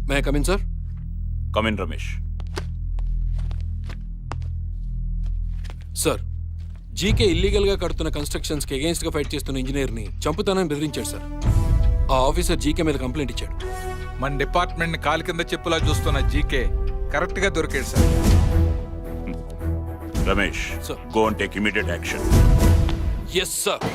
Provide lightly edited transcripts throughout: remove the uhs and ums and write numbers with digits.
May I come in sir? Come in Ramesh. Sir, GK illegal గా కడుతున్న constructions కి against గా ఫైట్ చేస్తున్న ఇంజనీర్ ని చంపుతానని బెదిరించాడు సార్. ఆ ఆఫీసర్ జీకే మీద కంప్లైంట్ ఇచ్చాడు. మన డిపార్ట్మెంట్ ని కాలు కింద చెప్పులా చూస్తున్న జీకే కరెక్ట్ గా దొరికాడు sir. Ramesh, Sir. Go and take immediate action. Yes sir.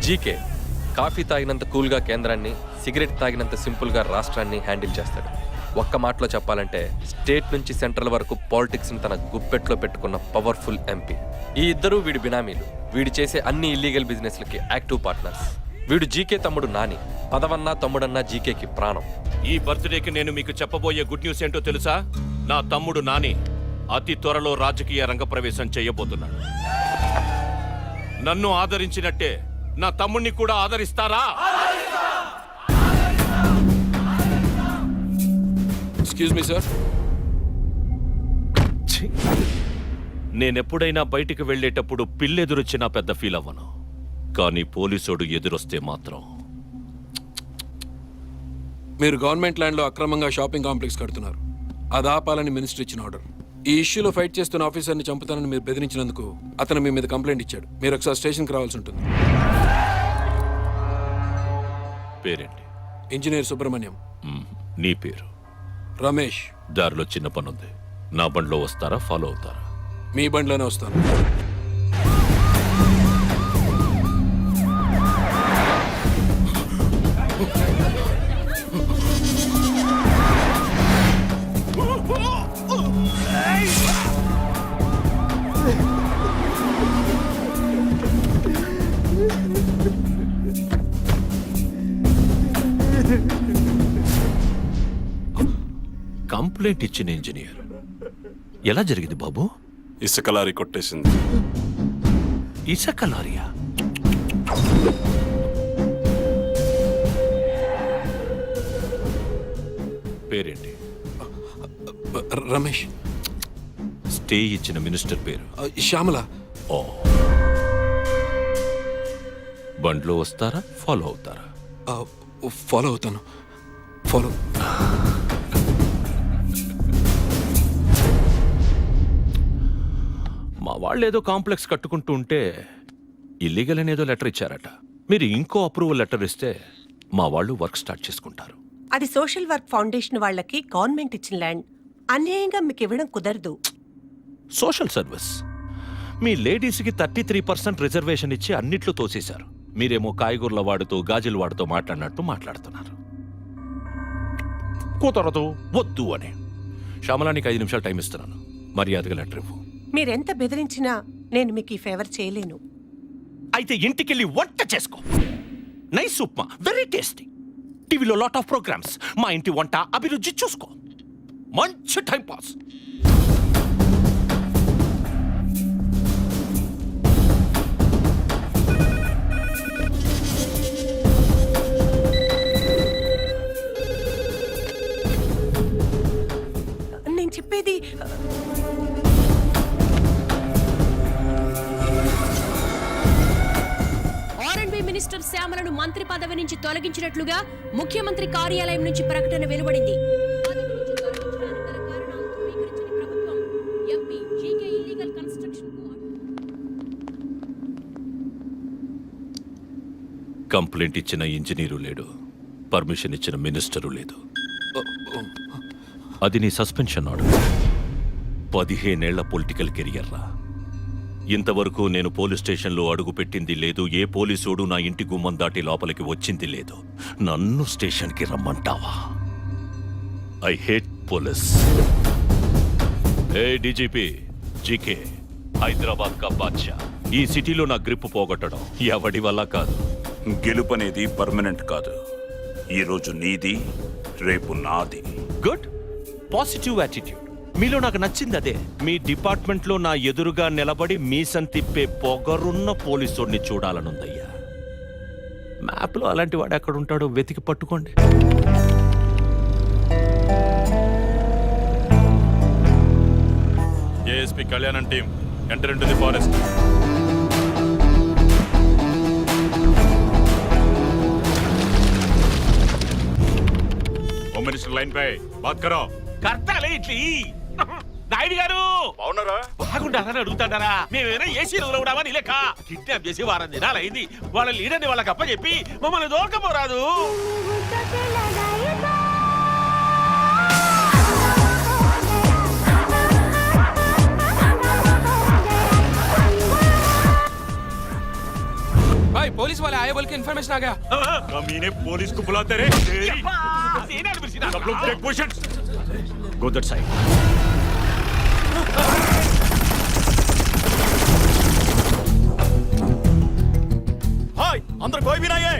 GK coffee తాగినంత కూల్గా కేంద్రాన్ని, సిగరెట్ తాగినంత సింపుల్గా రాష్ట్రాన్ని హ్యాండిల్ చేస్తాడు. ఒక్క మాటలో చెప్పాలంటే స్టేట్ నుంచి సెంట్రల్ వరకు పాలిటిక్స్ని తన గుప్పెట్లో పెట్టుకున్న పవర్ఫుల్ ఎంపీ. ఈ ఇద్దరూ వీడి బినామీలు. వీడు చేసే అన్ని ఇల్లీగల్ బిజినెస్లకి యాక్టివ్ పార్ట్నర్స్. వీడు జీకే తమ్ముడు నాని. పదవన్నా తమ్ముడన్నా జీకేకి ప్రాణం. ఈ బర్త్డేకి నేను మీకు చెప్పబోయే గుడ్ న్యూస్ ఏంటో తెలుసా? నా తమ్ముడు నాని అతి త్వరలో రాజకీయ రంగప్రవేశం చేయబోతున్నాడు. నన్ను ఆదరించినట్టే నా తమ్ముణ్ణి కూడా ఆదరిస్తారా? Excuse me sir. నేనెప్పుడైనా బయటికి వెళ్లేటప్పుడు పిల్లెదురొచ్చినా పెద్ద ఫీల్ అవ్వను, కానీ పోలీసోడు ఎదురొస్తే మాత్రం. మీరు గవర్నమెంట్ ల్యాండ్ లో అక్రమంగా షాపింగ్ కాంప్లెక్స్ కడుతున్నారు. అది ఆపాలని మినిస్టర్ ఇచ్చిన ఆర్డర్. ఈ ఇష్యూలో ఫైట్ చేస్తున్న ఆఫీసర్ని చంపుతానని మీరు బెదిరించినందుకు అతను మీ మీద కంప్లైంట్ ఇచ్చాడు. మీరు ఒకసారి స్టేషన్కి రావాల్సి ఉంటుంది. పేరేంటి? ఇంజనీర్ సుబ్రహ్మణ్యం. నీ పేరు? రమేష్. దారిలో చిన్న పనుంది. నా బండిలో వస్తారా, ఫాలో అవుతారా? మీ బండిలోనే వస్తాను. కంప్లైంట్ ఇచ్చిన ఇంజనీర్ ఎలా జరిగింది బాబు? ఇసుక లారీ కొట్టేసింది. ఇసుక లారీయా? పేరేంటి? రమేష్. స్టే ఇచ్చిన మినిస్టర్ పేరు? శ్యామల. ఓ. బండ్లో వస్తారా, ఫాలో అవుతారా? ఫాలో అవుతాను. ఫాలో. మా వాళ్ళు ఏదో కాంప్లెక్స్ కట్టుకుంటూ ఉంటే ఇల్లీగల్ అనేదో లెటర్ ఇచ్చారట. మీరు ఇంకో అప్రూవల్ లెటర్ ఇస్తే మా వాళ్ళు వర్క్ స్టార్ట్ చేసుకుంటారు. అది సోషల్ వర్క్ ఫౌండేషన్ వాళ్ళకి గవర్నమెంట్ ఇచ్చిన ల్యాండ్. అన్యాయంగా మీకు ఇవ్వడం కుదరదు. Social service. మీ లేడీస్కి 33% రిజర్వేషన్ ఇచ్చి అన్నిట్లో తోసేశారు. మీరేమో కాయగూరల వాడుతూ గాజుల వాడుతూ మాట్లాడినట్టు మాట్లాడుతున్నారు. కుదరదు, వద్దు అని. శ్యామలానికి 5 నిమిషాలు టైం ఇస్తున్నాను. మర్యాదగా లెటర్ ఇవ్వు. మీరెంత బెదిరించినా నేను మీకు ఈ ఫేవర్ చేయలేను. అయితే ఇంటికెళ్ళి వంట చేసుకో. Nice upma, very tasty. టీవీలో లాట్ ఆఫ్ ప్రోగ్రామ్స్. మా ఇంటి వంట అభిరుచి చూసుకో. మంచి టైం పాస్. నేను చెప్పేది మినిస్టర్ శ్యామలను మంత్రి పదవి నుంచి తొలగించినట్లుగా ముఖ్యమంత్రి కార్యాలయం నుంచి ప్రకటన వెలువడింది. కంప్లైంట్ ఇచ్చిన ఇంజనీరు లేడు, పర్మిషన్ ఇచ్చిన మినిస్టరు లేదు. అది నీ సస్పెన్షన్ ఆర్డర్. 15 ఏళ్ల పొలిటికల్ కెరియర్ రా. ఇంతవరకు నేను పోలీస్ స్టేషన్లో అడుగు పెట్టింది లేదు. ఏ పోలీసోడు నా ఇంటి గుమ్మం దాటి లోపలికి వచ్చింది లేదు. నన్ను స్టేషన్కి రమ్మంటావా? I hate police. ఏ డీజీపీ జీకే, హైదరాబాద్ కా బాద్షా. ఈ సిటీలో నా గ్రిప్ పోగొట్టడం ఎవడి వల్ల కాదు. గెలుపనేది పర్మనెంట్ కాదు. ఈరోజు నీది, రేపు నాది. గుడ్. Positive attitude. మీలో నాకు నచ్చింది అదే. మీ డిపార్ట్మెంట్లో నా ఎదురుగా నిలబడి మీసం తిప్పే పొగరున్న పోలీసుడిని చూడాలనుందయ్యా. మ్యాప్లో అలాంటి వాడు ఎక్కడుంటాడో వెతికి పట్టుకోండి. ASP Kalyan team enter into the forest. Home minister line పై బాత్ కరో. కర్తాలే ఇట్లీ. నాయుడు గారు బాగున్నారా? బాగుండాలని అడుగుతాడారా? మేమేమైనా ఏసీ ఉన్నామని లెక్క కిడ్నాప్ చేసి వారం దినాలైంది. వాళ్ళ లీడర్ని వాళ్ళకి అప్పచెప్పి మమ్మల్ని దోరకపోరాదు. भाई पुलिस वाले आए बोल के इन्फॉर्मेशन आ गया. कमीने पुलिस को बुलाते रे. सब लोग take positions. Go that side. हाय अंदर कोई भी नहीं है.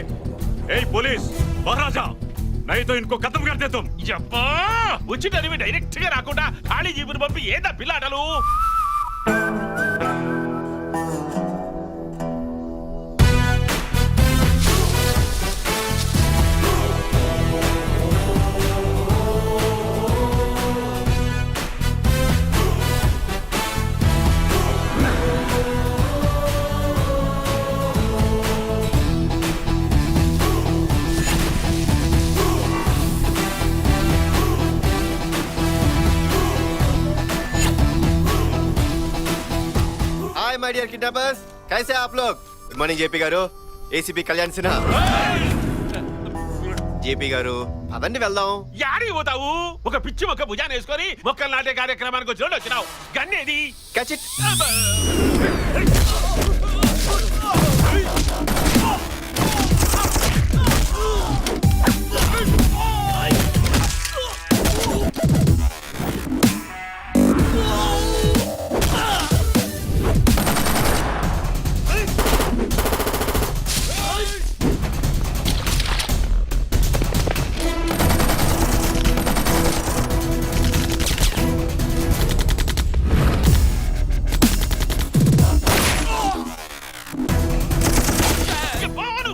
ए पुलिस बाहर आ जा, नहीं तो इनको खत्म कर दे तुम. అబ్బా వచ్చినవి డైరెక్ట్ గా రాకుండా ఖాళీ జీపుని పంపి ఏదా పిల్లాడలు. हाय माय डियर किडनैपर्स, कैसे हैं आप लोग? गुड मॉर्निंग जेपी गारू, ఏసీపీ కళ్యాణ్ సిన్హా. జేపీ గారు పదండి వెళ్దాం. యాడికి పోతావు? ఒక పిచ్చి మొక్క భుజాన్ని వేసుకొని మొక్కలు నాటే కార్యక్రమానికి వచ్చినావు. గన్నేది? Catch it.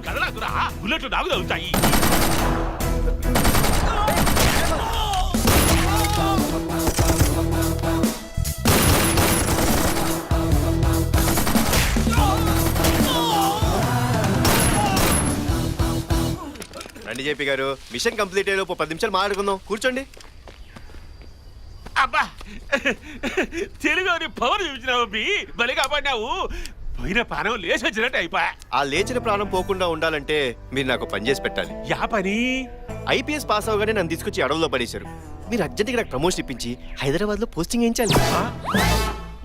కదలాదురా, బుల్లెట్లు నాగు తగులుతాయి. రండి జేపీ గారు, మిషన్ కంప్లీట్ అయ్యేలోపు 10 నిమిషాలు మాట్లాడుకుందాం. కూర్చోండి. అబ్బా తెలుగుని పవర్ చూపించినావు బి, బలి కాపాడినావు. పోయిన ప్రాణం లేచి వచ్చినట్టు అయిపోయా. ఆ లేచిన ప్రాణం పోకుండా ఉండాలంటే మీరు నాకు పని చేసి పెట్టాలి. యా పని? ఐపీఎస్ పాస్ అవగానే నన్ను తీసుకొచ్చి అడవుల్లో పడేశారు. మీరు అర్జెంట్గా నాకు ప్రమోషన్ ఇప్పించి హైదరాబాద్ లో పోస్టింగ్ వేయించాలి.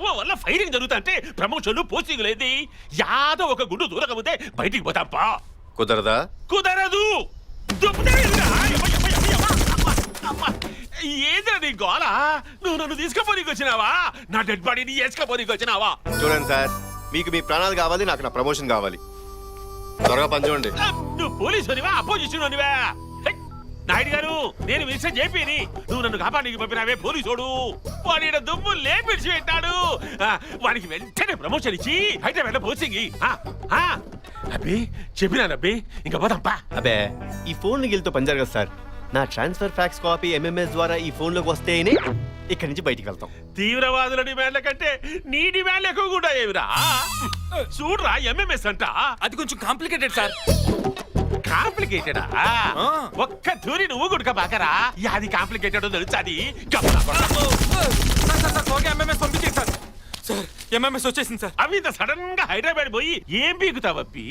ఓ వల్ల ఫైరింగ్ జరుగుతుంటే ప్రమోషన్ పోస్టింగ్ లేదు. యాదో ఒక గుండు దూరకపోతే బయటికి పోతాపా. కుదరదా? కుదరదు. ఏదిరా నీ గోళ? నువ్వు నన్ను తీసుకపోనీకి వచ్చినావా? నా డెడ్ బాడీని వేసుకపోనీకి వచ్చినావా? చూడండి సార్, మీకు మీ ప్రాణాలు కావాలి, నాకు నా ప్రమోషన్ కావాలి. త్వరగా పని చూడండి. నువ్వు పోలీసునివా అపోజిషన్ అనివా? నాయుడు గారు, నేను మిస్టర్ జేపీని. నువ్వు నన్ను కాపాడికి పంపినావే పోలీసోడు. వాడి దుమ్ము లేపిడిచి పెట్టాడు. వాడికి వెంటనే ప్రమోషన్ ఇచ్చి హైదరాబాద్ పోస్టింగ్. అబ్బి చెప్పినానబ్బి, ఇంకా పోదాంపా. అబే, ఈ ఫోన్ గిల్తో పని జరగదు సార్. నా ట్రాన్స్ఫర్ ఫ్యాక్స్ కాపీ ఎంఎంఎస్ ద్వారా ఈ ఫోన్ లోకి వస్తేనే ఇక్కడి నుంచి బయటికి వెళ్తాం. తీవ్రవాదుల డిమాండ్ల కంటే నీ డిమాండ్లు ఎక్కువ కూడా ఏమిరా? చూడరా ఎంఎంఎస్ అంట. అది కొంచెం కాంప్లికేటెడ్ సార్. కాంప్లికేటెడా? ఒక్క తూరి నువ్వు గుడక బాకరా. అది కాంప్లికేటెడ్ తెలుసాది. సార్ ఎంఎంఎస్ వచ్చేసింది సార్. అవి ఇంత సడన్ గా హైదరాబాద్ పోయి ఏం పీకుతావప్పి?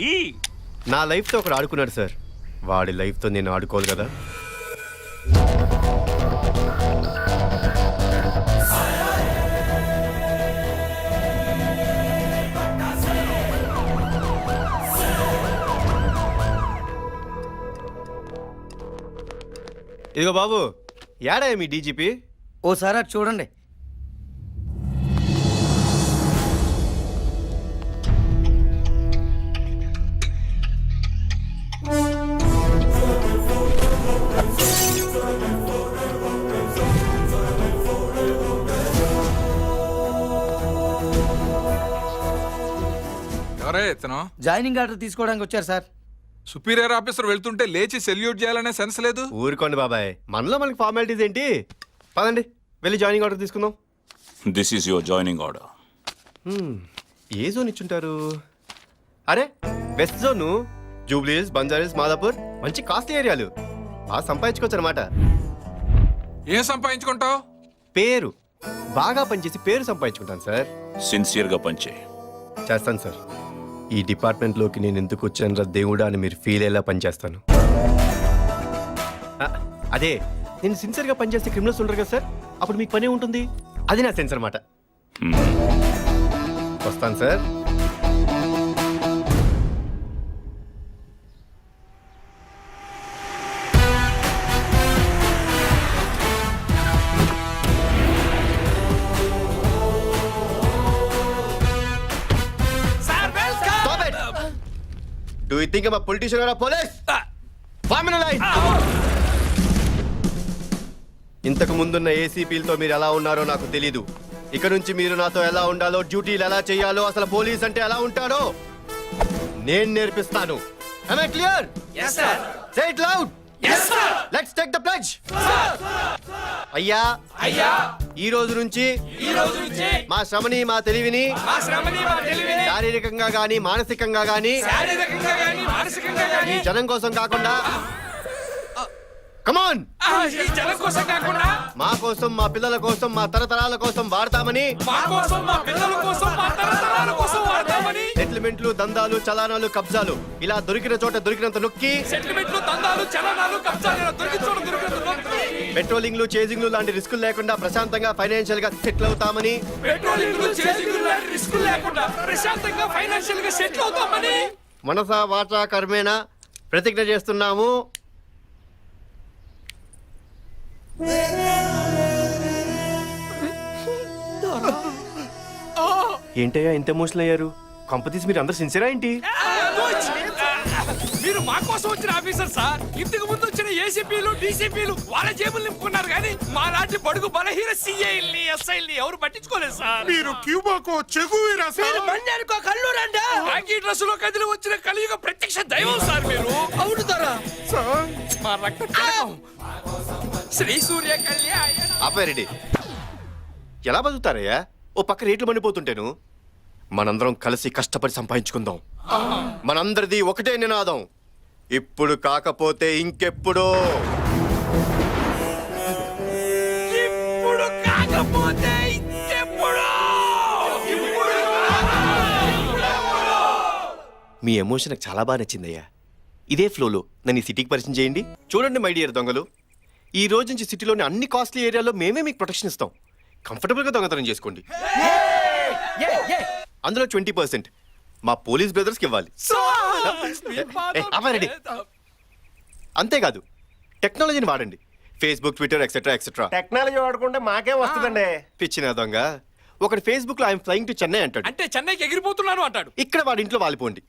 నా లైఫ్ తో ఒకడు ఆడుకున్నాడు సార్. వాడి లైఫ్ తో నేను ఆడుకోవాలి కదా. ఇదిగో బాబు, యాడా మీ డీజీపీ? ఓసారి అటు చూడండి. ఇతను జాయినింగ్ ఆర్డర్ తీసుకోవడానికి వచ్చారు సార్. సుపీరియర్ ఆఫీసర్ వెళ్తుంటే లేచి సెల్యూట్ చేయాలనే సెన్స్ లేదు. ఊరుకోండి బాబాయ్, మనలో మనకి ఫార్మాలిటీస్ ఏంటి? పదండి వెళ్ళి జాయినింగ్ ఆర్డర్ తీసుకుందాం. This is your joining order. ఏ జోన్ ఇచ్చుంటారు? అరే వెస్ట్ జోను, జూబ్లీహిల్స్, బంజారాహిల్స్, మాదాపూర్ మంచి కాస్ట్లీ ఏరియాలు. బాగా సంపాదించుకోవచ్చు అనమాట. ఏం సంపాదించుకుంటావు? పేరు బాగా పనిచేసి పేరు సంపాదించుకుంటాను సార్. సిన్సియర్గా పంచే. చేస్తాను సార్. ఈ డిపార్ట్మెంట్లోకి నేను ఎందుకు వచ్చాను దేవుడా అని మీరు ఫీల్ అయ్యేలా పనిచేస్తాను. అదే నేను సిన్సియర్గా పనిచేస్తే క్రిమినల్స్ ఉండరు కదా సార్, అప్పుడు మీకు పనే ఉంటుంది. అది నా సెన్స్ అనమాట. వస్తాను sir. Do you think I'm a politician or a police? Form in a line. ఇంతకు ముందున్న ఏసీపీలతో మీరు ఎలా ఉన్నారో నాకు తెలీదు. ఇక నుంచి మీరు నాతో ఎలా ఉండాలో, డ్యూటీలు ఎలా చేయాలో, అసలు పోలీస్ అంటే ఎలా ఉంటాడో నేను నేర్పిస్తాను. Am I clear? Yes sir. Say it loud. Yes sir. Let's take the pledge. అయ్యా ఈ రోజు నుంచి మా శ్రమని మా తెలివిని శారీరకంగా గాని మానసికంగా గాని ఈ జనం కోసం కాకుండా కమాన్ మా కోసం, మా పిల్లల కోసం, మా తరతరాల కోసం వాడతామని సెటిల్మెంట్లు, దందాలు, చలానాలు, కబ్జాలు ఇలా దొరికిన చోట దొరికినంత నొక్కి పెట్రోలింగ్లు, చేజింగ్లు లాంటి రిస్కులు లేకుండా ప్రశాంతంగా ఫైనాన్షియల్ గా సెటిల్ అవుతామని మనసా వాచా కర్మేణ ప్రతిజ్ఞ చేస్తున్నాము. ఏంటయ్యా ఇంత ఎమోషనల్ అయ్యారు? కంపతీసి మీరు అందరు సిన్సియరా ఏంటి? మీరు మా కోసం వచ్చిన ఆఫీసర్ సార్. ఇంతకు ముందు వచ్చిన ఏసీపీలు, డీసీపీలు వాళ్ళ జేబులు నింపుకున్నారు కానీ మా లాంటి బడుగు బలహీన సిఐల్ని, ఎస్ఐల్ని ఎవరు పట్టించుకోలేదు సార్. మీరు క్యూబాకో చెగువీరా సార్. మంజానికో కల్లూరండా కాకి డ్రెస్ లో కదిలి వచ్చిన కలియుగ ప్రత్యక్ష దైవం సార్ మీరు. అవుతారా మా రక్త శ్రీ సూర్య కళ్యాణ. ఆపారెడ్డి ఎలా బతుకుతారయ్యా? ఓ పక్క రేట్లు మండిపోతుంటేను. మనందరం కలిసి కష్టపడి సంపాదించుకుందాం. మనందరిది ఒకటే నినాదం, ఇప్పుడు కాకపోతే ఇంకెప్పుడు. ఇప్పుడు కాకపోతే ఇంకెప్పుడు. మీ ఎమోషన్ నాకు చాలా బాగా నచ్చిందయ్యా. ఇదే ఫ్లోలో నన్ను ఈ సిటీకి పరిచయం చేయండి. చూడండి మై డియర్ దొంగలు, ఈ రోజు నుంచి సిటీలోని అన్ని కాస్ట్లీ ఏరియాలో మేమే మీకు ప్రొటెక్షన్ ఇస్తాం. కంఫర్టబుల్గా దొంగతనం చేసుకోండి. అందులో 20% మా పోలీస్ బ్రదర్స్కి ఇవ్వాలి. ఆపారెడ్డి అంతేకాదు టెక్నాలజీని వాడండి. Facebook, Twitter etcetera etcetera. Technology వాడుకుంటే మాకేం వస్తుందండి? పిచ్చిన దొంగ ఒకటి ఫేస్బుక్ లో ఐఎమ్ ఫ్లయింగ్ టు చెన్నై అంటాడు. అంటే చెన్నైకి ఎగిరిపోతున్నాను అంటాడు. ఇక్కడ వాడి ఇంట్లో వాలిపోండి.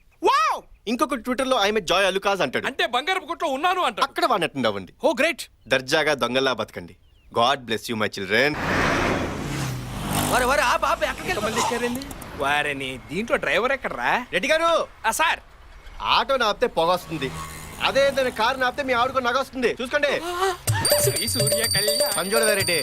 ఇంకొకటి ట్విట్టర్ లో ఐఎమ్ జాయ్ అలుకాజ్ అంటాడు. అంటే బంగారపు కొట్లో ఉన్నాను అంటాడు. అక్కడ వాడిని అటెండ్ అవ్వండి. Oh great. దర్జాగా దొంగల్లా బతకండి. God bless you my children. వారిని దీంట్లో డ్రైవర్ ఎక్కడరా? రెడ్డి గారు సార్ ఆటో నాపితే పొగ వస్తుంది. అదే ఏదైనా కారు నాపితే మీ ఆవిడకు నగ వస్తుంది. చూసుకోండి. శ్రీ సూర్య కళ్యాణ. సంజోడ రెడ్డి.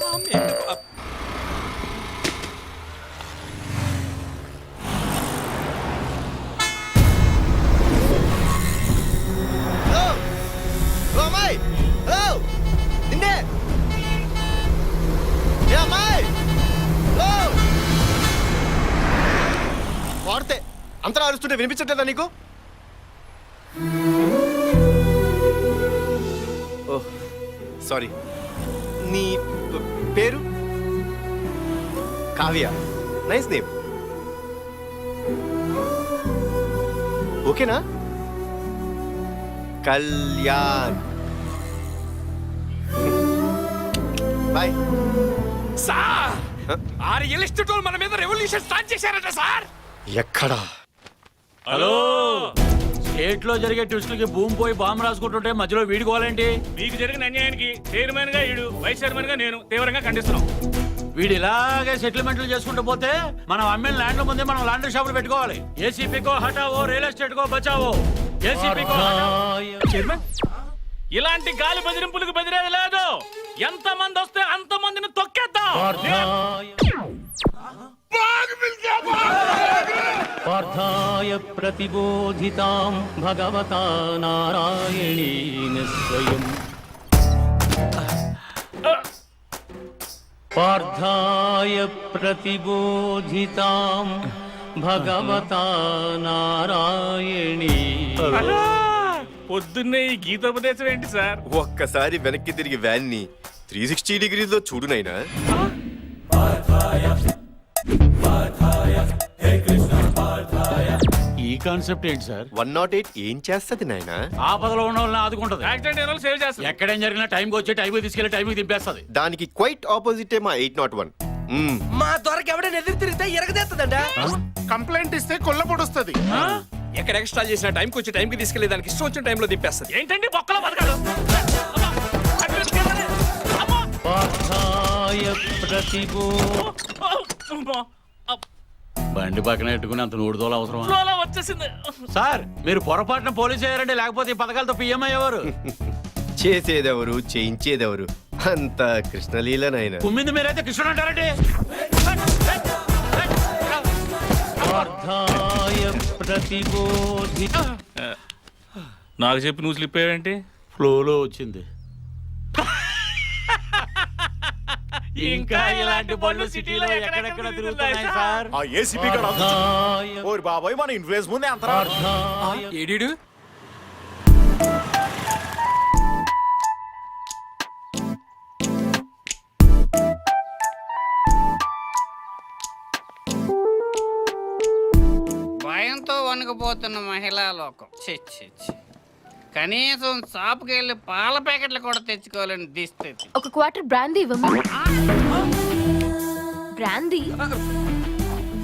హలో హలో అమ్మాయి, హలో నిన్నే. ఏ అమ్మాయి, హలో. వాడితే అంతలా అరుస్తుంటే వినిపించట్లేదా నీకు? Oh sorry. నీ పేరు? కావ్య. Nice name. ఓకేనా? కళ్యాణ్. బాయ్. సార్ ఆ రియల్ ఎస్టేట్ వాళ్ళు మన మీద రెవల్యూషన్ స్టార్ట్ చేశారట సార్. ఎక్కడా? హలో, స్టేట్ లో జరిగే ట్విస్టులకి భూమి పోయి బాంబు రాసుకుంటుంటే మధ్యలో వీడుకోవాలేంటి? మీకు జరిగిన అన్యాయానికి చైర్మన్ గా ఈడు, వైస్ చైర్మన్ గా నేను తీవ్రంగా ఖండిస్తున్నాం. వీడు ఇలాగే సెటిల్మెంట్లు చేసుకుంటూ పోతే మనం అమ్మిన ల్యాండ్ల ముందే మనం లాండ్రీ షాపులు పెట్టుకోవాలి. ఏసీపీకో హటావో, రియల్ ఎస్టేట్ కో బచావో. ఏసీపీకో చైర్మన్, ఇలాంటి గాలి బెదిరింపులకు బెదిరేది లేదు. ఎంత మంది వస్తే అంత మందిని తొక్కేద్దాం. పార్థాయ ప్రతిబోధితాం భగవతా నారాయణేన స్వయం. పార్థాయ ప్రతిబోధితాం భగవతా నారాయణేన. పొద్దున్నే ఈ గీతోపదేశం ఏంటి సార్? ఒక్కసారి వెనక్కి తిరిగి వ్యాన్ని 360 డిగ్రీస్ లో చూడు నాయనా. ఈ కాన్సెప్ట్ ఏంటి సార్? 108 ఏం చేస్తది నాయనా? ఆపదలో ఉన్న వాళ్ళని ఆదుకుంటది. యాక్సిడెంట్ అయిన సేవ్ చేస్తుంది. ఎక్కడేం జరిగినా టైంకి వచ్చి టైంకి తీసుకెళ్లి టైంకి దింపేస్తుంది. దానికి క్వైట్ ఆపోజిటే మా 801. మా దొరకు ఎవడైనా ఎదురు తిరిగితే ఎరగదేస్తుందంట. కంప్లైంట్ ఇస్తే కొల్లబొడుస్తుంది. ఎక్కడ ఎక్స్ట్రా చేసిన టైంకి వచ్చి టైంకి తీసుకెళ్లి దానికి ఇష్టం వచ్చిన టైంలో దింపేస్తుంది. ఏంటండి బొక్కలో బతకాలి? పార్థాయ ప్రతిబో. బండి పక్కన పెట్టుకుని అంత నూడుదోలు అవసరం వచ్చేసింది సార్. మీరు పొరపాటున పోలీసు అయ్యారండి, లేకపోతే ఈ పథకాలతో పిఎం అయ్యేవారు. చేసేదెవరు, చేయించేదెవరు? అంత కృష్ణలీల నాయనా. కుమ్మింది మీరైతే కృష్ణుడు అంటారండి. పార్థాయ ప్రతిబోధి. నాకు చెప్పి నువ్వు స్లిప్ అయ్యావేంటి? ఫ్లోలో వచ్చింది. ఇంకా ఇలాంటి బళ్ళు సిటీలో ఎక్కడెక్కడ తిరుగుతున్నాయి సార్. ఆ ఏసీపీ కూడా ఓరి బాబాయ్, మన ఇన్ఫ్లుయెన్స్ ముందే అంతరా. ఏడీడు భయంతో వణుకుపోతున్న మహిళా లోకం. ఛీ ఛీ ఛీ. కనీసం షాప్కి వెళ్ళి పాల ప్యాకెట్లు కూడా తెచ్చుకోవాలని దిస్థితి. ఒక క్వార్టర్ బ్రాందీ ఇవ్వమ్మా. బ్రాందీ,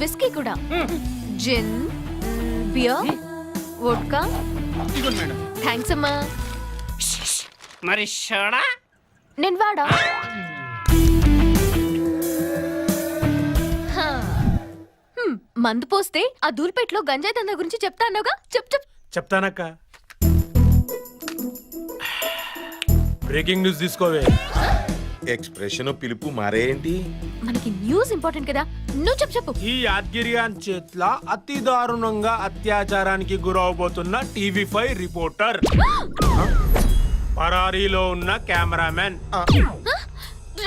విస్కీ కూడా, జిన్, బియర్, వోడ్కా. థ్యాంక్స్ అమ్మా. మరి షోడా? నేను వాడా? హా. మందు పోస్తే ఆ దూల్పేటలో గంజాయి దందా గురించి చెప్తా అన్నావుగా, చెప్తానక్క. బ్రేకింగ్ న్యూస్ తీసుకోవే. ఎక్స్ప్రెషన్ పిలుపు మారేంటి? మనకి న్యూస్ ఇంపార్టెంట్ కదా, నువ్వు చెప్పు. ఈ యాద్గిరియాన్ చేట్ల అతి దారుణంగా అత్యాచారానికి గురవబోతున్న టీవీ5 రిపోర్టర్, పరారీలో ఉన్న కెమెరామెన్.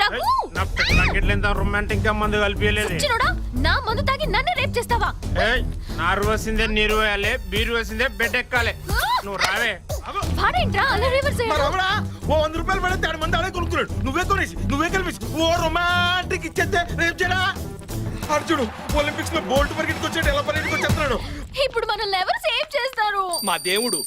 రఘు! నా పిల్లకిట్లేంత రొమాంటిక్ గా మందు కలిపియలేదు. చిన్నోడా, నా మందు తాగి నన్ను రేప్ చేస్తావా? నారు వసిందే నీరు వేయాలి, బీరు వసిందే బెడ్ ఎక్కాలి. నువ్వు రావే. వాడేంట్రా అలా రివర్స్ అయ్యాడు? ఓ 100 రూపాయలు పడితే 3 మంది ఆడే కొనుక్కున్నాడు. నువ్వే కొనేసి నువ్వే కలిపేసి ఓ రొమాంటిక్ ఇచ్చేస్తే రేపు చేయడా? అర్జుడు ఒలింపిక్స్ లో బోల్ట్ పరిగెత్తుకు వచ్చాడు, ఎలా పరిగెత్తుకు వచ్చేస్తున్నాడు. ఇప్పుడు మనల్ని ఎవరు సేవ్ చేస్తారు? మా దేవుడు.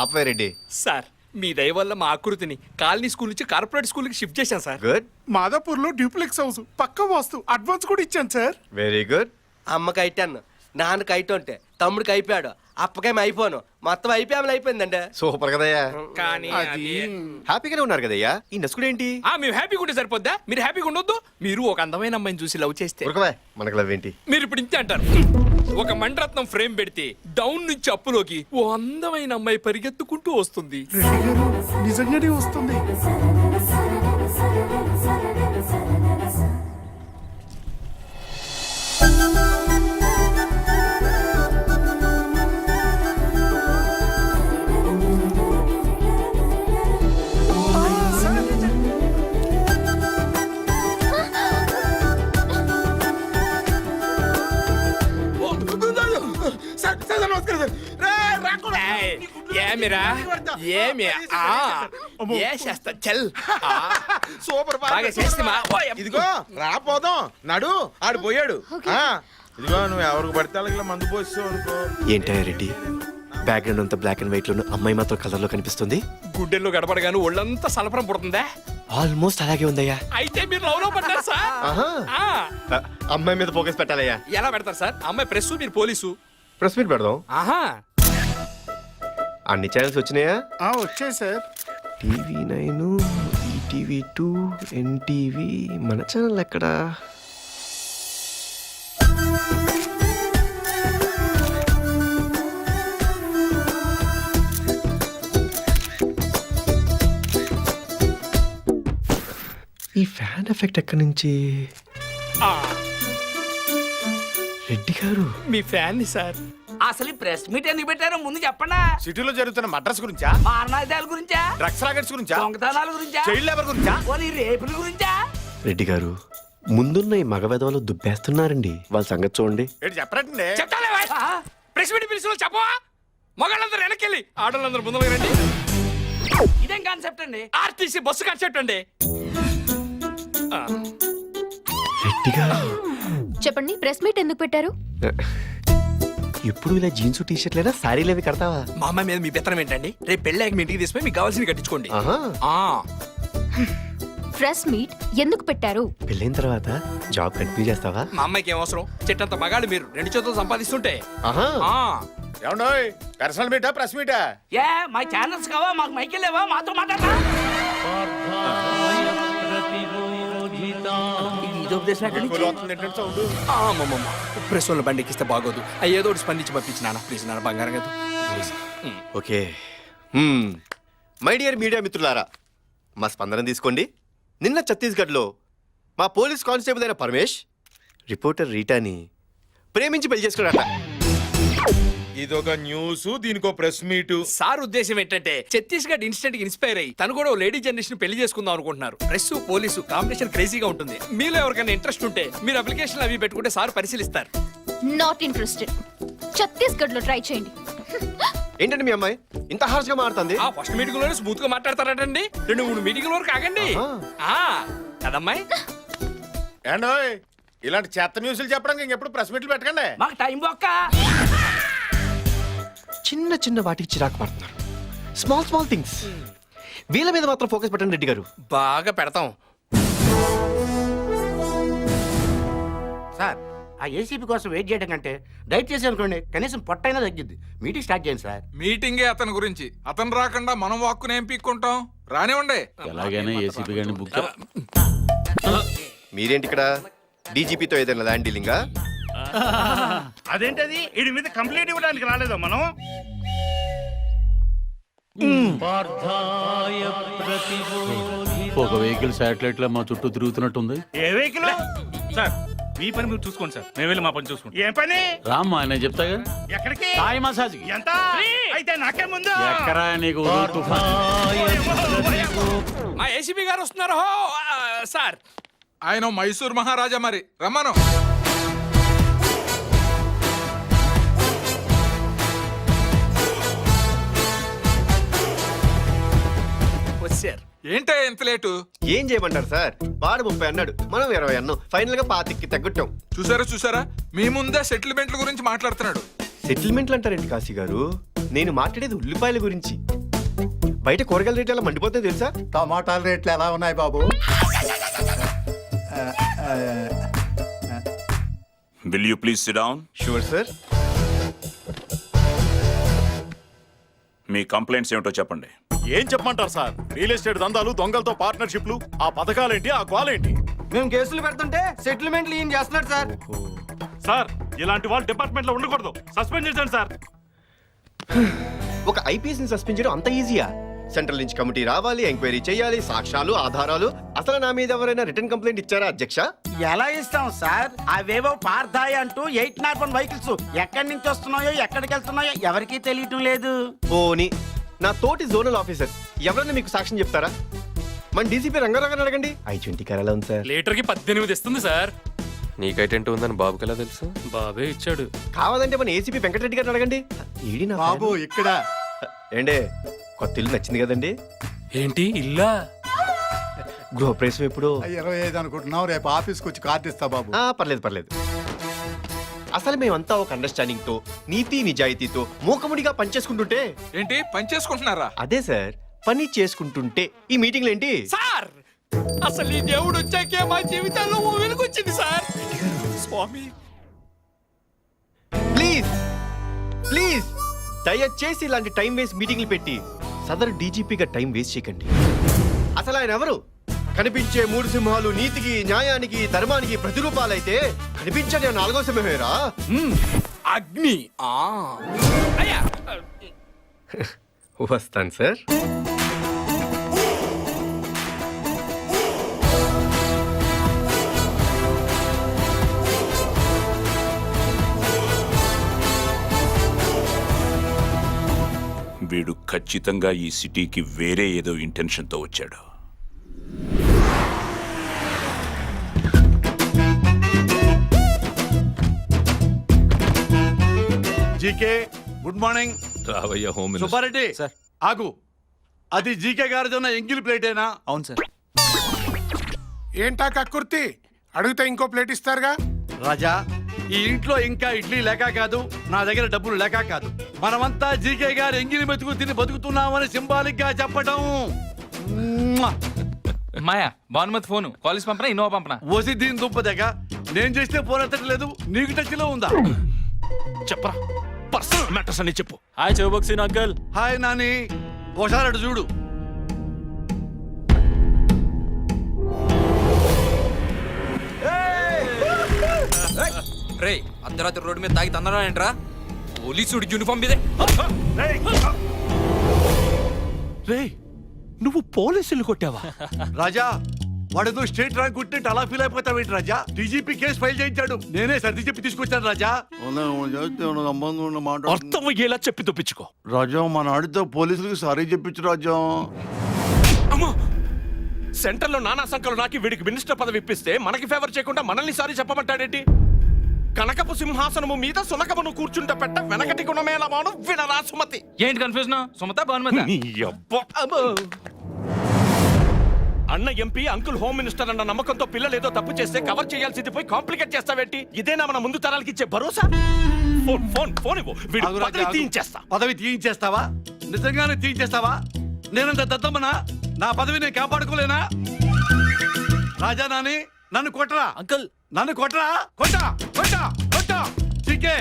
ఆపవే రెడ్డి. సార్, మీ దయ వల్ల మా ఆకృతిని కాలనీ స్కూల్ నుంచి కార్పొరేట్ స్కూల్ కి షిఫ్ట్ చేశాం సార్. గుడ్, మాదాపూర్ లో డ్యూప్లెక్స్ హౌస్ పక్క వాస్తు అడ్వాన్స్ కూడా ఇచ్చాను సార్. Very good. అమ్మకి అయిటాను, నాన్నకి అయిటుంటే తమ్ముడికి అయిపోయాడు, అప్పకేమి అయిపోను, మొత్తం అయిపోయిందండి. సూపర్ కదయ్యా. కానీ హ్యాపీగానే ఉన్నారు కదయ్యా. ఈ నసుకుడు ఏంటి? మేము హ్యాపీగా ఉంటే సరిపోద్దా? మీరు హ్యాపీగా ఉండొద్దు? మీరు ఒక అందమైన అమ్మాయిని చూసి లవ్ చేస్తే ఉరకవే, మనకు లవ్ ఏంటి? మీరు ఇప్పుడు ఇంతే అంటారు. ఒక మణిరత్నం ఫ్రేమ్ పెడితే డౌన్ నుంచి అప్పులోకి ఓ అందమైన అమ్మాయి పరిగెత్తుకుంటూ వస్తుంది. నిజంగానే వస్తుంది. సూపర్ బాగా చేస్తామా? ఇదిగో రాపోదాం నడు, ఆడు పోయాడు. ఇదిగో నువ్వు ఎవరికి పడితే అలాగే మందు పోస్తావు అనుకో. ఏంటయ్యా రెడ్డి, బ్యాక్గ్రౌండ్ అంతా బ్లాక్ అండ్ వైట్ లోను, అమ్మాయి మాత్రం కలర్ లో కనిపిస్తుంది. గుడ్డెల్లో గడపడగాను ఒళ్ళంతా సలపరం పుడుతుందా? ఆల్మోస్ట్ అలాగే ఉందయ్యా. అయితే మీరు లవ్ లో పడ్డారు సార్. ఆహా. ఆ. అమ్మాయి మీద ఫోకస్ పెట్టాలయ్యా. ఎలా పెడతారు సార్? అమ్మాయి ప్రెస్, మీరు పోలీసు. ప్రెస్ మీట్ పెడదాం. ఆహా, అన్ని ఛానల్స్ వచ్చినాయా? వచ్చాయి సార్. TV 9, ETV 2, NTV. మన ఛానల్ ఎక్కడా? ఈ ఫ్యాన్ ఎఫెక్ట్ ఎక్కడి నుంచి? రెడ్డి గారు మీ ఫ్యాన్ ని సార్. అసలు ఈ ప్రెస్ మీట్ ఎందుకు పెట్టారో ముందు చెప్పండా. సిటీలో జరుగుతున్న మడ్రస్ గురించా, మారణాయుధాల గురించా, డ్రగ్స్ రాకెట్స్ గురించా, దొంగతనాల గురించా, చైల్డ్ లేబర్ గురించా? పోనీ రేపుల గురించా? రెడ్డి గారు ముందున్న ఈ మగ వెధవలు దుబ్బేస్తున్నారండి, వాళ్ళ సంగతి చూడండి. ఏంటి చెప్పరండి? చెప్తాలే బాయ్. ప్రెస్ మీట్ పిలిచిన చెప్పవా? మగాళ్ళందరూ వెనకెళ్ళి ఆడవాళ్ళందరూ ముందుకు రండి. ఇదేం కాన్సెప్ట్ అండి? ఆర్టీసీ బస్సు కాన్సెప్ట్ అండి. రెడ్డి గారు చెప్పండి, ప్రెస్ మీట్ ఎందుకు పెట్టారు? ఎప్పుడు ఇలా జీన్స్ టీ షర్ట్లైనా శారీలు అవి కడతావా? మా అమ్మాయి మీద మీ పెత్తనం ఏంటండి? రేపు పెళ్ళాక మీ ఇంటికి తీసుకుని మీకు కావాల్సింది కట్టించుకోండి. ఆహా. ఆ, ప్రెస్ మీట్ ఎందుకు పెట్టారు? పెళ్ళైన తర్వాత జాబ్ కంటిన్యూ చేస్తావా? మా అమ్మాయికి ఏం అవసరం? చెట్టంత మగాళ్ళు మీరు 2 చేతులు సంపాదిస్తుంటే. ఆహా. ఆ, ఏమండోయ్, పర్సనల్ మీటా ప్రెస్ మీటా? ఏ మా ఛానల్స్ కావా? మాకు మైకి లేవా? మాతో మాట్లాడతా. ఇది ఉపదేశం ఎక్కడి నుంచి? అమ్మమ్మ ప్రెస్ వాళ్ళ బండి ఎక్కిస్తే బాగోదు. ఏదో ఒకటి స్పందించి పంపించి నాన్న ప్లీజ్, నాన్న బంగారం కదా please. Okay. My dear media మిత్రులారా, మా స్పందన తీసుకోండి. నిన్న ఛత్తీస్గఢ్లో మా పోలీస్ కానిస్టేబుల్ అయిన పరమేష్ రిపోర్టర్ రీటాని ప్రేమించి పెళ్లి చేసుకున్నాడట. ఇదొక న్యూస్, దీనికో ప్రెస్ మీటు. సార్ ఉద్దేశం ఏంటంటే ఛత్తీస్గఢ్ ఇన్సిడెంట్ కి ఇన్స్పైర్ అయ్యి తను కూడా లేడీ జనరేషన్ పెళ్లి చేసుకుందాం అనుకుంటున్నారు. ప్రెస్ పోలీసు కాంబినేషన్ క్రేజీగా ఉంటుంది. మీలో ఎవరికైనా ఇంట్రెస్ట్ ఉంటే మీరు అప్లికేషన్ అవి పెట్టుకుంటే సార్ పరిశీలిస్తారు. Not interested. ఛత్తీస్గఢ్ లో ట్రై చేయండి. ఏంటండి మీ అమ్మాయి ఇంత హార్ష్ గా మారుతుంది? ఆ ఫస్ట్ మీటింగ్ లోనే స్మూత్ గా మాట్లాడతారటండి. 2-3 మీటింగ్ వరకు ఆగండి. ఆ కదమ్మాయి. ఏండోయ్, ఇలాంటి చెత్త న్యూస్లు చెప్పడానికి ఇంకెప్పుడు ప్రెస్ మీట్లు పెట్టకండి. మాకు టైం బొక్క. చిన్న చిన్న వాటికి చిరాకు పడుతున్నారు. Small small things. వీళ్ళ మీద మాత్రం ఫోకస్ పెట్టండి రెడ్డి గారు. బాగా పెడతాం. సార్, ఆ ఏసీపీ కోసం వెయిట్ చేయడం కంటే డైట్ చేసి అనుకోండి, కనీసం పొట్టైనా తగ్గిద్ది. మీటింగ్ స్టార్ట్ చేయండి సార్. మీటింగే అతని గురించి. అతను రాకుండా మనం వాక్కుని ఏం పీక్కుంటాం? రానివ్వండి. ఎలాగైనా ఏసీపీ గారిని బుక్ మీరేంటి ఇక్కడ? డీజీపీతో ఏదైనా ల్యాండ్ డీలింగా? అదేంటది? వీడి మీద కంప్లైంట్ ఇవ్వడానికి రాలేదా మనం? ఒక వెహికల్ శాటిలైట్ లో మా చుట్టూ తిరుగుతున్నట్టుంది. ఏ వెహికల్? సార్, మీ పని మీరు చూసుకోండి సార్, మేము వెళ్ళి మా పని చూసుకుంటాం. ఏం పని? రామ్మా, నేను చెప్తాగా. ఎక్కడికి? Thai massage. ఎంత? అయితే నాకే ముందు. ఎక్కరా నీకు మా ఏసీపీ గారు వస్తున్నారు. సార్ ఆయన మైసూర్ మహారాజా, మరి రమ్మను. వచ్చారు. ఏంటే ఎంత లేటు? ఏం చేయమంటారు సార్? వాడు 30 అన్నాడు, మనం 20 అన్నాం. ఫైనల్ గా 25కి తగ్గట్టాం. చూసారా మీ ముందే సెటిల్మెంట్ల గురించి మాట్లాడుతున్నాడు. సెటిల్మెంట్లు అంటారేంటి కాశీ గారు? నేను మాట్లాడేది ఉల్లిపాయల గురించి. బయట కూరగాయల రేట్లు ఎలా మండిపోతాయి తెలుసా? టమాటాల రేట్లు ఎలా ఉన్నాయి బాబు? Will you please sit down? Sure sir. మీ కంప్లైంట్స్ ఏమిటో చెప్పండి. ఏం చెప్పమంటారు సార్? రియల్ ఎస్టేట్ దందాలు, దొంగలతో పార్ట్నర్షిప్లు, ఆ పథకాలేంటి, ఆ గోలేంటి? మేము కేసులు పెడుతుంటే సెటిల్మెంట్లు ఏం చేస్తున్నారు సార్? సార్, ఇలాంటి వాళ్ళు డిపార్ట్మెంట్ లో ఉండకూడదు. సస్పెండ్ చేశాను సార్. ఒక ఐపీఎస్ ని సస్పెండ్ చేయడం అంత ఈజీయా? సెంట్రల్ నుంచి కమిటీ రావాలి, ఎంక్వైరీ చేయాలి, సాక్ష్యాలు, ఆధారాలు. అసలు నా మీద ఎవరైనా రిటర్న్ కంప్లైంట్ ఇచ్చారా అధ్యక్ష? ఎలా ఇస్తాం సార్? అవేవో పార్థాయి అంటూ 801 వెహికల్స్ ఎక్కడి నుంచి వస్తున్నాయో ఎక్కడికి వెళ్తున్నాయో ఎవరికీ తెలియటం లేదు. పోనీ నా తోటి జోనల్ ఆఫీసర్ ఎవరైనా మీకు సాక్ష్యం చెప్తారా? మన డీసీపీ రంగారావు అడగండి. I-20 కార్ ఎలా ఉంది సార్? లీటర్ కి 18 ఇస్తుంది సార్. నీకైటెంట్ ఉందని బాబుకి ఎలా తెలుసు? బాబే ఇచ్చాడు. కావాలంటే మన ఏసీపీ వెంకటరెడ్డి గారిని అడగండి. ఏడి నా బాబు ఫ్యాన్. ఇక్కడ ఏండే, కొత్త ఇల్లు నచ్చింది కదండి? ఏంటి ఇల్లా? గృహప్రవేశం ఎప్పుడు? 25 అనుకుంటున్నావు. రేపు ఆఫీస్కి వచ్చి కార్డు ఇస్తా బాబు. పర్లేదు. అసలు మేమంతా ఒక అండర్స్టాండింగ్ తో, నీతి నిజాయితీతో మూకముడిగా పనిచేసుకుంటుంటే. ఏంటి పని చేసుకుంటున్నారా? అదే సార్, పని చేసుకుంటుంటే ఈ మీటింగ్లు ఏంటి సార్? అసలు ఈ దేవుడు వచ్చాకే మా జీవితాల్లో ఓ వెలుగొచ్చింది సార్. స్వామి ప్లీజ్ దయచేసి ఇలాంటి టైం వేస్ట్ మీటింగ్లు పెట్టి సదరు డీజీపీగా టైం వేస్ట్ చేయకండి. అసలు ఆయన ఎవరు? కనిపించే 3 సింహాలు నీతికి, న్యాయానికి, ధర్మానికి ప్రతిరూపాలైతే కనిపించని 4వ సింహమేరా. అగ్ని. అయ్యా వస్తాను సార్. ఖచ్చితంగా ఈ సిటీకి వేరే ఏదో ఇంటెన్షన్తో వచ్చాడు. GK good morning. రావయ్య హోమ్ మినిస్టర్. సుబ్బారెడ్డి ఆగు. అది జీకే గారితో ఉన్న ఎంగిల్ ప్లేటేనా? అవును సార్. ఏంటా కక్కుర్తి? అడిగితే ఇంకో ప్లేట్ ఇస్తారుగా. రాజా, ఈ ఇంట్లో ఇంకా ఇడ్లీ లేక కాదు, నా దగ్గర డబ్బులు లేక కాదు. మనమంతా జీకే గారు ఎంగిలి మెతుకు తిని బతుకుతున్నామని సింబాలిక్ గా చెప్పడం. మాయా భానుమతి ఫోను కాలేజ్ పంపనా ఇన్నోవా పంపనా? ఓసి దీని దుంపదగ. నేను చేస్తే ఫోన్ ఎత్తట్లేదు, నీకు టచ్ లో ఉందా? చెప్పరా, పర్సనల్ మ్యాటర్స్ అని చెప్పు. హాయ్ చౌబక్సీన్ అంకల్. హాయ్ నాని, ఒకసారి అటు చూడు. రే అర్ధరాత్రి రోడ్డు మీద తాగి తందరా ఏంట్రా? పోలీసుడు యూనిఫామ్ మీదే. రే నువ్వు పోలీసులు కొట్టావా? రాజా, వాడేదో స్టేట్ ర్యాంక్ కొట్టినట్టు అలా ఫీల్ అయిపోతావేంటి రాజా? డీజీపీ కేసు ఫైల్ చేయించాడు, నేనే సర్ది చెప్పి తీసుకొచ్చాను రాజా. అర్థం అయ్యేలా చెప్పి తప్పించుకో. రాజా, మన ఆడితో పోలీసులకు సారీ చెప్పించు రాజా. అమ్మా, సెంటర్లో నానా సంఖ్యలో నాకి వీడికి మినిస్టర్ పదవి ఇప్పిస్తే మనకి ఫేవర్ చేయకుండా మనల్ని సారి చెప్పమంటాడేంటి? కనకపు సింహాసనము మీద సునకమును కూర్చుంట పెట్ట వెనకటి గుణమేలమాను వినరా సుమతి. ఏంటి కన్ఫ్యూజన్? సుమత భానుమతి. నీ అబ్బా. అన్న ఎంపీ, అంకుల్ హోమ్ మినిస్టర్ అన్న నమ్మకంతో పిల్లలు ఏదో తప్పు చేస్తే కవర్ చేయాల్సింది పోయి కాంప్లికేట్ చేస్తావేంటి? ఇదేనా మన ముందు తరాలకి ఇచ్చే భరోసా? ఫోన్ ఫోన్ ఫోన్ ఇవ్వు. వీడి ఆగు రాజా, పదవి ఆగు. తీయించేస్తా. పదవి తీయించేస్తావా? నిజంగానే తీయించేస్తావా? నేనంత దద్దమ్మనా? నా పదవి నేను కాపాడుకోలేనా? రాజా నాని, నన్ను కొట్టరా అంకుల్. నన్ను కొట్టరా. కొట్టా కొట్టా కొట్టా. చికే,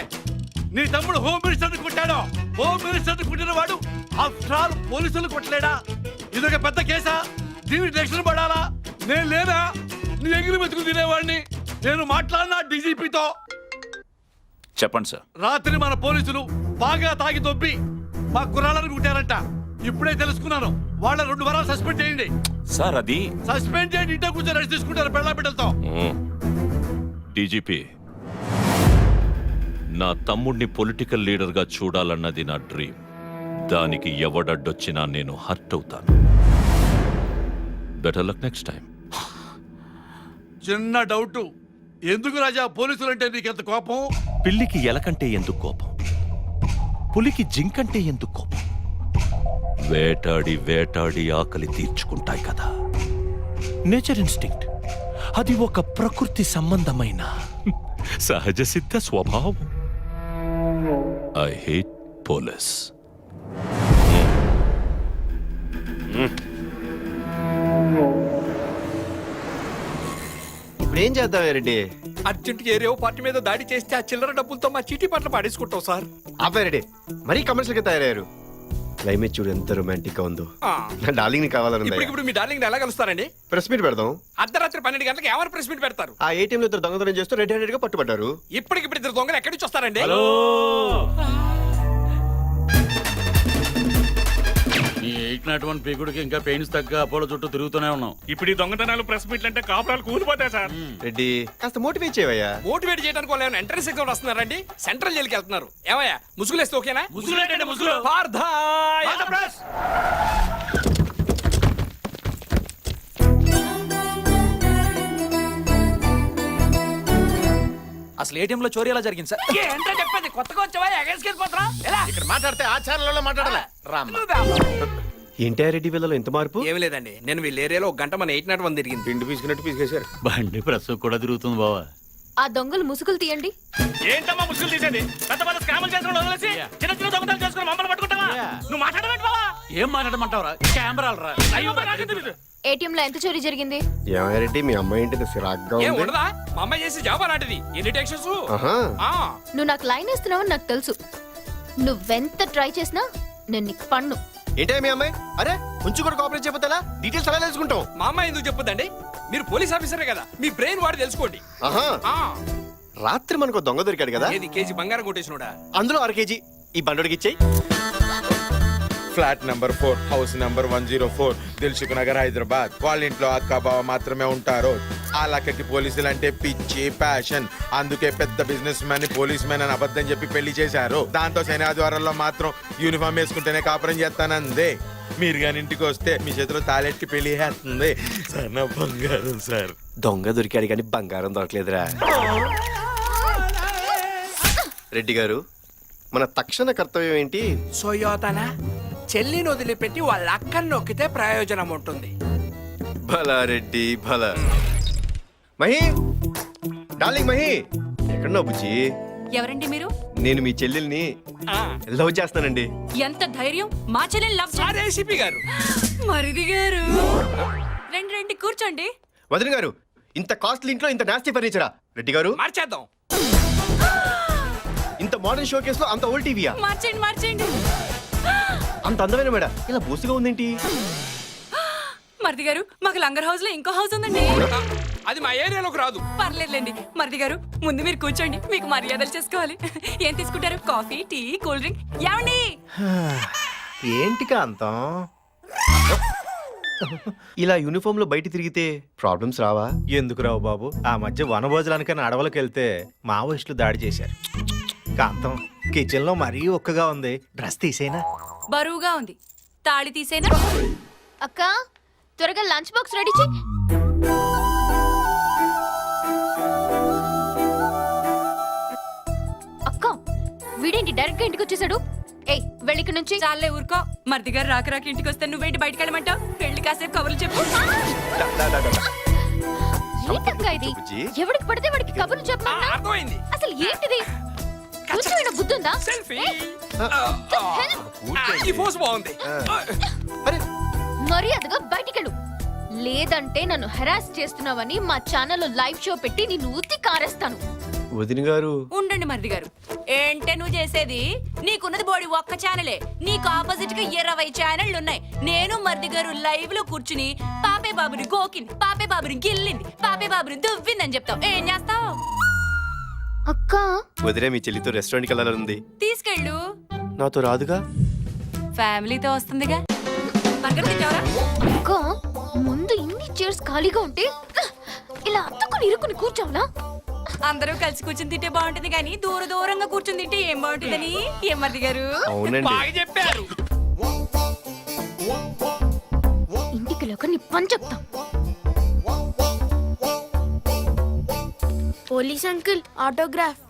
నీ తమ్ముడు హోమ్ మినిస్టర్ కొట్టాడు. హోమ్ మినిస్టర్ కొట్టిన వాడు ఆఫ్టర్ ఆల్ పోలీసులు కొట్టలేడా? ఇదొక పెద్ద కేసా? దీనికి రక్షణ పడాలా? నేను లేనా? నీ ఎగిరి మెతుకు తినేవాడిని. నేను మాట్లాడినా డీజీపీతో. చెప్పండి సార్. రాత్రి మన పోలీసులు బాగా తాగి దొబ్బి మా కుర్రాళ్ళని కుట్టారంట. ఇప్పుడే తెలుసుకున్నాను. వాళ్ళ 2 వారాలు సస్పెండ్ చేయండి. సార్ అది సస్పెండ్ చేయండి. ఇంట్లో కూర్చొని రెస్ట్ తీసుకుంటారు పెళ్ళ బిడ్డలతో. డీజీపీ, నా తమ్ముడిని పొలిటికల్ లీడర్గా చూడాలన్నది నా డ్రీమ్. దానికి ఎవడడ్డొచ్చినా నేను హర్ట్ అవుతాను. Better luck next time. చిన్న డౌట్, ఎందుకు రాజా పోలీసులు అంటే నీకెంత కోపం? పిల్లికి ఎలకంటే ఎందుకు కోపం? పులికి జింకంటే ఎందుకు కోపం? వేటాడి వేటాడి ఆకలి తీర్చుకుంటాయి కదా. Nature instinct. అది ఒక ప్రకృతి సంబంధమైన సహజ సిద్ధ స్వభావం. I hate police. ఇప్పుడు ఏం చేద్దాం రెడ్డి? అర్జెంట్ ఏరియో పార్టీ మీద దాడి చేస్తే ఆ చిల్లర డబ్బులతో మా చీటీ పట్ల పాడేసుకుంటాం సార్. రెడ్డి, మరీ కమర్షియల్ గా తయారయ్యారు. క్లైమేట్ చూడు ఎంత రొమాంటిక్ గా ఉందో. నా డార్లింగ్ ని కావాలని ఇప్పుడు మీ డార్లింగ్ ఎలా కలుస్తారండి? ప్రెస్ మీట్ పెడదాం. అర్ధరాత్రి 12 గంటలకు ఎవరు ప్రెస్ మీట్ పెడతారు? ఆ ATM లో 2 దొంగతనం చేస్తూ రెడ్ హ్యాండెడ్ గా పట్టుబడ్డారు. ఇప్పటికిప్పుడు 2 దొంగలు ఎక్కడి నుంచి వస్తారండి? ఈ 801 పీకుడికి ఇంకా పెయిన్స్ తగ్గ అపోలో చుట్టూ తిరుగుతూనే ఉన్నాం. ఇప్పుడు ఈ దొంగతనాలు ప్రెస్ మీట్లు అంటే కాపురాలు కూలిపోతాయి సార్. రెడ్డి, కాస్త మోటివేట్ చేయవయ్యా. మోటివేట్ చేయడానికి వాళ్ళు ఏమైనా ఎంట్రన్స్ ఎగ్జామ్ వస్తున్నారండి? సెంట్రల్ జైలుకి వెళ్తున్నారు. ఏమయ్యా ముసుగులేస్తే ఓకేనా? ముసుగులేటండి, ముసుగులు. పార్థాయ్. అసలు ATM లో చోరీ ఎలా జరిగింది సార్? ఏంటో చెప్పండి, కొత్తగా వచ్చావా? ఎగేసుకెళ్ళిపోతున్నా ఇక్కడ మాట్లాడితే ఆచారాలలో మాట్లాడాలి. ఏంటి రెడ్డి వీళ్ళలో ఎంత మార్పు? ఏమి లేదండి, నేను వీళ్ళ ఏరియాలో 1 గంట మన 801 తిరిగింది. పిండి పీసుకున్నట్టు పీసుకేశారు. బండి ప్రెస్ కూడా తిరుగుతుంది బావా. ఆ దొంగలు ముసుగులు తీయండి. ఏంటమ్మా ముసుగులు తీసేది? పెద్ద పెద్ద స్కాములు చేసుకుని వదిలేసి చిన్న చిన్న దొంగతనాలు చేసుకుని మమ్మల్ని పట్టుకుంటావా? నువ్వు మాట్లాడమంటే బావా? ఏం మాట్లాడమంటావరా? కెమెరాలు రా. అయ్యో, నాకేం తెలీదు. ఏటీఎం లో ఎంత చోరీ జరిగింది? ఏమయ్య రెడ్డి, మీ అమ్మాయి ఏంటి సిరాగ్గా ఏం ఉంది? ఉండదా? మా అమ్మాయి చేసి జాబ్ అలాంటిది. ఎన్ని టెన్షన్స్. ఆహా. నువ్వు నాకు లైన్ వేస్తున్నావని నాకు తెలుసు. నువ్వెంత ట్రై చేసినా నేను నీకు పన్ను. ఏంటే మీ అమ్మాయి? అరే కొంచెం కూడా కోఆపరేట్ చేయకపోతే ఎలా? డీటెయిల్స్ ఎలా తెలుసుకుంటాం? మా అమ్మాయి ఎందుకు చెప్పొద్దండి? మీరు పోలీస్ ఆఫీసరే కదా, మీ బ్రెయిన్ వాడి తెలుసుకోండి. ఆహా. రాత్రి మనకు దొంగ దొరికాడు కదా. ఏది కేజీ బంగారం కొట్టేసినోడా? అందులో 1/2 కేజీ ఈ బండోడికి ఇచ్చేయి. Flat number 4 house number 104 Dilsukh Nagar Hyderabad. వాళ్ళ ఇంట్లో అక్క బావ మాత్రమే ఉంటారు. ఆ లక్కకి పోలీసులు అంటే పిచ్చి ప్యాషన్. అందుకే పెద్ద బిజినెస్ మ్యాన్ పోలీస్ మ్యాన్ అని అబద్ధం చెప్పి పెళ్లి చేశారు. దాంతో శని ఆదివారాల్లో మాత్రం యూనిఫామ్ వేసుకుంటేనే కాపురం చేస్తానందే. మీరు కానీ ఇంటికి వస్తే మీ చేతిలో తాళెట్కి పెళ్లి చేస్తుంది సార్. నా బంగారం సార్. దొంగ దొరికాడు కానీ బంగారం దొరకలేదురా. రెడ్డి గారు, మన తక్షణ కర్తవ్యం ఏంటి? సోయోతన చెల్లిని వదిలిపెట్టి వాళ్ళ అక్కని నొక్కితే ప్రయోజనం ఉంటుంది. భలా రెడ్డి భలా. మహి, డార్లింగ్ మహి, ఎక్కడున్నావు బుజ్జి? ఎవరండి మీరు? నేను మీ చెల్లెల్ని లవ్ చేస్తానండి. ఎంత ధైర్యం మా చెల్లెలు లవ్ సార్ ఏసీపీ గారు. మరిది గారు రండి రండి కూర్చోండి. వదిన గారు, ఇంత కాస్ట్లీ ఇంట్లో ఇంత నాస్తి ఫర్నిచరా? రెడ్డి గారు, మార్చేద్దాం. ఇంత మోడర్న్ షో కేసులో అంత ఓల్డ్ టీవీయా? మార్చేయండి మార్చేయండి. అంత అందమైన మేడ ఇలా బూసుగా ఉందేంటి? మరిది గారు మాకు లంగర్ హౌస్ లో ఇంకో హౌస్ ఉందండి. అది మా ఏరియాలోకి రాదు. పర్లేదులేండి మరిది గారు, ముందు మీరు కూర్చోండి, మీకు మర్యాదలు చేసుకోవాలి. ఏం తీసుకుంటారు? Coffee, tea, cool drink? ఏమండి? ఏంటి కాంతం ఇలా యూనిఫామ్ లో బయట తిరిగితే ప్రాబ్లమ్స్ రావా? ఎందుకు రావు బాబు, ఆ మధ్య వనభోజనానికని అడవులకు వెళ్తే మావోయిస్టులు దాడి చేశారు. కాంతం, కిచెన్ లో మరీ ఒక్కగా ఉంది, డ్రెస్ తీసేనా? బరువుగా ఉంది, తాళి తీసేనా? అక్క త్వరగా లంచ్ బాక్స్ రెడీ చేయి. అక్క వీడేంటి డైరెక్ట్ గా ఇంటికి వచ్చేసాడు? ఏయ్ వెళ్ళిక నుంచి. చాలే ఊరుకో. మరిది గారు రాక రాక ఇంటికి వస్తే నువ్వేంటి బయటకు వెళ్ళమంటావు? వెళ్ళి కాసేపు కబుర్లు చెప్పు. ఏంటక్క ఇది? ఎవడికి పడితే వాడికి కబుర్లు చెప్పమన్నా? అర్థమైంది. అసలు ఏంటిది? కొంచెమైనా బుద్ధి ఉందా? సెల్ఫీ. ఏయ్, ఈ పోజ్ బాగుంది. మర్యాదగా బయటికెళ్ళు, లేదంటే నన్ను హెరాస్ చేస్తున్నావని మా ఛానల్లో లైవ్ షో పెట్టి నిన్ను ఉత్తి కారేస్తాను. వదిన గారు ఉండండి మరిది గారు. ఏంటే నువ్వు చేసేది? నీకున్నది బోడి ఒక్క ఛానలే, నీకు ఆపోజిట్ గా 20 ఛానళ్లు ఉన్నాయి. నేను మరిది గారు లైవ్ లో కూర్చుని పాపే బాబుని గోకింది, పాపే బాబుని గిల్లింది, పాపే బాబుని దువ్విందని చెప్తావు. ఏం చేస్తావు? అక్క వదిలే, మీ చెల్లితో రెస్టారెంట్కి వెళ్ళాలని తీసుకెళ్ళు. నాతో రాదుగా? ఫ్యామిలీతో వస్తుందిగా. బర్గర్ తింటావరా? అక్క ముందు ఇన్ని చైర్స్ ఖాళీగా ఉంటే ఇలా అత్తుకుని ఇరుకుని కూర్చోవునా? అందరూ కలిసి కూర్చుని తింటే బాగుంటుంది కానీ దూర దూరంగా కూర్చుని తింటే ఏం బాగుంటుందని. ఏం మరిది గారు? అవునండి. బాగా చెప్పారు. ఇంటికి లోక నీ పని చెప్తా. Police uncle autograph.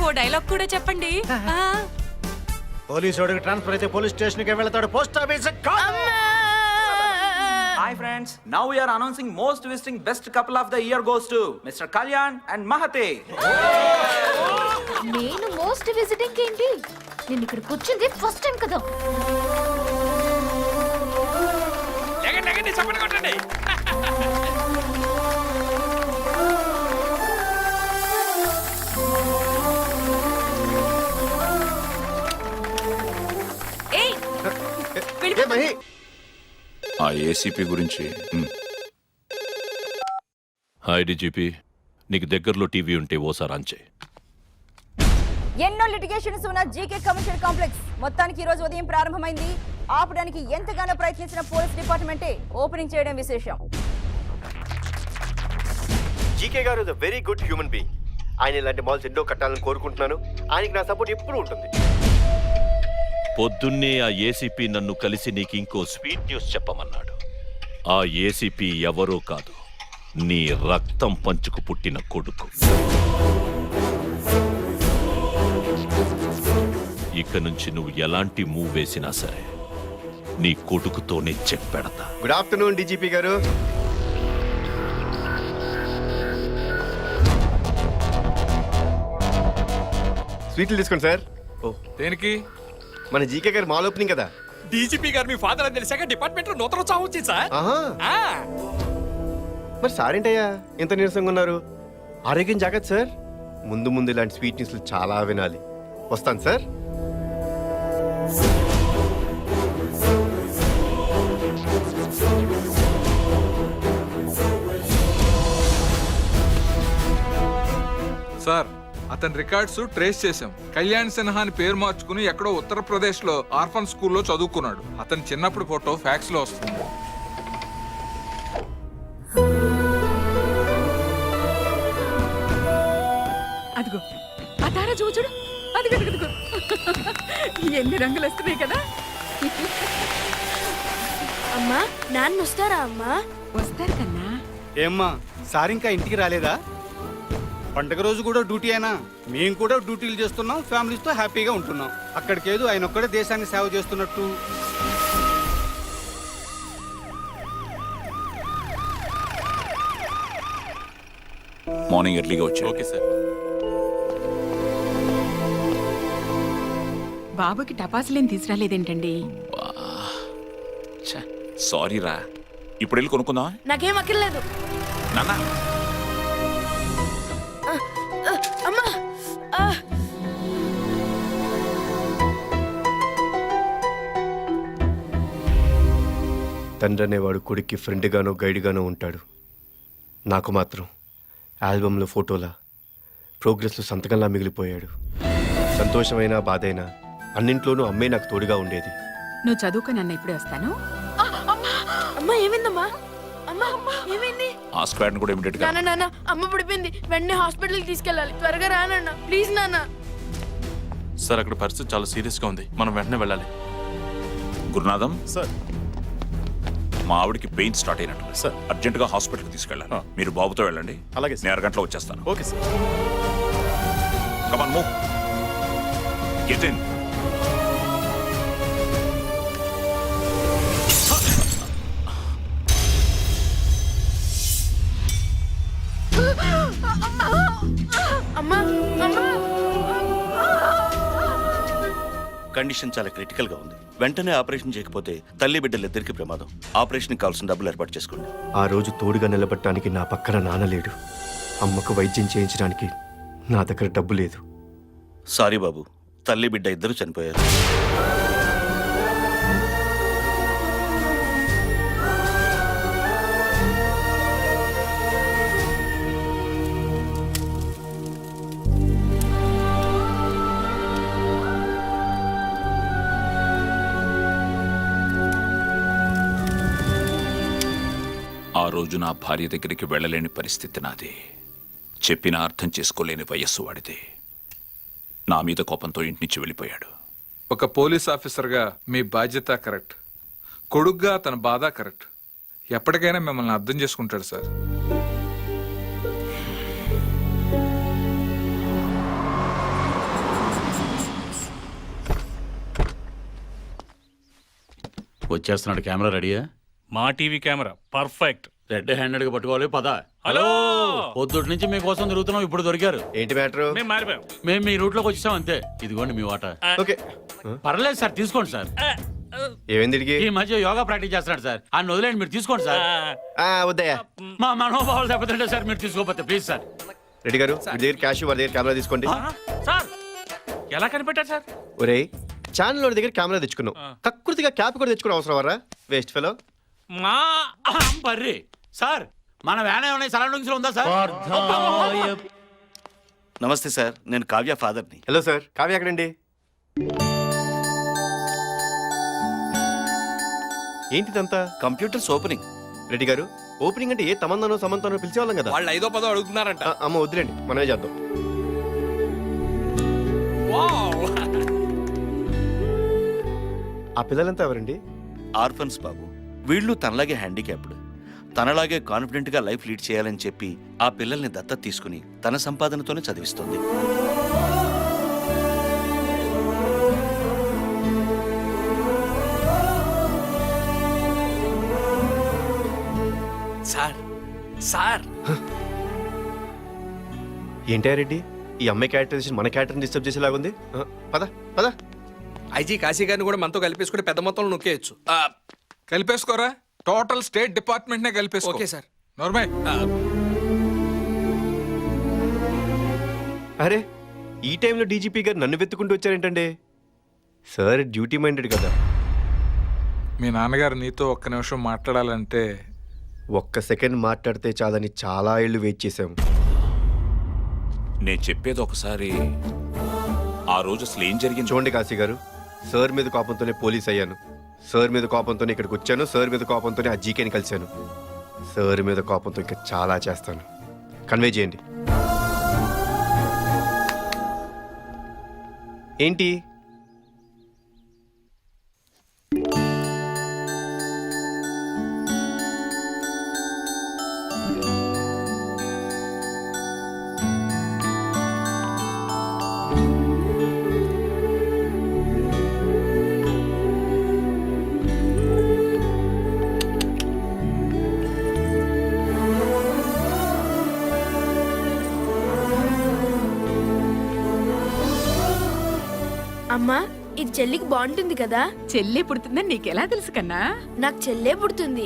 ఓ డైలాగ్ కూడా చెప్పండి. పోలీసు వాడికి ట్రాన్స్ఫర్ అయితే పోలీస్ స్టేషన్ కి వెళ్తాడు, పోస్ట్ ఆఫీస్ కాదు. Hi friends, now we are announcing most visiting best couple of the year goes to Mr. Kalyan and Mahate. నేను మోస్ట్ విజిటింగ్ ఏంటి? నేను ఇక్కడికి వచ్చింది ఫస్ట్ టైం కదా. లెగండి లెగండి, చప్పట్లు కొట్టండి. ఏయ్ ఏ మహి, ఆ ఏసీపీ గురించి. హాయ్ డీజీపీ, నీకు దగ్గరలో టీవీ ఉంటే ఓసారి ఆన్ చేయి. ఎన్నో లిటిగేషన్స్ ఉన్న జీకే కమర్షియల్ కాంప్లెక్స్ మొత్తానికి ఈ రోజు ఉదయం ప్రారంభమైంది. ఆపడానికి ఎంతగానో ప్రయత్నించిన పోలీస్ డిపార్ట్మెంటే ఓపెనింగ్ చేయడం విశేషం. జీకే గారు is a very good human being. ఆయన ఇలాంటి మాల్స్ ఎన్నో కట్టాలని కోరుకుంటున్నాను. ఆయనకి నా సపోర్ట్ ఎప్పుడూ ఉంటుంది. పొద్దున్నే ఆ ఏసీపీ నన్ను కలిసి నీకు ఇంకో స్వీట్ న్యూస్ చెప్పమన్నాడు. ఆ ఏసీపీ ఎవరో కాదు, నీ రక్తం పంచుకు పుట్టిన కొడుకు. ఇక నుంచి నువ్వు ఎలాంటి మూవ్ వేసినా సరే నీ కొడుకుతోనే చెక్ పెడతా. గుడ్ ఆఫ్టర్నూన్ డీజీపీ గారు. స్వీట్లు తీసుకోండి సార్. ఓ, దేనికి? మన జీకే గారు మాల్ ఓపెనింగ్ కదా. డీజీపీ గారు మీ ఫాదర్ అని తెలిసాక డిపార్ట్మెంట్ లో నూతన ఉత్సాహం వచ్చింది సార్. ఆహా, మరి సార్ ఏంటయ్యా ఇంత నీరసంగా ఉన్నారు? ఆరోగ్యం జాగ్రత్త సార్. ముందు ముందు ఇలాంటి స్వీట్ న్యూస్లు చాలా వినాలి. వస్తాను సార్. సార్ అతని రికార్డ్స్ ట్రేస్ చేశాం. కళ్యాణ్ సిన్హా అని పేరు మార్చుకుని ఎక్కడో ఉత్తరప్రదేశ్ లో ఆర్ఫన్ స్కూల్లో చదువుకున్నాడు. అతని చిన్నప్పుడు ఫోటో ఫ్యాక్స్ లో వస్తుంది. అదిగో ఆ తార చూడు చూడు, అదిగో అదిగో ఎన్ని రంగులు వస్తున్నాయి కదా. అమ్మా నాన్న వస్తారా అమ్మా? వస్తారు కన్నా. ఏమ్మా సార్ ఇంకా ఇంటికి రాలేదా? పండగ రోజు కూడా డ్యూటీ అయినా మేము కూడా డ్యూటీలు చేస్తున్నాం, ఫ్యామిలీస్తో హ్యాపీగా ఉంటున్నాం. అక్కడికేదో ఆయన ఒక్కడే దేశాన్ని సేవ చేస్తున్నట్టు. మార్నింగ్ ఎర్లీగా వచ్చా. Okay sir. బాబుకి టపాసులేం తీసుకురాలేదేంటండి? సారీ రా, ఇప్పుడు వెళ్ళి కొనుక్కుందాం. నాకేం అక్కర్లేదు. నాన్న అమ్మా తండ్రి అనేవాడు కొడుక్కి ఫ్రెండ్గానో గైడ్గానో ఉంటాడు. నాకు మాత్రం ఆల్బంలో ఫోటోలా, ప్రోగ్రెస్లో సంతకంలా మిగిలిపోయాడు. సంతోషమైనా బాధైనా అన్నింట్లోనూ అమ్మే నాకు తోడుగా ఉండేది. నువ్వు చదువుకొని అన్న ఇప్పుడే వస్తాను. అమ్మా ఏమైందమ్మా? అమ్మా ఏమైంది? ఆ స్క్వాడ్ కూడా ఇమిడియట్ గా. నాన్న నాన్న అమ్మ పడిపోయింది, వెంటనే హాస్పిటల్కి తీసుకెళ్ళాలి. త్వరగా రానన్న ప్లీజ్ నాన్న. సార్ అక్కడ పరిస్థితి చాలా సీరియస్ గా ఉంది, మనం వెంటనే వెళ్ళాలి. గురునాథం సార్. మా ఆవిడికి పెయిన్ స్టార్ట్ అయినట్టు సార్. అర్జెంట్ గా హాస్పిటల్కి తీసుకెళ్ళాలి. మీరు బాబుతో వెళ్ళండి. అలాగే నేను అరగంటలో వచ్చేస్తాను. Okay sir. Come on move, get in. అమ్మా అమ్మా కండిషన్ చాలా క్రిటికల్ గా ఉంది. వెంటనే ఆపరేషన్ చేయకపోతే తల్లి బిడ్డలిద్దరికి ప్రమాదం. ఆపరేషన్ కావాల్సిన డబ్బులు ఏర్పాటు చేసుకోండి. ఆ రోజు తోడుగా నిలబడటానికి నా పక్కన నాన్న లేడు. అమ్మకు వైద్యం చేయించడానికి నా దగ్గర డబ్బు లేదు. సారీ బాబు, తల్లి బిడ్డ ఇద్దరు చనిపోయారు. ఆ రోజు నా భార్య దగ్గరికి వెళ్ళలేని పరిస్థితి నాది. చెప్పినా అర్థం చేసుకోలేని వయస్సు వాడిది. నా మీద కోపంతో ఇంటి నుంచి వెళ్ళిపోయాడు. ఒక పోలీస్ ఆఫీసర్గా మీ బాధ్యత కరెక్ట్, కొడుగ్గా తన బాధ కరెక్ట్. ఎప్పటికైనా మిమ్మల్ని అర్థం చేసుకుంటాడు సార్. వచ్చేస్తున్నాడు. కెమెరా రెడీయా? మా TV camera perfect. Red handed గా పట్టుకోవాలి. పద. హలో, పొద్దుటి నుంచి మీకోసం తిరుగుతున్నాం, ఇప్పుడు దొరికారు. ఏంటి మ్యాటర్? మేము మారిపోయాం. మేము మీ రూట్ లోకి వచ్చేసాం అంతే. ఇదిగోండి మీ వాటా. ఓకే. పర్లేదు సార్, తీసుకోండి సార్. ఏమైంది తిరిగి? ఈ మధ్య యోగా ప్రాక్టీస్ చేస్తున్నాడు సార్, ఆయన వదిలేండి, మీరు తీసుకోండి సార్. వద్దయ్యా. మా మనోభావాలు దెబ్బతింటే సార్, మీరు తీసుకోకపోతే ప్లీజ్ సార్. రెడ్డి గారు, మీ దగ్గర క్యాష్, వారి దగ్గర కెమెరా తీసుకోండి. సార్ ఎలా కనిపెట్టారు సార్? ఒరేయ్, ఛానల్ వాడి దగ్గర కెమెరా తెచ్చుకున్నావు, కక్కుర్తిగా క్యాప్ కూడా తెచ్చుకోవడం అవసరం వరా? Waste fellow. మా పర్రి సార్, మన వ్యాన్ ఏమైనా సరౌండింగ్స్ లో ఉందా సార్? నమస్తే సార్, నేను కావ్య ఫాదర్ని. హలో సార్, కావ్య ఎక్కడండి? ఏంటిదంతా? Computers opening. రెడ్డి గారు, ఓపెనింగ్ అంటే ఏ తమందనో సమంతనో పిలిచేవాళ్ళం కదా. వాళ్ళు 5వ 10వ అడుగుతున్నారంట. అమ్మ వద్దులేండి, మనమే చేద్దాం. ఆ పిల్లలంతా ఎవరండి? ఆర్ఫన్స్ బాబు. వీళ్ళు తనలాగే హ్యాండిక్యాప్డ్. తనలాగే కాన్ఫిడెంట్ గా లైఫ్ లీడ్ చేయాలని చెప్పి ఆ పిల్లల్ని దత్తత తీసుకుని తన సంపాదనతోనే చదివిస్తుంది. సార్ సార్ ఏంటా రెడ్డి, ఈ అమ్మాయి క్యారెక్టరైజేషన్ మన క్యారెక్టర్ని డిస్టర్బ్ చేసేలాగుంది. పద పద. ఐజీ కాశీ గారిని కూడా మనతో కలిపేసుకుంటే పెద్ద మొత్తంలో నొక్కేయచ్చు. కలిపేసుకోరా, టోటల్ స్టేట్ డిపార్ట్మెంట్ నే కలిపేసుకో. Okay sir. నోర్మై. అరే, ఈ టైంలో డీజీపీ గారు నన్ను వెతుకుంటూ వచ్చారేంటండి? సార్ డ్యూటీ మైండెడ్ కదా. మీ నాన్నగారు నీతో ఒక్క నిమిషం మాట్లాడాలంటే. ఒక్క సెకండ్ మాట్లాడితే చాలని చాలా ఏళ్ళు వెయిట్ చేశాం. నేను చెప్పేది ఒకసారి ఆ రోజు అసలు ఏం జరిగింది? చూడండి కాశీ గారు, సార్ మీద కోపంతోనే పోలీస్ అయ్యాను, సార్ మీద కోపంతోనే ఇక్కడికి వచ్చాను, సార్ మీద కోపంతోనే ఆ జీకేని కలిశాను, సార్ మీద కోపంతో ఇంకా చాలా చేస్తాను. కన్వే చేయండి. ఏంటి? అమ్మా, ఇది చెల్లికి బాగుంటుంది కదా? చెల్లి పుడుతుందని నీకెలా తెలుసు కన్నా? నాకు చెల్లే పుడుతుంది.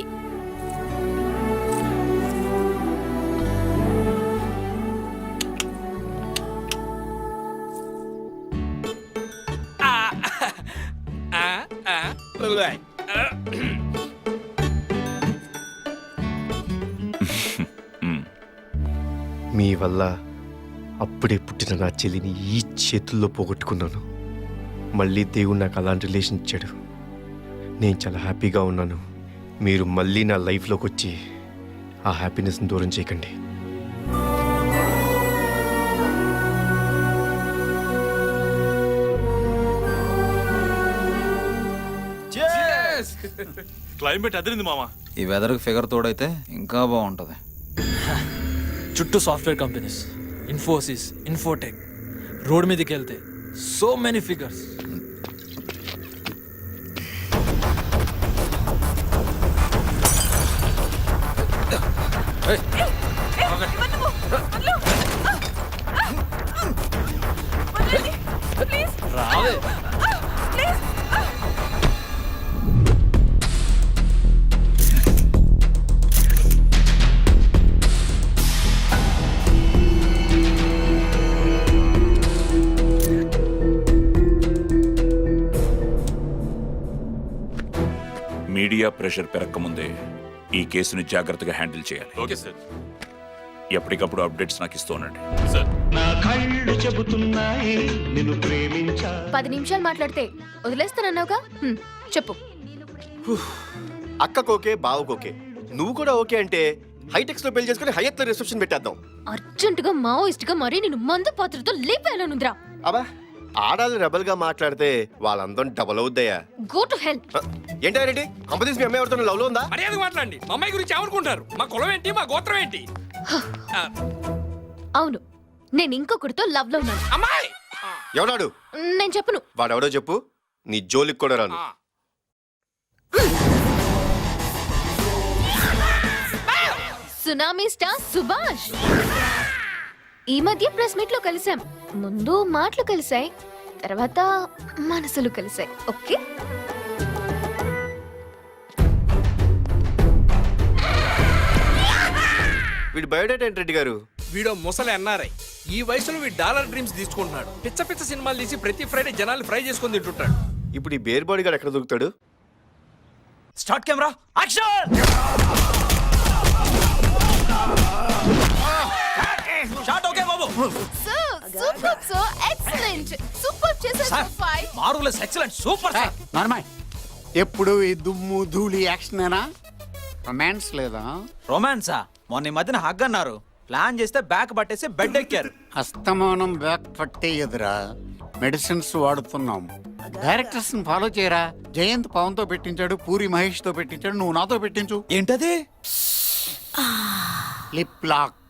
మీ వల్ల అప్పుడే పుట్టిన నా చెల్లిని ఈ చేతుల్లో పోగొట్టుకున్నాను. మళ్ళీ దేవుడు నాకు అలాంటి రిలేషన్ ఇచ్చాడు. నేను చాలా హ్యాపీగా ఉన్నాను. మీరు మళ్ళీ నా లైఫ్లోకి వచ్చి ఆ హ్యాపీనెస్ని దూరం చేయకండి. క్లైమేట్ అదిరింది మామ. ఈ వెదర్కి ఫిగర్ తోడైతే ఇంకా బాగుంటది. చుట్టూ software companies, Infosys, Infotech. Road మీదకి వెళ్తే సో మెనీ ఫిగర్స్. రావే. మీడియా ప్రెషర్ పెరగకముందే ఈ కేసుని జాగ్రత్తగా హ్యాండిల్ చేయాలి. Okay sir. ఎప్పటికప్పుడు అప్డేట్స్ నాకు ఇస్తూ ఉండండి. సార్. 10 నిమిషాలు మాట్లాడితే వదిలేస్తానన్నావుగా? చెప్పు. అక్కకోకే, బావకోకే, నువ్వు కూడా ఓకే అంటే హైటెక్స్ లో పెళ్లి చేసుకుని హయత్ లో రిసెప్షన్ పెట్టేద్దాం. అర్జెంటుగా మావోయిస్ట్ గా మరీ నేను మందు పాత్రతో లేపేయాలనుందిరా. అబ్బా, ఆడాలి రెబల్ గా మాట్లాడితే వాళ్ళందరం డబల్ అవుద్దయ్యా. Go to hell. ఏంటారెడ్డి, కంపెనీస్ మీ అమ్మాయి ఎవరితో లవ్ లో ఉందా? మర్యాద మాట్లాడండి. మా అమ్మాయి గురించి ఏమనుకుంటారు? మా కులం ఏంటి, మా గోత్రం ఏంటి? అవును, నేను ఇంకొకరితో లవ్ లో ఉన్నాను. అమ్మాయి ఎవడాడు? నేను చెప్పను. వాడెవడో చెప్పు, నీ జోలికి కూడా రాను. Tsunami star Subhash. ఈ మధ్య ప్రెస్ మీట్ లో కలిసాం. ముందు మాటలు కలిసాయి, తర్వాత మనసులు కలిసాయి. ఓకే. వీడు బయోడేటా ఏంటి రెడ్డి గారు? వీడో ముసలి ఎన్ఆర్ఐ. ఈ వయసులో వీడు డాలర్ డ్రీమ్స్ తీసుకుంటున్నాడు. పిచ్చ పిచ్చ సినిమాలు తీసి ప్రతి ఫ్రైడే జనాలు ఫ్రై చేసుకొని తింటుంటాడు. ఇప్పుడు ఈ బేర్ బాడీ గారు ఎక్కడ దొరుకుతాడు? Start camera, action. Shot okay బాబు. Super, so excellent. సూపర్ చేశారు. Five marvellous, excellent, super sir. Normal. ఎప్పుడు ఈ దుమ్ము ధూళి యాక్షనేనా? రొమాన్స్ లేదా? రొమాన్సా? మొన్న ఈ మధ్యన హగ్ అన్నారు, ప్లాన్ చేస్తే బ్యాక్ పట్టేసి బెడ్ ఎక్కారు. అస్తమానం బ్యాక్ పట్టే ఎదురా మెడిసిన్స్ వాడుతున్నాం. డైరెక్టర్స్ ఫాలో చేయరా. జయంత్ పవన్ తో పెట్టించాడు, పూరి మహేష్ తో పెట్టించాడు, నువ్వు నాతో పెట్టించు. ఏంటది? Lip lock.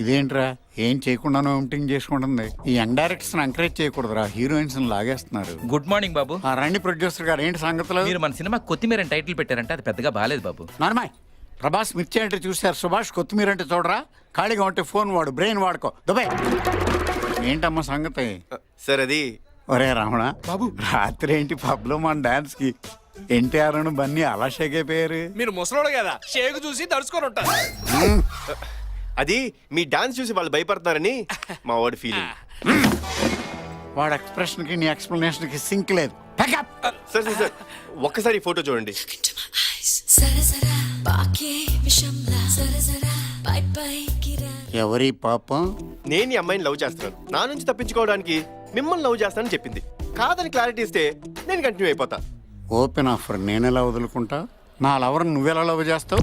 ఇదేంట్రా, ఏం చేయకుండా ఓమిటింగ్ చేసుకుంటుంది. ఈ యంగ్ డైరెక్టర్స్ ఎంకరేజ్ చేయకూడదురా, హీరోయిన్స్ లాగేస్తున్నారు. గుడ్ మార్నింగ్ బాబు. రండి ప్రొడ్యూసర్ గారు, ఏంటి సంగతులు? మీరు మన సినిమా కొత్తిమీర టైటిల్ పెట్టారంటే అది పెద్దగా బాలేదు బాబు. నార్మాయ్, ప్రభాస్ మిర్చి అంటే చూశారు, సుభాష్ కొత్తిమీర అంటే చూడరా. ఖాళీగా ఉంటే ఫోన్ వాడు, బ్రెయిన్ వాడుకో. దుబాయ్. ఏంటమ్మా సంగతి? సార్ అది ఒరే రమణ బాబు, రాత్రి ఏంటి పబ్ లో మన డాన్స్ కి ఎన్టీఆర్ బన్నీ అలా షేక్ అయిపోయారు. మీరు ముసలోడు కదా, షేక్ చూసి తడుచుకొని ఉంటారు. అది మీ డాన్స్ చూసి వాళ్ళు భయపడతారని మా వాడి ఫీలింగ్. వాడు ఎక్స్ప్రెషన్ కి నీ ఎక్స్ప్లెనేషన్ కి సింక్ లేదు. సార్ సార్ సార్, ఒక్కసారి ఫోటో చూడండి. ఎవరి పాపం? నేను ఈ అమ్మాయిని లవ్ చేస్తున్నాను, నా నుంచి తప్పించుకోవడానికి మిమ్మల్ని లవ్ చేస్తానని చెప్పింది. కాదని క్లారిటీ ఇస్తే నేను కంటిన్యూ అయిపోతా. ఓపెన్ ఆఫర్ నేనెలా వదులుకుంటా? నా లవర్ నువ్వెలా లవ్ చేస్తావు?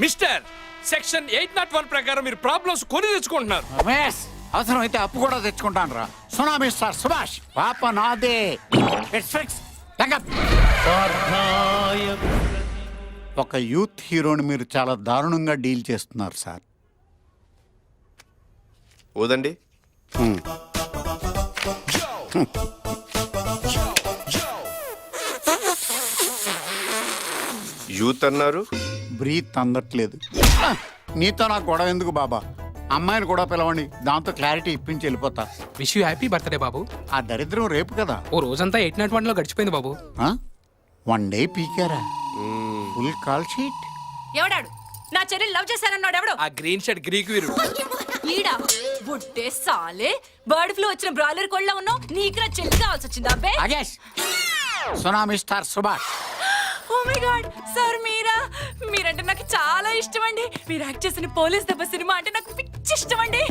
మిస్టర్, సెక్షన్ 801 ప్రకారం మీరు ప్రాబ్లమ్స్ కొని తెచ్చుకుంటున్నారు. రమేష్, అవసరమైతే అప్పు కూడా తెచ్చుకుంటాను రా. సునామీ స్టార్ సుభాష్, పాప నాదే. It's fixed. Pack up. ఒక యూత్ హీరోని మీరు చాలా దారుణంగా డీల్ చేస్తున్నారు సార్. ఓదండి. యూత్ అన్నారు, బ్రీత్ అందట్లేదు. నీతో నాకు గొడవ ఎందుకు బాబా? అమ్మాయిని కూడా పిలవండి, దాంతో క్లారిటీ ఇప్పించి వెళ్ళిపోతా. విష్ యూ హ్యాపీ బర్త్డే బాబు. ఆ దరిద్రం రేపు కదా. ఓ రోజంతా 801 లో గడిచిపోయింది బాబు. 1 డే పీకారా? Full call sheet. ఎవడాడు నా చెల్లెలు లవ్ చేశానన్నాడు? ఎవడు? ఆ గ్రీన్ షర్ట్ గ్రీక్ వీరుడు. ఈడా బుడ్డే సాలే, బర్డ్ ఫ్లూ వచ్చిన బ్రాయిలర్ కోళ్ళ ఉన్నావు. నీకు నా చెల్లి కావాల్సి వచ్చింది అబ్బే. అగేష్, tsunami star Subhash. Oh my God sir, మీరంటే నాకు చాలా ఇష్టం అండి. మీరు యాక్ట్ చేసిన పోలీస్ దెబ్బ సినిమా అంటే నాకు పిచ్చి ఇష్టం అండి.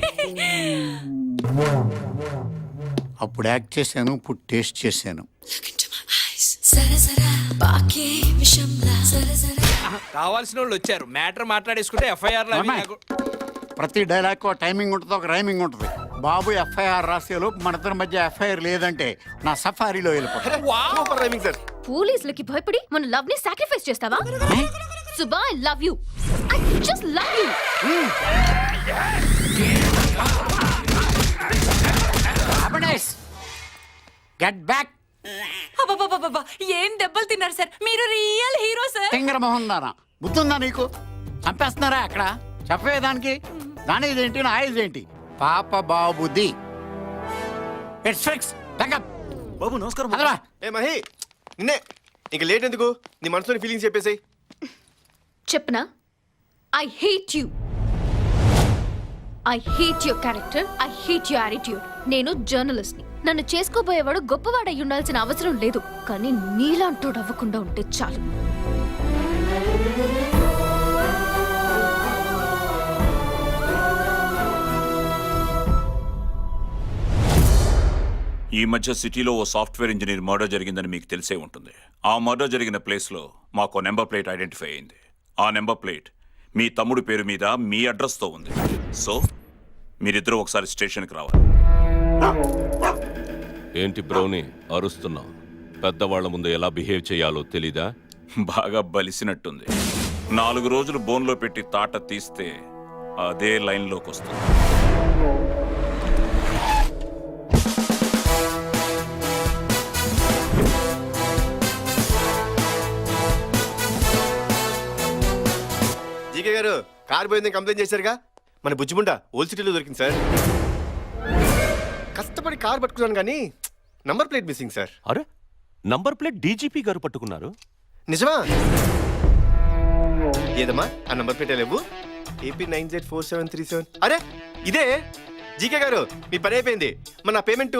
అప్పుడు యాక్ట్ చేశాను, ఇప్పుడు టేస్ట్ చేశాను. కావాల్సిన వాళ్ళు వచ్చారు, మ్యాటర్ మాట్లాడేసుకుంటే ఎఫ్ఐఆర్ ప్రతి డైలాగ్ ఒక టైమింగ్ ఉంటుంది, ఒక రైమింగ్ ఉంటుంది. బాబు ఎఫ్ఐఆర్ రాసేలోపు మన ఇద్దరి మధ్య ఎఫ్ఐఆర్ లేదంటే నా సఫారీలో వెళ్ళిపోతాను. Super rhyming sir. పోలీసులకి భయపడి మన లవ్ ని సాక్రిఫైస్ చేస్తావా? Suba, I love you. I just love you. Get back. అబ్బబ్బబ్బబ్బబ్బా, ఏం దెబ్బలు తిన్నారు సార్, మీరు రియల్ హీరో సార్. తింగర మొహం దానా, బుద్ధుందా నీకు? చంపేస్తున్నారా అక్కడ? చెప్పేదానికి దాని ఇదేంటి, నా ఇదేంటి? పాప బాబుది. It's fix. బాబు నమస్కారం. ఏ మహి, నిన్నే. ఇంక లేట్ ఎందుకు? నీ మనసులోని ఫీలింగ్స్ చెప్పేసాయి. చెప్పనా? I hate you. I hate your character. I hate your attitude. నేను జర్నలిస్ట్ ని. నన్ను చేసుకోబోయేవాడు గొప్పవాడై ఉండాల్సిన అవసరం లేదు, కానీ నీలాంటోడు అవ్వకుండా ఉంటే చాలు. ఈ మధ్య సిటీలో ఓ సాఫ్ట్వేర్ ఇంజనీర్ మర్డర్ జరిగిందని మీకు తెలిసే ఉంటుంది. ఆ మర్డర్ జరిగిన ప్లేస్లో మాకు నెంబర్ ప్లేట్ ఐడెంటిఫై అయింది. ఆ నెంబర్ ప్లేట్ మీ తమ్ముడి పేరు మీద మీ అడ్రస్తో ఉంది. సో మీరిద్దరూ ఒకసారి స్టేషన్కి రావాలి. ఏంటి బ్రౌని అరుస్తున్నావు? పెద్దవాళ్ల ముందు ఎలా బిహేవ్ చేయాలో తెలీదా? బాగా బలిసినట్టుంది. 4 రోజులు బోన్లో పెట్టి తాట తీస్తే అదే లైన్లోకి వస్తుంది. జీకే గారు, కార్ పోయిందని కంప్లైంట్ చేశారుగా. మన బుజ్జిముండ ఓల్డ్ సిటీలో దొరికింది సార్. కష్టపడి కార్ పట్టుకున్నాను కానీ నంబర్ ప్లేట్ మిస్సింగ్ సార్. అరే, నంబర్ ప్లేట్ డీజీపీ గారు పట్టుకున్నారు. నిజమా? ఏదమ్మా ఆ నంబర్ ప్లేట్ లేవు? AP 9Z4737. అరే ఇదే. జీకే గారు, మీ పని అయిపోయింది. మన పేమెంట్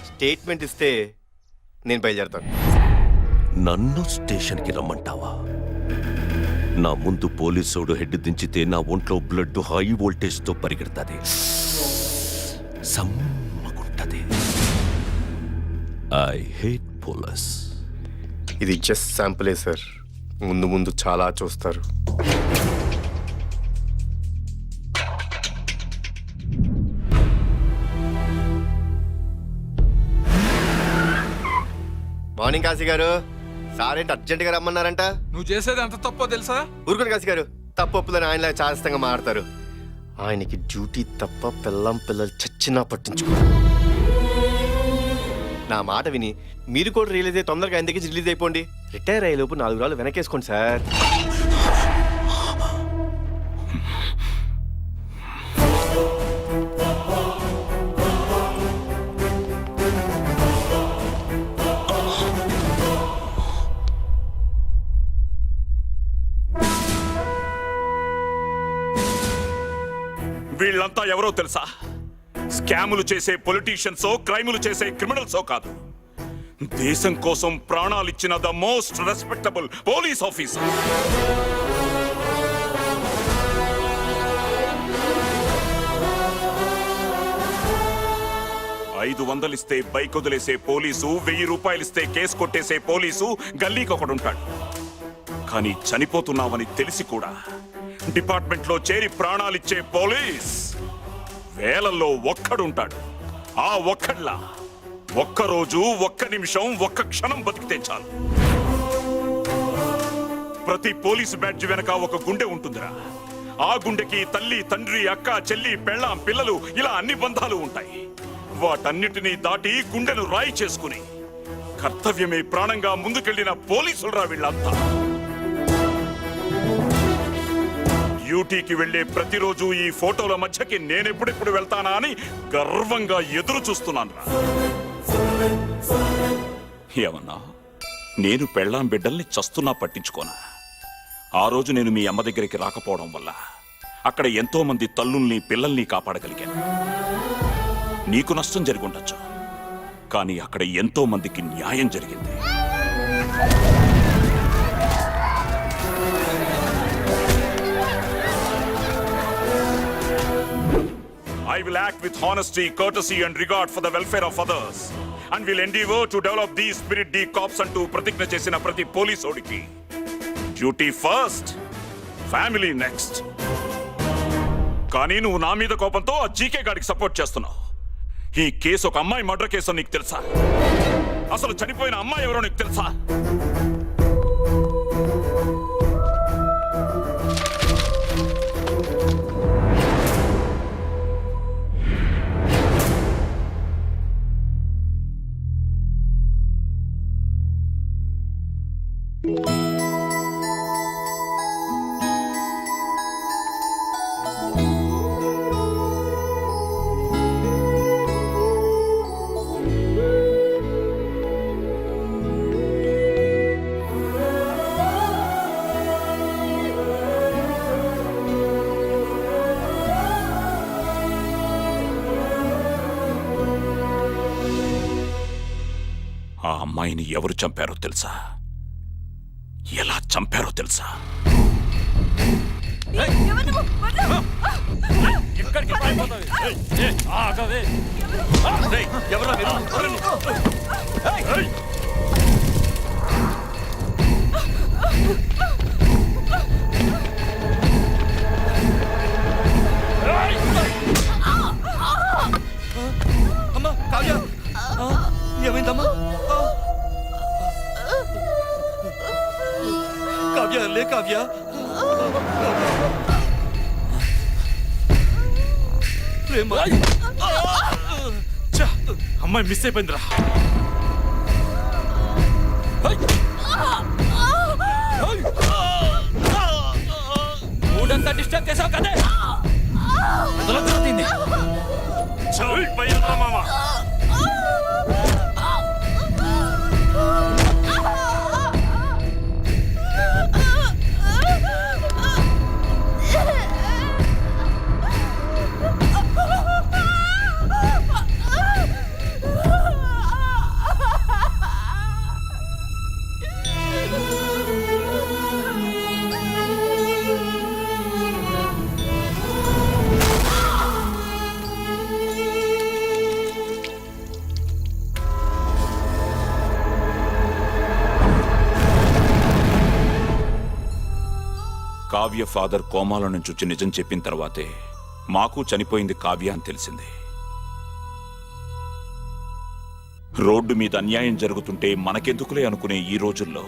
స్టేట్మెంట్ ఇస్తే నేను బయలుదేరుతాను. నన్ను స్టేషన్కి రమ్మంటావా? నా ముందు పోలీసోడు హెడ్ దించితే నా ఒంట్లో బ్లడ్ హై వోల్టేజ్తో పరిగెడతాది, సమ్మగుంటది. I hate police. ఇది జస్ట్ శాంపులే సార్, ముందు ముందు చాలా చూస్తారు. మార్నింగ్ కాశీ గారు. సార్ ఏంటి అర్జెంట్గా రమ్మన్నారంట? నువ్వు చేసేది ఎంత తప్పో తెలుసా? ఊరుకోండి కాశీ గారు, తప్పొప్పులని ఆయనలా చాదస్తంగా మాడతారు. ఆయనకి డ్యూటీ తప్ప పిల్లలు చచ్చినా పట్టించుకోరు. నా మాట విని మీరు కూడా రిలీజ్ అయ్యి తొందరగా ఆయన దగ్గర రిలీజ్ అయిపోండి. రిటైర్ అయ్యేలోపు 4 రోజులు వెనకేసుకోండి సార్. వీళ్ళంతా ఎవరో తెలుసా? స్కాములు చేసే పొలిటీషియన్సో, క్రైములు చేసే క్రిమినల్సో కాదు. దేశం కోసం ప్రాణాలిచ్చిన the most respectable police officer. $500 bike వదిలేసే పోలీసు, $1000 కేసు కొట్టేసే పోలీసు గల్లీకి ఒకడుంటాడు. కానీ చనిపోతున్నావని తెలిసి కూడా డిపార్ట్మెంట్లో చేరి ప్రాణాలిచ్చే పోలీస్ వేలల్లో ఒక్కడుంటాడు. ఆ ఒక్కడ్లా ఒక్కరోజు, ఒక్క నిమిషం, ఒక్క క్షణం బతికితే చాలు. ప్రతి పోలీసు బ్యాడ్జ్ వెనక ఒక గుండె ఉంటుందిరా. ఆ గుండెకి తల్లి, తండ్రి, అక్క, చెల్లి, పెళ్ళాం, పిల్లలు ఇలా అన్ని బంధాలు ఉంటాయి. వాటన్నిటినీ దాటి గుండెను రాయి చేసుకుని కర్తవ్యమే ప్రాణంగా ముందుకెళ్లిన పోలీసులరా వీళ్ళంతా. డ్యూటీకి వెళ్లే ప్రతిరోజు ఈ ఫోటోల మధ్యకి నేనెప్పుడెప్పుడు వెళ్తానా అని గర్వంగా ఎదురు చూస్తున్నాను రా. ఏమన్నా నేను పెళ్ళాం బిడ్డల్ని చస్తున్నా పట్టించుకోనా? ఆ రోజు నేను మీ అమ్మ దగ్గరికి రాకపోవడం వల్ల అక్కడ ఎంతో మంది తల్లుల్ని, పిల్లల్ని కాపాడగలిగాను. నీకు నష్టం జరిగి ఉండొచ్చు, కానీ అక్కడ ఎంతో మందికి న్యాయం జరిగింది. I will act with honesty, courtesy and regard for the welfare of others and will endeavor to develop these spirit D cops అంటూ ప్రతిజ్ఞ చేసిన ప్రతి పోలీసోడికి డ్యూటీ ఫస్ట్, ఫ్యామిలీ నెక్స్ట్. కానీ నువ్వు నా మీద కోపంతో ఆ జీకే గాడికి సపోర్ట్ చేస్తున్నావు. ఈ కేసు ఒక అమ్మాయి మర్డర్ కేసు నీకు తెలుసా? అసలు చనిపోయిన అమ్మాయి ఎవరో నీకు తెలుసా? ఆ అమ్మాయిని ఎవరు చంపారో తెలుసా? ఎలా చంపారో తెలుసా? అమ్మా కావ్య, ఏమైందమ్మా? కావ్య లే కావ్య. అమ్మాయి మిస్ అయిపోయిందిరా. ఊడంతా డిస్టర్బ్ చేసావు కదే. మామా కావ్య ఫాదర్ కోమాలో నుంచి వచ్చి నిజం చెప్పిన తర్వాతే మాకు చనిపోయింది కావ్య అని తెలిసింది. రోడ్డు మీద అన్యాయం జరుగుతుంటే మనకెందుకులే అనుకునే ఈ రోజుల్లో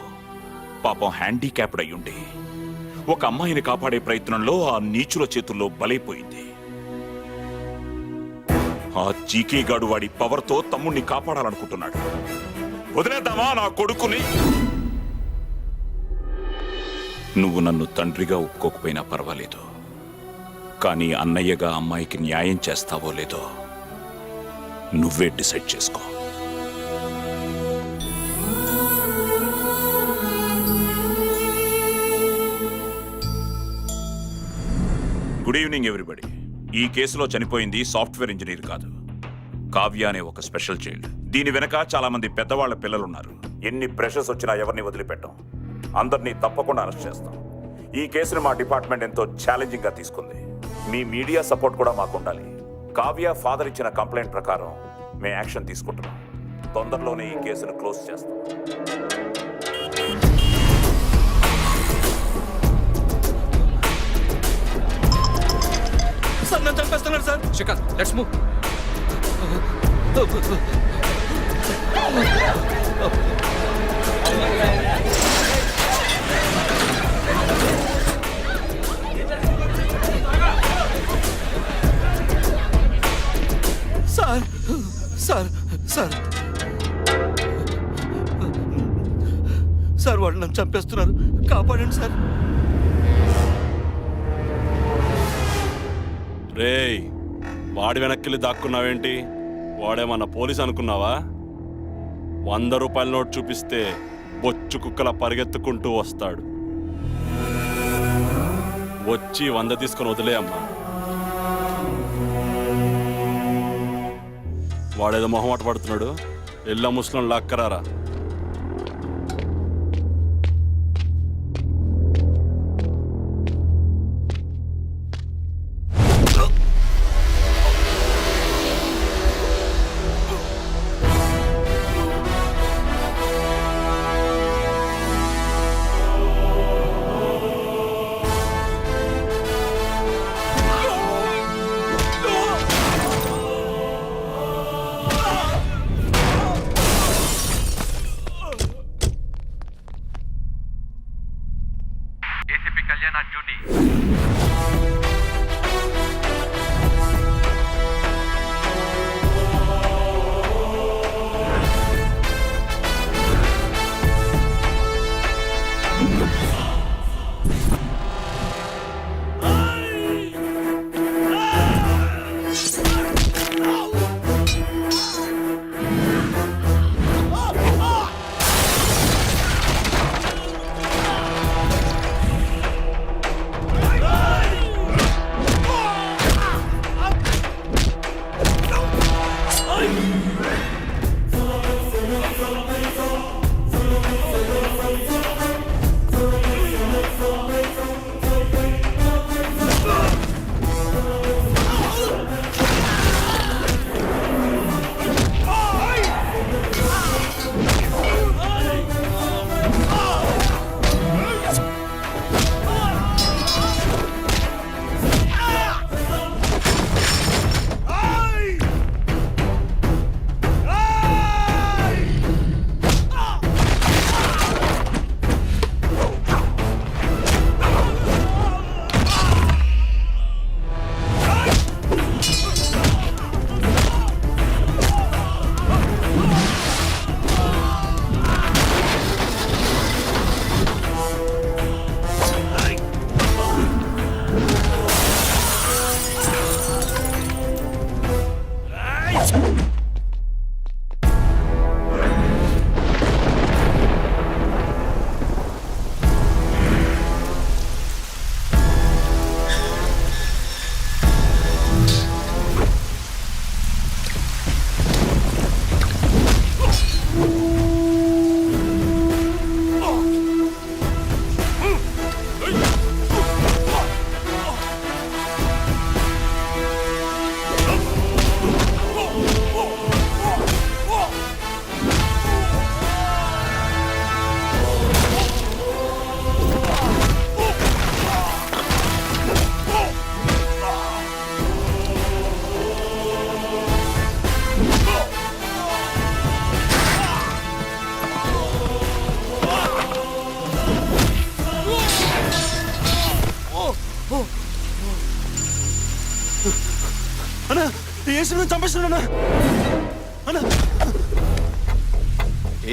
పాపం హ్యాండిక్యాప్డ్ అయ్యుండి ఒక అమ్మాయిని కాపాడే ప్రయత్నంలో ఆ నీచుల చేతుల్లో బలైపోయింది. ఆ జీకే గాడు వాడి పవర్తో తమ్ముణ్ణి కాపాడాలనుకుంటున్నాడు. వదిలేద్దామా నా కొడుకుని? నువ్వు నన్ను తండ్రిగా ఒప్పుకోకపోయినా పర్వాలేదు, కానీ అన్నయ్యగా అమ్మాయికి న్యాయం చేస్తావో లేదో నువ్వే డిసైడ్ చేసుకో. Good evening everybody. ఈ కేసులో చనిపోయింది సాఫ్ట్వేర్ ఇంజనీర్ కాదు, కావ్య అనే ఒక స్పెషల్ చైల్డ్. దీని వెనక చాలా మంది పెద్దవాళ్ల పిల్లలున్నారు. ఎన్ని ప్రెషర్స్ వచ్చినా ఎవరిని వదిలిపెట్టాం. అందరినీ తప్పకుండా అరెస్ట్ చేస్తాం. ఈ కేసును మా డిపార్ట్మెంట్ ఎంతో ఛాలెంజింగ్ గా తీసుకుంది. మీ మీడియా సపోర్ట్ కూడా మాకు ఉండాలి. కావ్య ఫాదర్ ఇచ్చిన కంప్లైంట్ ప్రకారం మేము యాక్షన్ తీసుకుంటున్నాం. తొందరలోనే ఈ కేసును క్లోజ్ చేస్తాం. సార్ నన్ను చంపేస్తున్నారు sir. Srikanth let's move. Sir sir sir sir వాళ్ళు నన్ను చంపేస్తున్నారు, కాపాడండి సార్. రేయ్, వాడి వెనక్కి దాక్కున్నావేంటి? వాడేమన్నా పోలీస్ అనుకున్నావా? 100 రూపాయల నోట్ చూపిస్తే బొచ్చు కుక్కల పరిగెత్తుకుంటూ వస్తాడు. వచ్చి 100 తీసుకొని వదిలే అమ్మా. వాడేదో మొహమాట పడుతున్నాడు. ఎల్ల ముస్లిం లాక్కరారా.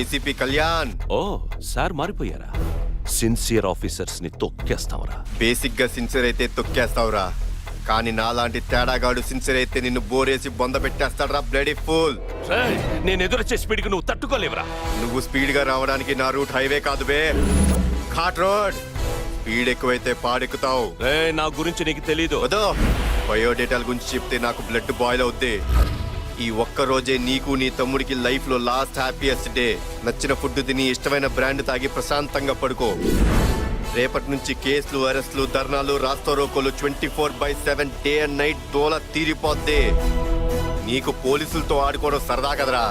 ఏసీపీ కళ్యాణ్. ఓ సార్ మారిపోయారా? సిన్సియర్ ఆఫీసర్స్ ని తొక్కేస్తావరా? బేసిక్ గా సిన్సియర్ అయితే తొక్కేస్తావురా, కానీ నాలాంటి తేడాగాడు సిన్సియర్ అయితే నిన్ను బోరేసి బొంద పెట్టేస్తాడ్రా బ్లడీ ఫూల్. నేను ఎదురొచ్చే స్పీడ్ కి నువ్వు తట్టుకోలేవరా? నువ్వు స్పీడ్ గా రావడానికి నా రూట్ హైవే కాదు బే, ఘాట్ రోడ్. స్పీడ్ ఎక్కువైతే పాడెక్కుతావు. నా గురించి నీకు తెలీదు. వదో బయోడేటాల గురించి చెప్తే నాకు బ్లడ్ బాయిల్ అవుద్ది. ఈ ఒక్క రోజే నీకు నీ తమ్ముడికి లైఫ్ లో లాస్ట్ హ్యాపీయెస్ట్ డే. నచ్చిన ఫుడ్ తిని ఇష్టమైన బ్రాండ్ తాగి ప్రశాంతంగా పడుకో. రేపటి నుంచి కేసులు, అరెస్టులు, ధర్నాలు, రాస్తారోకోలు 24/7 డే అండ్ నైట్ దోల తీరిపోద్ది. నీకు పోలీసులతో ఆడుకోవడం సరదా కదరా.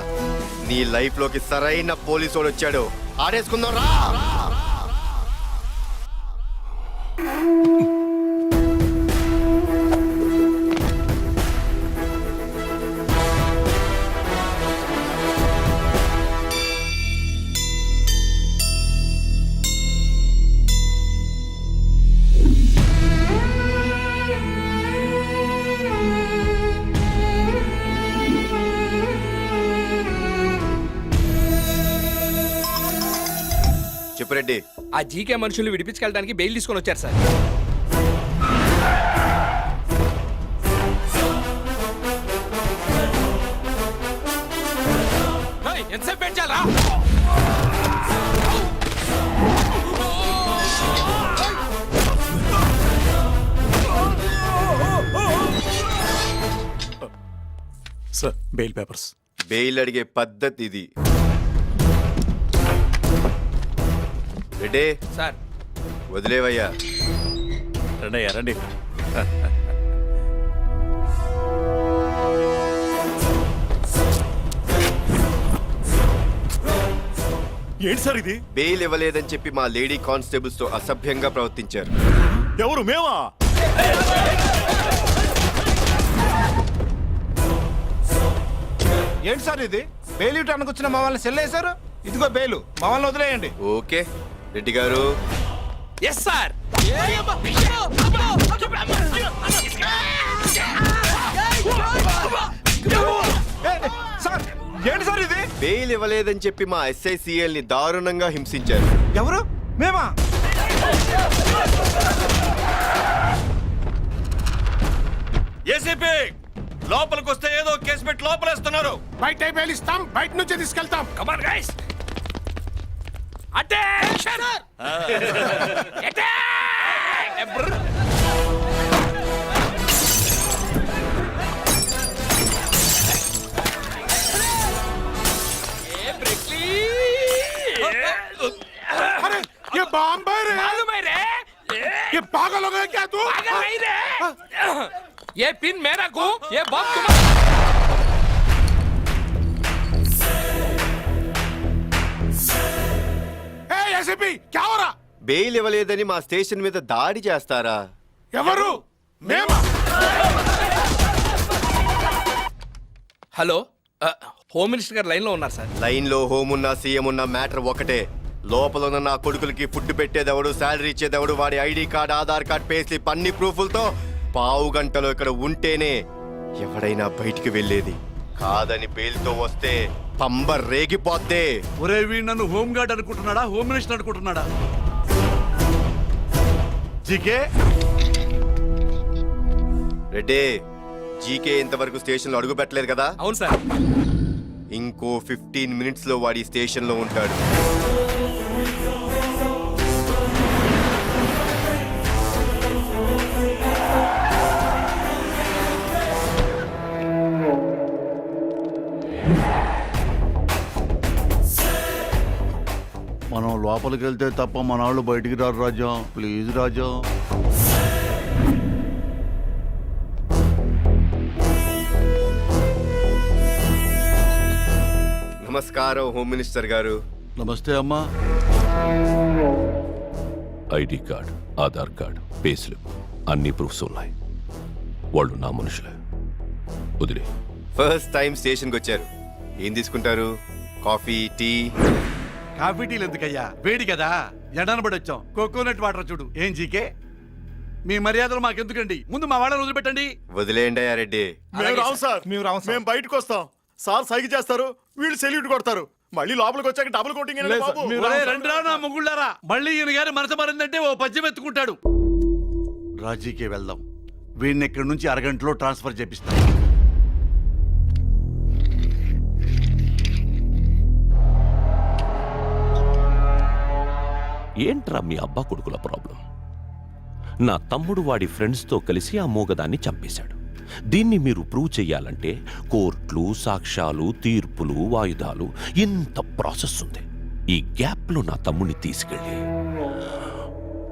నీ లైఫ్ లోకి సరైన పోలీసు వచ్చాడు. ఆడేసుకుందాం రా. చెప్పు రెడ్డి. ఆ జీకే మనుషుల్ని విడిపించుకెళ్ళడానికి బెయిల్ తీసుకొని వచ్చారు సార్. ఎంతసేపు పెంచాలా? Sir bail papers. బెయిల్ అడిగే పద్ధతి ఇది. రెడ్డి సార్ వదిలేవయ్యా. రండి అయ్యా రండి. ఏంటి సార్ ఇది? బెయిల్ ఇవ్వలేదని చెప్పి మా లేడీ కానిస్టేబుల్స్ తో అసభ్యంగా ప్రవర్తించారు. ఎవరు? మేమా? ఏంటి సార్ ఇది? బెయిల్ ఇవ్వడానికి వచ్చిన మా వాళ్ళని సెల్లేశారు. ఇదిగో బెయిల్, మా వాళ్ళని వదిలేయండి. ఓకే రెడ్డి గారు. Yes sir. సార్ ఏంటి సార్ ఇది? బెయిల్ ఇవ్వలేదని చెప్పి మా SICL ని దారుణంగా హింసించారు. ఎవరు? మేమా? ఏసీపీ లోపలికి వస్తే ఏదో కేసు పెట్టి లోపలేస్తున్నారు. బయట బెయిల్ ఇస్తాం, బయట నుంచే తీసుకెళ్తాం. Come on guys, attention. अरे ये बॉम्ब है रे। मालूम है रे? ये पागल हो गया क्या तू? पागल नहीं रे। ये पिन मेरा को, ये बम तुम्हारा। ఏసీపీ क्या हो रहा? బెయిల్ ఇవ్వలేదని మా స్టేషన్ మీద దాడి చేస్తారా? ఎవరు? మేమా? హలో, హోమ్ మినిస్టర్ గారు లైన్ లో ఉన్నారు సార్. లైన్ లో హోమ్ ఉన్నా సీఎం ఉన్న మ్యాటర్ ఒకటే. లోపల ఉన్న నా కొడుకులకి ఫుడ్ పెట్టేదెవడు, శాలరీ ఇచ్చేదెవడు, వాడి ID card, Aadhaar card, pay slip అన్ని ప్రూఫ్లతో పావు గంటలో ఇక్కడ ఉంటేనే ఎవడైనా బయటికి వెళ్ళేది. కాదని బెయిల్తో వస్తే పంబ రేగిపోద్దే. ఒరే వీడు నన్ను హోమ్ గార్డ్ అనుకుంటున్నాడా, హోమ్ మినిస్టర్ అనుకుంటున్నాడా? జీకే రెడ్డి, జీకే ఇంతవరకు స్టేషన్ లో అడుగు పెట్టలేదు కదా? అవును సార్. ఇంకో 15 మినిట్స్ లో వాడి స్టేషన్ లో ఉంటాడు. మనం లోపలికి వెళ్తే తప్ప మన వాళ్ళు బయటికి రారు రాజా. ప్లీజ్ రాజా. నమస్కారం హోమ్ మినిస్టర్ గారు. నమస్తే అమ్మా. ID card, Aadhaar card, pay slip అన్ని ప్రూఫ్స్ ఉన్నాయి. వాళ్ళు నా మనుషులే. వదిలే. ఫస్ట్ టైం స్టేషన్కి వచ్చారు. ఏం తీసుకుంటారు? Coffee, tea? కాఫీ టీలు ఎందుకయ్యా, వేడి కదా. ఎండనబడి వచ్చాం. కోకోనట్ వాటర్ చూడు. ఏం జీకే, మీ మర్యాదలు మాకెందుకండి, ముందు మా వాళ్ళని వదిలిపెట్టండి. వదిలేయండి అయ్యా రెడ్డి. మేము రావు సార్. మేము బయటకు వస్తాం. సార్ సైకి చేస్తారు, వీళ్ళు సెల్యూట్ కొడతారు. మళ్ళీ లోపలికి వచ్చాక డబుల్ కోటింగ్. రండిరా నా ముగ్గుళ్ళారా. మళ్ళీ ఈయన గారి మనసు మారిందంటే ఓ పద్యం ఎత్తుకుంటాడు. రాజీకే వెళ్దాం. వీడిని ఇక్కడి నుంచి అరగంటలో ట్రాన్స్ఫర్ చేపిస్తాం. ఏంట్రా మీ అబ్బా కొడుకుల ప్రాబ్లం? నా తమ్ముడు వాడి ఫ్రెండ్స్తో కలిసి ఆ మూగదాన్ని చంపేశాడు. దీన్ని మీరు ప్రూవ్ చేయాలంటే కోర్టులు, సాక్ష్యాలు, తీర్పులు, వాయిదాలు, ఇంత ప్రాసెస్ ఉంది. ఈ గ్యాప్లో నా తమ్ముడిని తీసుకెళ్ళి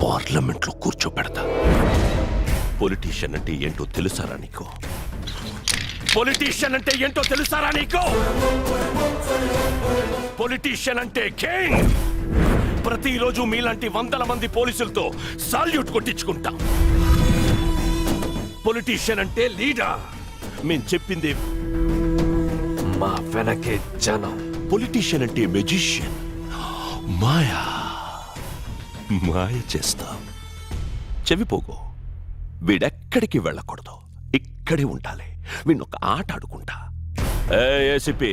పార్లమెంట్లో కూర్చోబెడతా. పొలిటీషియన్ అంటే ఏంటో తెలుసారా నీకు? పొలిటీషియన్ అంటే ఏంటో తెలుసారా నీకు? పొలిటీషియన్ అంటే కింగ్. ప్రతిరోజు మీలాంటి వందల మంది పోలీసులతో సాల్యూట్ కొట్టించుకుంటా. పొలిటీషియన్ అంటే లీడర్. మేము చెప్పింది మా వెనకే జనం. పొలిటీషియన్ అంటే మెజిషియన్. మాయా మాయ చేస్తా. చెవిపోగో. వీడెక్కడికి వెళ్ళకూడదు, ఇక్కడే ఉండాలి. వీణొక ఆట ఆడుకుంటా. ఏసీపీ,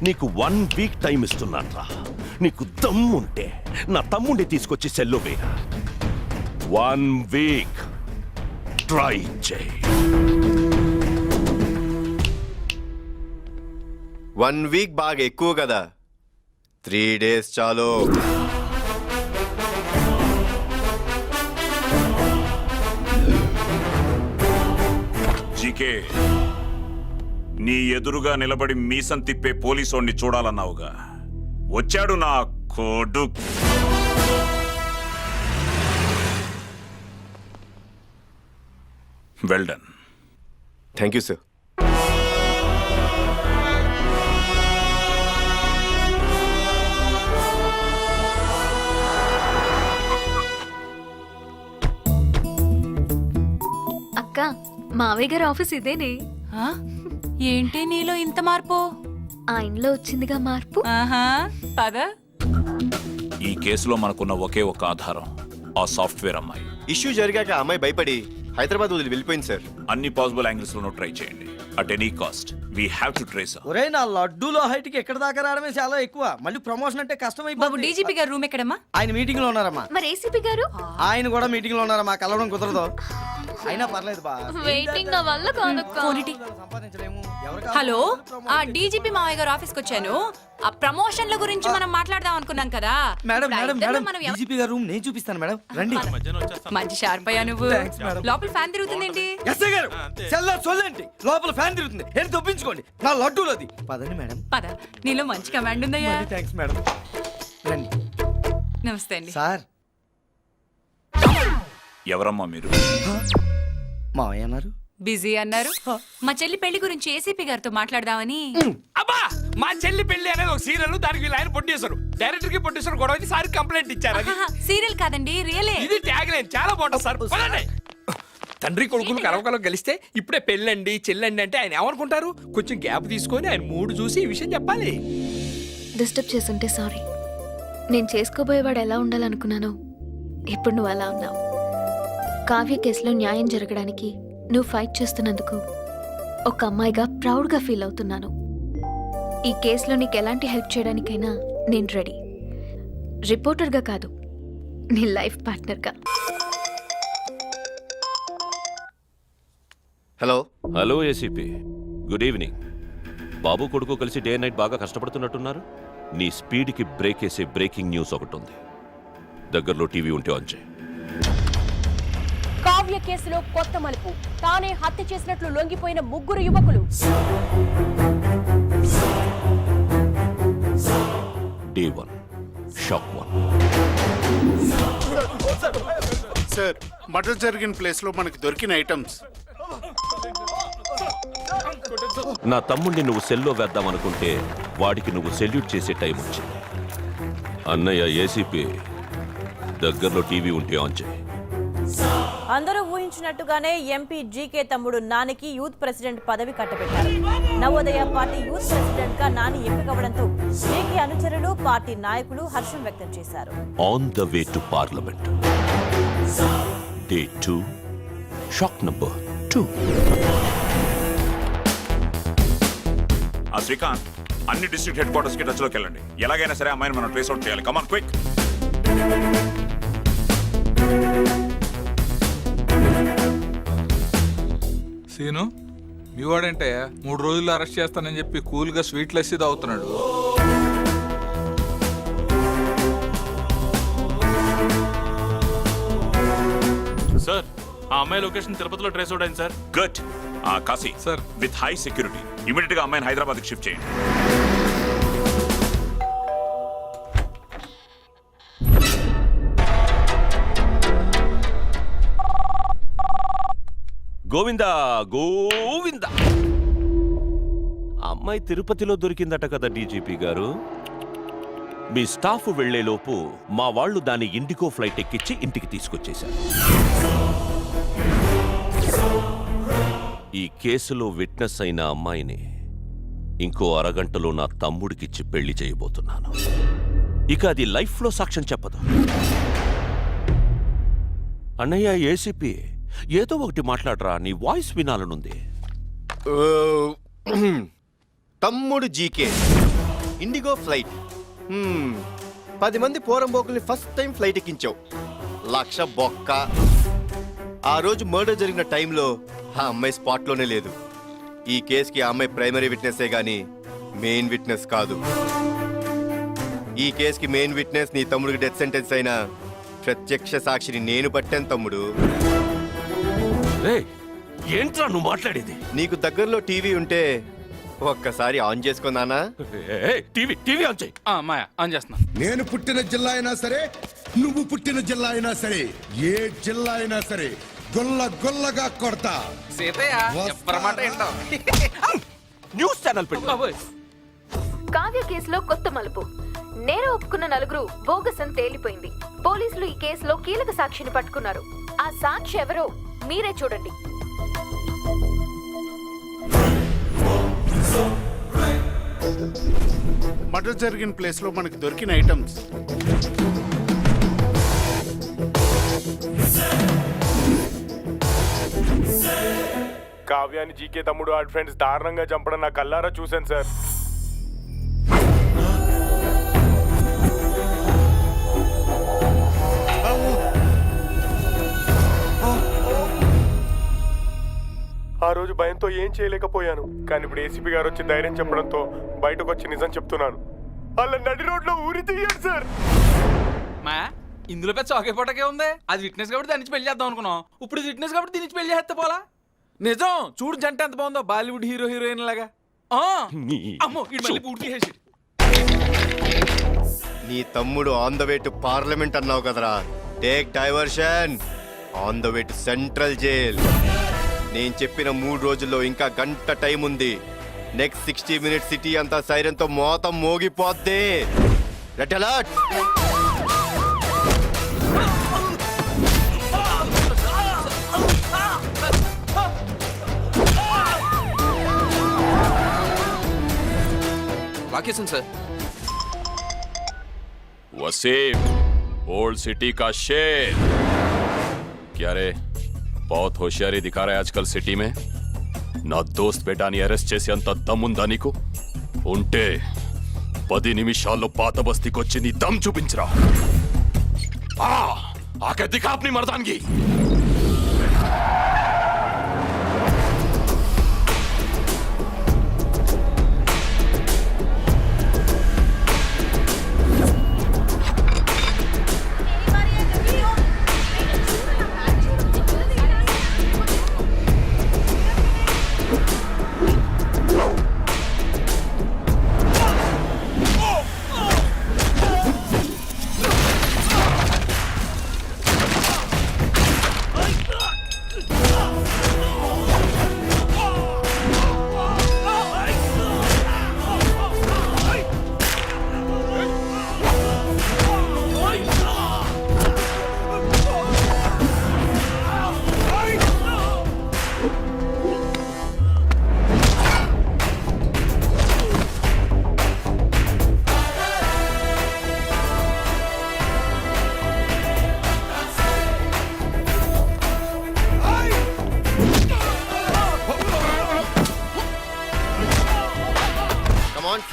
నీకు 1 వీక్ టైం ఇస్తున్నాన్రా. నీకు దమ్ముంటే నా తమ్ముడిని తీసుకొచ్చి సెల్లో వేయ. 1 వీక్ ట్రై చేయి. 1 వీక్ బాగా ఎక్కువ కదా, 3 days చాలు. జీకే, నీ ఎదురుగా నిలబడి మీసం తిప్పే పోలీసోడిని చూడాలన్నావుగా. వచ్చాడు నా కొడుకు. Well done. Thank you sir. అక్క, మావయ్య గారి ఆఫీస్ ఇదేనే. ఆ? ఏంటి నీలో ఇంత మార్పు? ఆయనలో వచ్చిందిగా మార్పు. ఆహా, పద. ఈ కేసులో మనకున్న ఒకే ఒక ఆధారం ఆ సాఫ్ట్వేర్ అమ్మాయి. ఇష్యూ జరిగాక ఆ అమ్మాయి భయపడి హైదరాబాద్ వదిలి వెళ్ళిపోయింది సార్. అన్ని పాసిబుల్ యాంగిల్స్ లోనూ ట్రై చేయండి. At any cost we have to trace. ఒరే, నా లడ్డూలో హైట్ కి ఎక్కడ దాకా రావడమే చాలా ఎక్కువ. మళ్ళీ ప్రమోషన్ అంటే కష్టం బాబు, అయిపోతుంది. డీజీపీ గారు రూమ్ ఎక్కడమ్మా? ఆయన మీటింగ్ లో ఉన్నారమ్మా. మరి ఏసీపీ గారు? ఆయన కూడా మీటింగ్ లో ఉన్నారమ్మా. కలవడం కుదరదు. అయినా పర్లేదు బా. వెయిటింగ్ నా వల్ల కాదక్క. సంపాదించలేము. హలో, ఆ డీజీపీ మావయ్య గారు ఆఫీస్కి వచ్చాను. ఆ ప్రమోషన్ల గురించి మనం మాట్లాడదాం అనుకున్నాం కదా. మేడం ఇప్పుడు మేడం ఇద్దరిలో మేడం మనం ఎవ- డీజీపీ గారు రూమ్ నేను చూపిస్తాను మేడం. రండి. మంచి షార్ప్ అయ్యా నువ్వు. Thanks, madam. లోపల ఫ్యాన్ తిరుగుతుందేంటి? ఎస్ఐ గారు సెల్లా చొల్లండి. లోపల ఫ్యాన్ తిరుగుతుంది. ఏంటి తప్పించుకోండి. నా లడ్డూలోది. పదండి మేడం. పద, నీలో మంచి కమాండ్ ఉందయ్యా. Thanks madam. రండి. నమస్తే అండి. సార్, ఎవరమ్మా మీరు? మావయ్య అన్నారు. బిజీ అన్నారు. మా చెల్లి పెళ్లి గురించి ఏసీపీ గారితో మాట్లాడదామని. అబ్బా, మా చెల్లి పెళ్లి అనేది ఒక సీరియల్. దానికి వీళ్ళు ఆయన ప్రొడ్యూసర్, డైరెక్టర్ కి ప్రొడ్యూసర్ గొడవ వచ్చి సార్ కంప్లైంట్ ఇచ్చారు. అది సీరియల్ కాదండి, రియలే. ఇది ట్యాగ్ లైన్. చాలా బాగుంటుంది సార్. పదండి. తండ్రి కొడుకులు కలవకలం కలిస్తే ఇప్పుడే పెళ్ళండి చెల్లండి అంటే ఆయన ఏమనుకుంటారు? కొంచెం గ్యాప్ తీసుకొని ఆయన మూడు చూసి ఈ విషయం చెప్పాలి. డిస్టర్బ్ చేస్తుంటే సారీ. నేను చేసుకోబోయేవాడు ఎలా ఉండాలనుకున్నానో ఇప్పుడు నువ్వు అలా ఉన్నావు. కావ్య కేసులో న్యాయం జరగడానికి నువ్వు ఫైట్ చేస్తున్నందుకు ఒక అమ్మాయిగా ప్రౌడ్గా ఫీల్ అవుతున్నాను. ఈ కేసులో నీకు ఎలాంటి హెల్ప్ చేయడానికైనా నేను రెడీ. రిపోర్టర్గా కాదు, నీ లైఫ్ పార్ట్నర్గా. Hello. Hello ACP, good evening. బాబు కొడుకు కలిసి డే నైట్ బాగా కష్టపడుతున్నట్టున్నారు. నీ స్పీడ్కి బ్రేక్ వేసే బ్రేకింగ్ న్యూస్ ఒకటి ఉంది. దగ్గరలో టీవీ ఉంటే ఆన్ చేయి. కావ్య కేసులో కొత్త మలుపు. తానే హత్య చేసినట్లు లొంగిపోయిన 3 యువకులు. Day 1 shock 1. సార్, మర్డర్ జరిగిన ప్లేస్ లో మనకి దొరికిన ఐటమ్స్. నా తమ్ముడిని నువ్వు సెల్లో వేద్దామనుకుంటే వాడికి నువ్వు సెల్యూట్ చేసే టైం వచ్చింది. అన్నయ్య ఏసీపీ, దగ్గరలో టీవీ ఉంటే ఆన్ చేయి. అందరూ ఊహించినట్టుగానే ఎంపీ జీకే తమ్ముడు నానికి యూత్ ప్రెసిడెంట్ పదవి కట్టబెట్టారు. నవోదయ పార్టీ యూత్ ప్రెసిడెంట్ గా నాని ఎంపికవడంతో జీకే అనుచరులు, పార్టీ నాయకులు హర్షం వ్యక్తం చేశారు. On the way to parliament. Day 2 shock number 2. ఆ శ్రీకాంత్, అన్ని డిస్ట్రిక్ట్ హెడ్ క్వార్టర్స్ కి టచ్ లోకి వెళ్ళండి. ఎలాగైనా సరే అమ్మాయిని మనం ట్రేస్ అవుట్ చేయాలి. Come on quick. సీను, మీ వాడంటే 3 రోజుల్లో అరెస్ట్ చేస్తానని చెప్పి కూల్గా స్వీట్ లస్సీ తాగుతున్నాడు. సార్, ఆ అమ్మాయి లొకేషన్ తిరుపతిలో ట్రేస్ అవుట్ అయింది sir. Good. Kashi sir. With high security immediate గా అమ్మాయిని హైదరాబాద్ షిఫ్ట్ చేయండి. గోవిందా గోవిందా అమ్మాయి తిరుపతిలో దొరికిందట కదా డీజీపీ గారు. మీ స్టాఫ్ వెళ్లేలోపు మా వాళ్ళు దాని ఇండిగో ఫ్లైట్ ఎక్కించి ఇంటికి తీసుకొచ్చేశారు. ఈ కేసులో విట్నెస్ అయిన అమ్మాయిని ఇంకో అరగంటలో నా తమ్ముడికిచ్చి పెళ్లి చేయబోతున్నాను. ఇక అది లైఫ్లో సాక్ష్యం చెప్పదు. అన్నయ్య ఏసీపీ, ఏదో ఒకటి మాట్లాడరా, నీ వాయిస్ వినాలనుంది. తమ్ముడు జీకే ఇండిగో ఫ్లైట్. 10 మంది పోరంబోకుల్ని ఫస్ట్ టైం ఫ్లైట్ ఎక్కించావు. 1,00,000 బొక్క. ఆ రోజు మర్డర్ జరిగిన టైంలో ఆ అమ్మాయి స్పాట్లోనే లేదు. ఈ కేసుకి ఆ అమ్మాయి ప్రైమరీ విట్నెస్సే గాని మెయిన్ విట్నెస్ కాదు. ఈ కేసుకి మెయిన్ విట్నెస్ నీ తమ్ముడికి డెత్ సెంటెన్స్ అయిన ప్రత్యక్ష సాక్షిని నేను పట్టాను తమ్ముడు. ఏంట్రా నువ్వు మాట్లాడేది? నీకు దగ్గరలో టీవీ ఉంటే ఒక్కసారి ఆన్ చేసుకున్నానా? టీవీ ఆన్ చేయి. మాయా ఆన్ చేస్తున్నా. నేను పుట్టిన జిల్లా అయినా సరే, నువ్వు పుట్టిన జిల్లా అయినా సరే, ఏ జిల్లా అయినా సరే గొల్ల గొల్లగా కొడతా. సీతయ్య చెప్పరమాట ఏంటో. న్యూస్ ఛానల్ పెట్టు. కావ్య కేసులో కొత్త మలుపు. నేర ఒప్పుకున్న 4 బోగస్ అని తేలిపోయింది. పోలీసులు ఈ కేసులో కీలక సాక్షిని పట్టుకున్నారు. ఆ సాక్షి ఎవరో మీరే చూడండి. మర్డర్ జరిగిన ప్లేస్ లో మనకి దొరికిన ఐటమ్స్ కావ్యాన్ని జీకే తమ్ముడు ఆడి ఫ్రెండ్స్ దారుణంగా చంపడం నా కల్లారా చూశాను సార్. ఆ రోజు భయంతో ఏం చేయలేకపోయాను, కానీ ఇప్పుడు ఏసీపీ గారు వచ్చి ధైర్యం చెప్పడంతో బయటకు వచ్చి నిజం చెప్తున్నాను. అలా నడి రోడ్లో ఊరి తీయాడు సార్. మా ఇందులో పెద్ద చౌకే ఉంది. అది విట్నెస్ కాబట్టి దాని నుంచి పెళ్లి చేద్దాం అనుకున్నాం. ఇప్పుడు ఇది విట్నెస్ కాబట్టి దీని నుంచి పెళ్లి చేస్తే పోలా. నిజం చూడు, జంట ఎంత బాగుందో, బాలీవుడ్ హీరో హీరోయిన్ లాగా. అమ్మో ఇటు మళ్ళీ పూర్తి చేసి. నీ తమ్ముడు on the way to parliament అన్నావు కదరా. Take diversion. On the way to central jail. నేను చెప్పిన 3 రోజుల్లో ఇంకా గంట టైం ఉంది. నెక్స్ట్ 60 మినిట్స్ సిటీ అంతా సైరన్తో మోతం మోగిపోద్ది. Red alert. Vacation sir. Waseem, old city का शेर। क्या रे, बहुत होशियारी दिखा रहा है आजकल सिटी में. నా దోస్త్ బేటాని అరెస్ట్ చేసి అంత దమ్ముందా నీకు? ఉంటే 10 నిమిషాల్లో పాత బస్తీకొచ్చి నీ దమ్ చూపించరా. ఆకే దిఖా అప్ని మర్దాన్గి.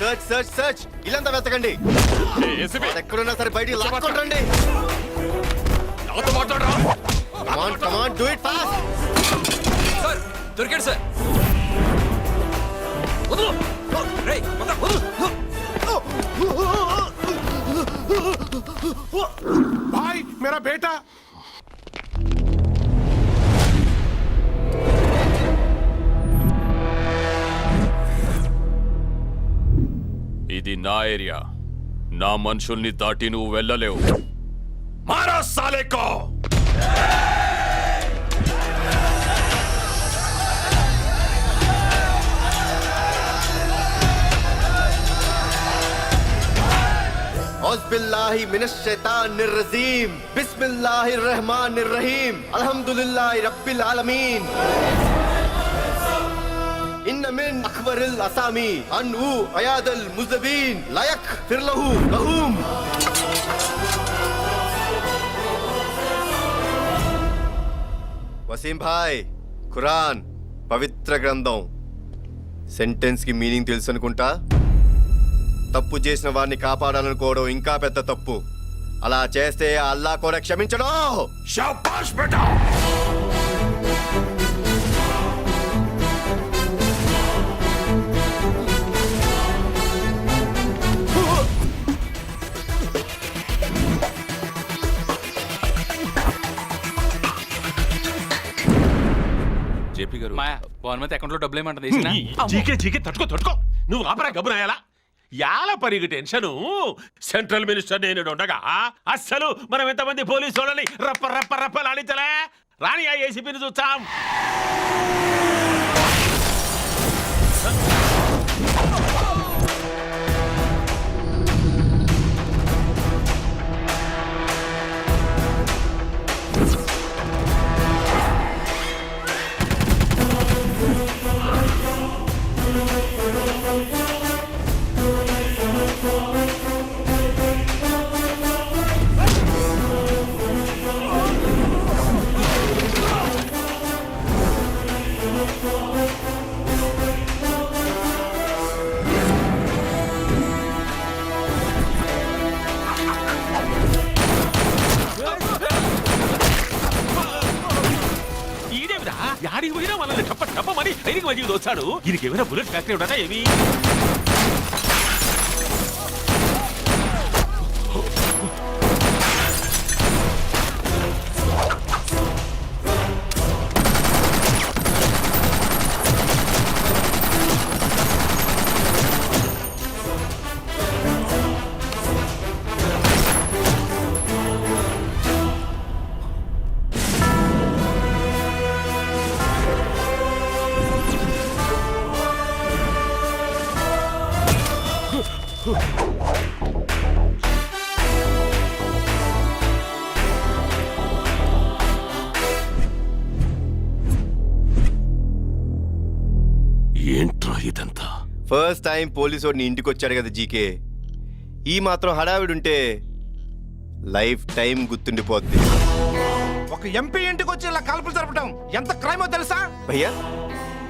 Search search search. ఇల్లంతా వెతకండి. ఎక్కడున్నా సరే బయటికి లాక్కొట్టండి. Come on come on do it fast. Sir దొరికాడు సార్. వదలు. రేయ్ వదలు. భాయ్ మేరా బేటా. ఇది నా ఏరియా. నా మనుషుల్ని దాటి నువ్వు వెళ్ళలేవు. మారా సాలేకో. औज़बिल्लाहि मिनश शैतानिर रजीम बिस्मिल्लाहिर रहमानिर रहीम अल्हम्दुलिल्लाहि रब्बिल आलमीन इन्न मिन अकबरिल असामी अनहु अयादल मुज़बिन लायक फिर लहूम वसीम भाई ఖురాన్ పవిత్ర గ్రంథం సెంటెన్స్ కి మీనింగ్ తెలుసు అనుకుంటా. తప్పు చేసిన వారిని కాపాడాలనుకోవడం ఇంకా పెద్ద తప్పు. అలా చేస్తే అల్లా కూడా క్షమించడు. శాబాష్ బేటా. జేపీ గారు, మా గవర్నమెంట్ అకౌంట్ లో డబ్బులు ఏమంటుంది? జీకే జీకే తట్టుకో నువ్వు ఆపరా గబునాయాలా యాల పరిగి టెన్షను. సెంట్రల్ మినిస్టర్ నేను ఉండగా అస్సలు మనం ఎంతమంది పోలీసు వాళ్ళని రప్పలాడించలే. రాని ఆ ఏసీపీని చూస్తాం. యాడికి పోయినా మనల్ని టప్పమని ట్రైనింగ్ మంచిగా దోచాడు. దీనికి ఏమైనా బుల్లెట్ ఫ్యాక్టరీ ఉండదా ఏమి? ఏంట్రా ఇదంతా? ఫస్ట్ టైం పోలీసు వాడిని ఇంటికి వచ్చాడు కదా జీకే. ఈ మాత్రం హడావిడుంటే లైఫ్ టైం గుర్తుండిపోద్ది. ఒక ఎంపీ ఇంటికి వచ్చి ఇలా కాల్పులు జరపడం ఎంత క్రైమో తెలుసా భయ్యా?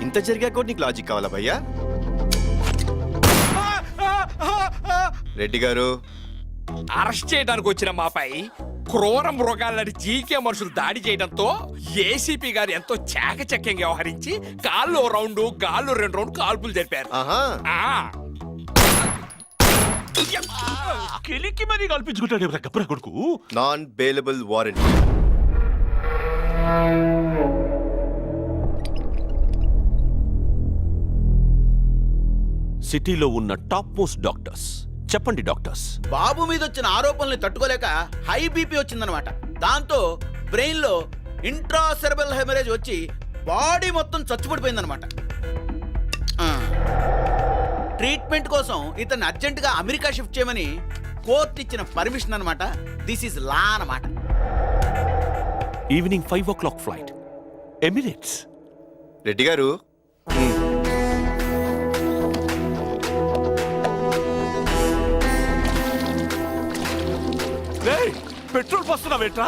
ఇంత జరిగా కూడా నీకు లాజిక్ కావాలా భయ్యా? రెడ్డి గారు, అరెస్ట్ చేయడానికి వచ్చిన మాపై క్రూర మృగాలని జీకే మనుషులు దాడి చేయడంతో ఏసీపీ గారు ఎంతో చాకచక్యంగా వ్యవహరించి కాళ్ళు రౌండ్ గాళ్ళు 2 రౌండ్ కాల్పులు జరిపారు. కెలికి మరీ కల్పించుకుంటాడు గబ్బరా కొడుకు. Non bailable warrant. సిటీలో ఉన్న టాప్ మోస్ట్ డాక్టర్స్ చెప్పండి డాక్టర్స్. బాబు మీద వచ్చిన ఆరోపణల్ని తట్టుకోలేక హై బీపీ వచ్చిందనమాట. దాంతో బ్రెయిన్ లో ఇంట్రాసెరబల్ హెమరేజ్ వచ్చి బాడీ మొత్తం చచ్చుపడిపోయిందనమాట. ట్రీట్మెంట్ కోసం ఇతన్ని అర్జెంట్ గా అమెరికా షిఫ్ట్ చేయమని కోర్టు ఇచ్చిన పర్మిషన్ అనమాట. దిస్ ఇస్ లా అనమాట. Evening 5 o'clock flight, Emirates. Reddy గారు, పెట్రోల్ పోస్తున్నావేట్రా?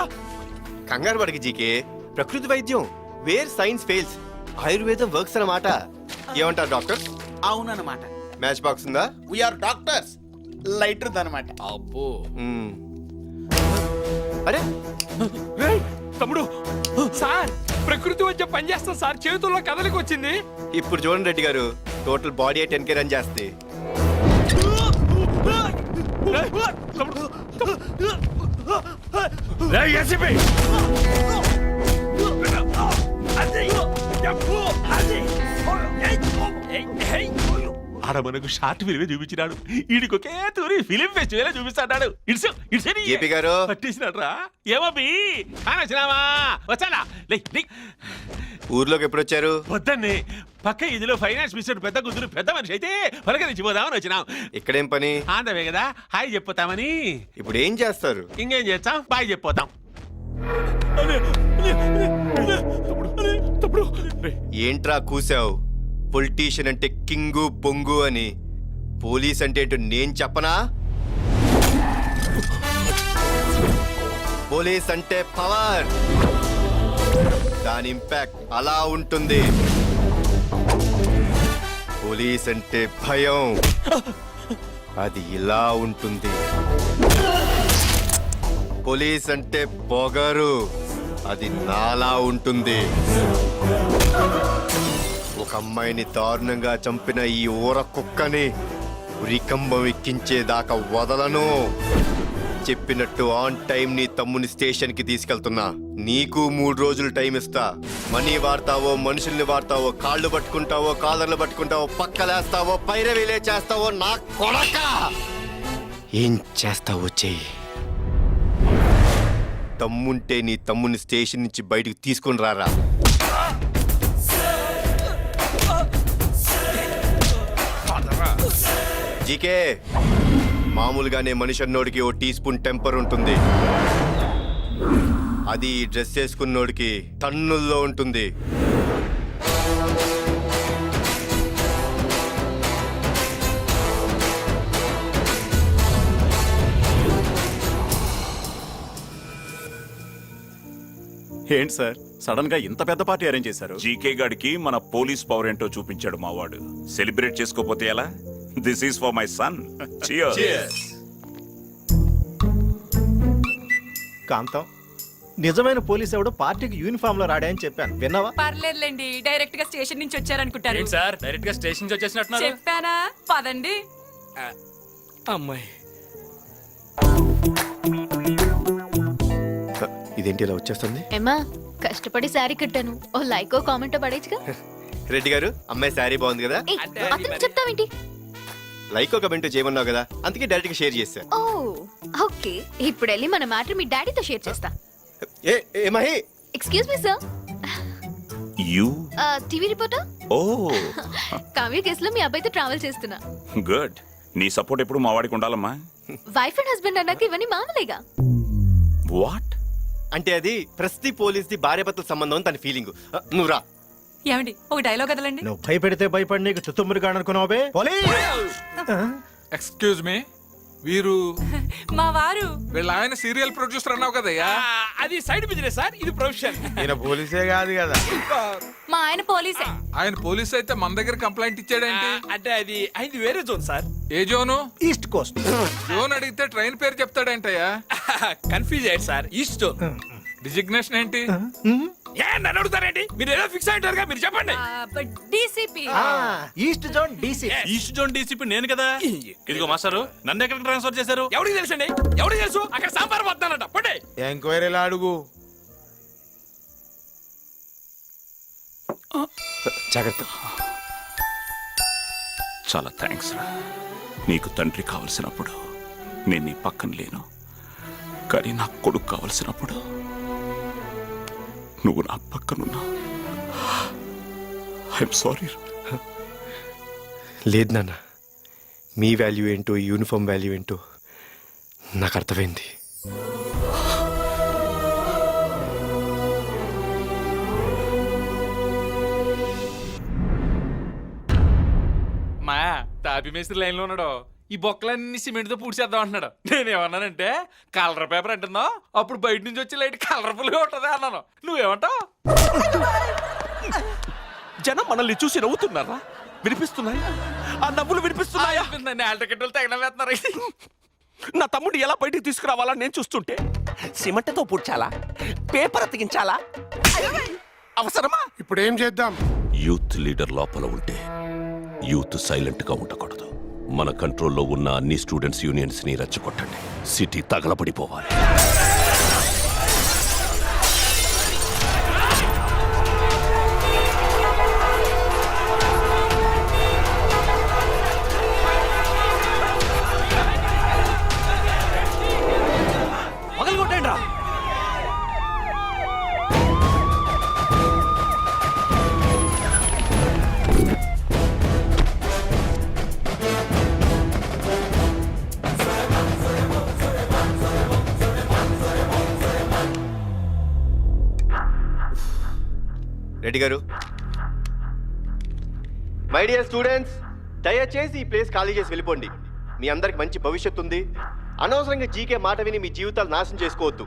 కంగారు పడకి జీకే. ప్రకృతి వైద్యం వేర్ సైన్స్ ఫెయిల్స్, ఆయుర్వేదం వర్క్స్ అన్నమాట. ఏమంటారు డాక్టర్? అవునన్నమాట. మ్యాచ్ బాక్స్ ఉందా? We are doctors. లైటర్ అనమాట. అబ్బో. అరే తమ్ముడు, సార్ ప్రకృతి వచ్చే పని చేస్తాం సార్. చేతుల్లో కదలికి వచ్చింది. ఇప్పుడు చూడండి రెడ్డి గారు, టోటల్ బాడీ 10K రన్ చేస్తే. ఆడ మనకు షార్ట్ ఫిల్మ్ చూపించినాడు. ఈడికి ఒకే తూరి ఫిలిం ఫెస్టివల్ చూపిస్తాడు. జేపీ గారు. పట్టేసినాడ్రా. ఏమబ్బి కానొచ్చినావా? వచ్చానా? ఊర్లోకి ఎప్పుడు వచ్చారు? వద్దన్నే పక్క ఇదిలో ఫైనాన్స్ మినిస్టర్ పెద్ద కూతురు పెద్ద మనిషి అయితే పలకరించిపోదామని వచ్చినాం. ఇక్కడేం పని? ఆందవే కదా హాయ్ చెప్పిపోతామని. ఇప్పుడు ఏం చేస్తారు? ఇంకేం చేస్తాం, బాయ్ చెప్పిపోతాం. ఏంట్రా కూసావు? పొలిటీషియన్ అంటే కింగు బొంగు అని, పోలీస్ అంటే ఏంటో నేను చెప్పనా? పోలీస్ అంటే పవర్, దాని ఇంపాక్ట్ అలా ఉంటుంది. పోలీస్ అంటే భయం, అది ఇలా ఉంటుంది. పోలీస్ అంటే పొగరు, అది నాలా ఉంటుంది. ఒక అమ్మాయిని దారుణంగా చంపిన ఈ ఊర కుక్కని ఉరికంబం ఎక్కించేదాకా వదలను. చెప్పినట్టు ఆన్ టైం నీ తమ్ముని స్టేషన్ కి తీసుకెళ్తున్నా. నీకు 3 రోజులు టైం ఇస్తా. మనీ వాడతావో, మనుషుల్ని వాడతావో, కాళ్ళు పట్టుకుంటావో, కాలర్లు పట్టుకుంటావో, పక్కలేస్తావో, పైరవీలే చేస్తావో, నా కొడక ఏం చేస్తావో చెయ్యి. తమ్ముంటే నీ తమ్ముని స్టేషన్ నుంచి బయటకు తీసుకుని రారా. జీకే, మామూలుగానే మనిషి అన్నోడికి ఓ టీ స్పూన్ టెంపర్ ఉంటుంది. అది ఈ డ్రెస్ వేసుకున్నోడికి టన్నుల్లో ఉంటుంది. ఏంటి సార్ సడన్ గా ఇంత పెద్ద పార్టీ అరేంజ్ చేశారు? జీకే గాడికి మన పోలీస్ పవర్ ఏంటో చూపించాడు మావాడు. సెలబ్రేట్ చేసుకోపోతే ఎలా? This is for my son. Kantham, నిజమైన పోలీస్ ఎవడు పార్టీకి యూనిఫామ్ లో రాడా అని చెప్పాను, విన్నావా? పర్లేదులేండి, డైరెక్ట్ గా స్టేషన్ నుంచి వచ్చారనుకుంటారు. సార్ డైరెక్ట్ గా స్టేషన్ నుంచి వచ్చేసినట్టున్నారు. చెప్పానా? పదండి. అమ్మాయి ఇదేంటి ఇలా వచ్చేస్తుంది? ఏమా కష్టపడి శారీ కట్టాను, ఓ లైక్ ఓ కామెంట్ పడేచ్చుగా. రెడ్డి గారు, అమ్మాయి శారీ బాగుంది కదా? ఏయ్, అతను చెప్తావేంటి? లైక్ ఒక కమెంట్ చేయమన్నావు కదా, అందుకే డైరెక్ట్ గా షేర్ చేశా. ఓ ఓకే, ఇప్పుడు వెళ్ళి మన మ్యాటర్ మీ డాడీతో షేర్ చేస్తా. ఏ Mahi, excuse me sir. U TV reporter. ఓ కావ్య కేసులో మీ అబ్బాయితో ట్రావెల్ చేస్తున్నా. గుడ్. నీ సపోర్ట్ ఎప్పుడు మా వాడికి ఉండాలమ్మా. వైఫ్ అండ్ హస్బెండ్ అన్నాక ఇవన్నీ మామూలేగా. వాట్? అంటే అది ప్రస్తుతి పోలీస్ ది భార్యాభర్తల సంబంధం అని తన ఫీలింగ్. నువ్వు రా. ఏమండి ఒక డైలాగ్ కదలండి. నువ్వు భయపెడితే భయపడి నీకు చుత్తుమ్మురుగా అనుకున్నావే. ఎక్స్క్యూజ్ మీ, వీరు మా వారు. వీళ్ళ ఆయన సీరియల్ ప్రొడ్యూసర్ అన్నావు కదయ్యా? అది సైడ్ బిజినెస్ సార్, ఇది ప్రొఫెషన్. ఈయన పోలీసే కాదు కదా. మా ఆయన పోలీసే. ఆయన పోలీస్ అయితే మన దగ్గర కంప్లైంట్ ఇచ్చాడేంటి? అంటే అది అయింది వేరే జోన్ సార్. ఏ జోను? East Coast. జోన్ అడిగితే ట్రైన్ పేరు చెప్తాడేంటయ్యా? కన్ఫ్యూజ్ అయ్యారు సార్. East zone. డిజిగ్నేషన్ ఏంటి? ఏ నన్ను అడుగుతారేంటి? మీరు ఏదో ఫిక్స్ అయ్యారుగా, మీరు చెప్పండి. DCP. East zone DC. East zone DCP నేను కదా. ఇదిగో మాస్టారు, నన్ను ఎక్కడ ట్రాన్స్ఫర్ చేశారు? ఎవరికి తెలుసండి? ఎవరికి తెలుసు? అక్కడ సాంబార్ వద్దానంట. పండి. ఎంక్వైరీలో అడుగు. జాగ్రత్త. చాలా థ్యాంక్స్ రా. నీకు తండ్రి కావలసినప్పుడు నేను నీ పక్కన లేను, కానీ నా కొడుకు కావలసినప్పుడు నువ్వు నా పక్కనున్నా. I'm sorry. లేదు నాన్న, మీ వాల్యూ ఏంటో, ఈ యూనిఫామ్ వాల్యూ ఏంటో నాకు అర్థమైంది. మా తాపి మేస్త్రి లైన్ లో ఉన్నాడు. ఈ బొక్కలన్నీ సిమెంట్ తో పూడ్చేద్దాం అంటున్నాడు. నేనేమన్నానంటే కలర్ పేపర్ అంటున్నా, అప్పుడు బయట నుంచి వచ్చి లైట్ కలర్ఫుల్ గా ఉంటది అన్నాను. నువ్వేమంటావు? జనం మనల్ని చూసి నవ్వుతున్నారా? వినిపిస్తున్నాయి ఆ నవ్వులు? వినిపిస్తున్నాయా? నేల టికెట్లు తగిన వేస్తున్నారు. నా తమ్ముడు ఎలా బయటికి తీసుకురావాలని నేను చూస్తుంటే సిమెంట్తో పూడ్చాలా, పేపర్ అతికించాలా? అవసరమా? ఇప్పుడు ఏం చేద్దాం? యూత్ లీడర్ లోపల ఉంటే యూత్ సైలెంట్ గా ఉండకూడదు. మన కంట్రోల్లో ఉన్న అన్ని స్టూడెంట్స్ యూనియన్స్ ని రెచ్చగొట్టండి. సిటీ తగలబడిపోవాలి. రెడ్డి గారు. మై డియర్ స్టూడెంట్స్, దయచేసి ఈ ప్లేస్ ఖాళీ చేసి వెళ్ళిపోండి. మీ అందరికి మంచి భవిష్యత్తు ఉంది. అనవసరంగా జీకే మాట విని మీ జీవితాలు నాశనం చేసుకోవద్దు.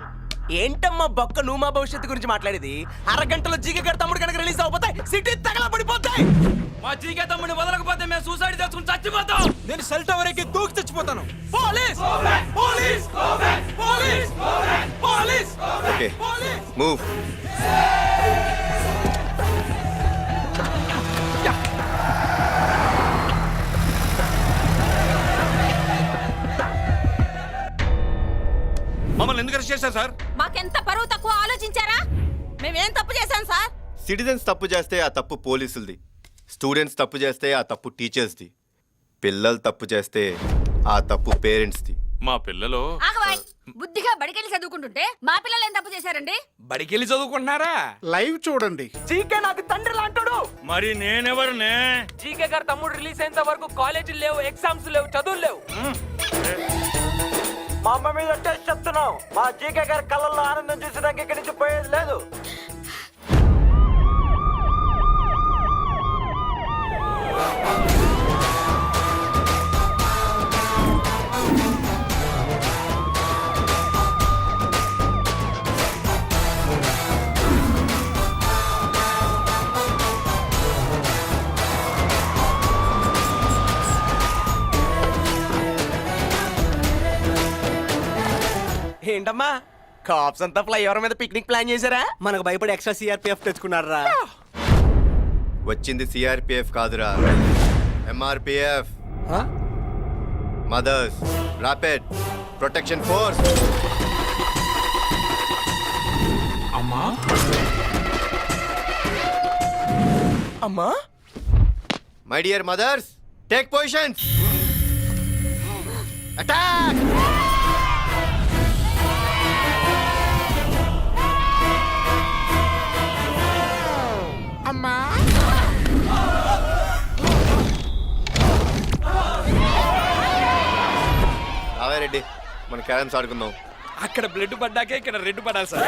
ఏంటమ్మా బొక్క నువ్వు మా భవిష్యత్తు గురించి మాట్లాడేది? అరగంటలో జీకే గారి తమ్ముడు కనుక రిలీజ్ అవుతాయి, సిటీ తగలబడిపోతాయి. మా జీకే తమ్ముడిని వదలకపోతే మేము సూసైడ్ చేసుకుని చచ్చిపోతాం. నేను సెల్ టవర్ ఎక్కి దూకి చచ్చిపోతాను. Police police police police. Okay, move. మమ్మల్ని ఎందుకు అరెస్ట్ చేశారు సార్? మాకెంత పరువు తక్కువ ఆలోచించారా? మేమేం తప్పు చేశాం సార్? సిటిజన్స్ తప్పు చేస్తే ఆ తప్పు పోలీసులది, స్టూడెంట్స్ తప్పు చేస్తే ఆ తప్పు టీచర్స్ది, పిల్లలు తప్పు చేస్తే ఆ తప్పు పేరెంట్స్ది. మా పిల్లలు ఆగవాయ్, బుద్ధిగా బడికెళ్ళి చదువుకుంటుంటే మా పిల్లలు ఏం తప్పు చేశారండి? బడికెళ్ళి చదువుకుంటున్నారా? లైవ్ చూడండి. జీకే నాకు తండ్రి లాంటాడు. మరి నేనెవరినే? జీకే గారి తమ్ముడు రిలీజ్ అయ్యేంత వరకు కాలేజీలు లేవు, ఎగ్జామ్స్ లేవు, చదువులు లేవు. మా అమ్మ మీద టెస్ట్ చెప్తున్నాం. మా జీకే గారి కళ్ళల్లో ఆనందం చూసేదానికి ఇక్కడి నుంచి పోయేది లేదు. ఏంటమ్మా కాప్స్ అంతా ఫ్లైఓవర్ మీద పిక్నిక్ ప్లాన్ చేశారా? మనకు భయపడి ఎక్స్ట్రా సిఆర్పిఎఫ్ తెచ్చుకున్నారా? వచ్చింది సిఆర్పిఎఫ్ కాదురా, MRPF, mothers rapid protection force. అమ్మా అమ్మా my dear mothers, take positions. Attack! Reddy, మన క్యారమ్స్ ఆడుకుందాం. అక్కడ బ్లడ్ పడ్డాకే ఇక్కడ రెడ్ పడాలి సార్.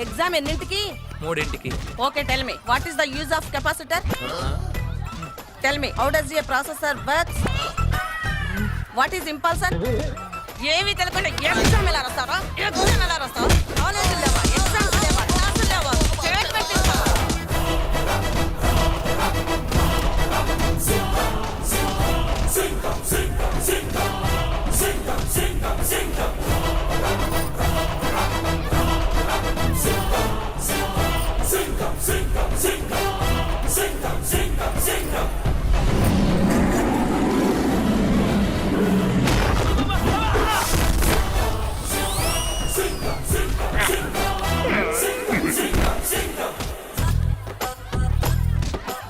ఎగ్జామ్ ఎన్నింటికి? 3ంటికి. Okay, tell me what is the use of capacitor? Tell me how does a processor works? What is impulser? ఏవి తెలుగుంటే ఎగ్జామ్ ఎలా రాస్తారా? ఎగ్జామ్ ఎలా రాస్తావు? నాలెడ్జ్ లేవా? ఎగ్జామ్స్ లేవా? క్లాసులు లేవా? స్టేట్మెంట్ ఇస్తావా?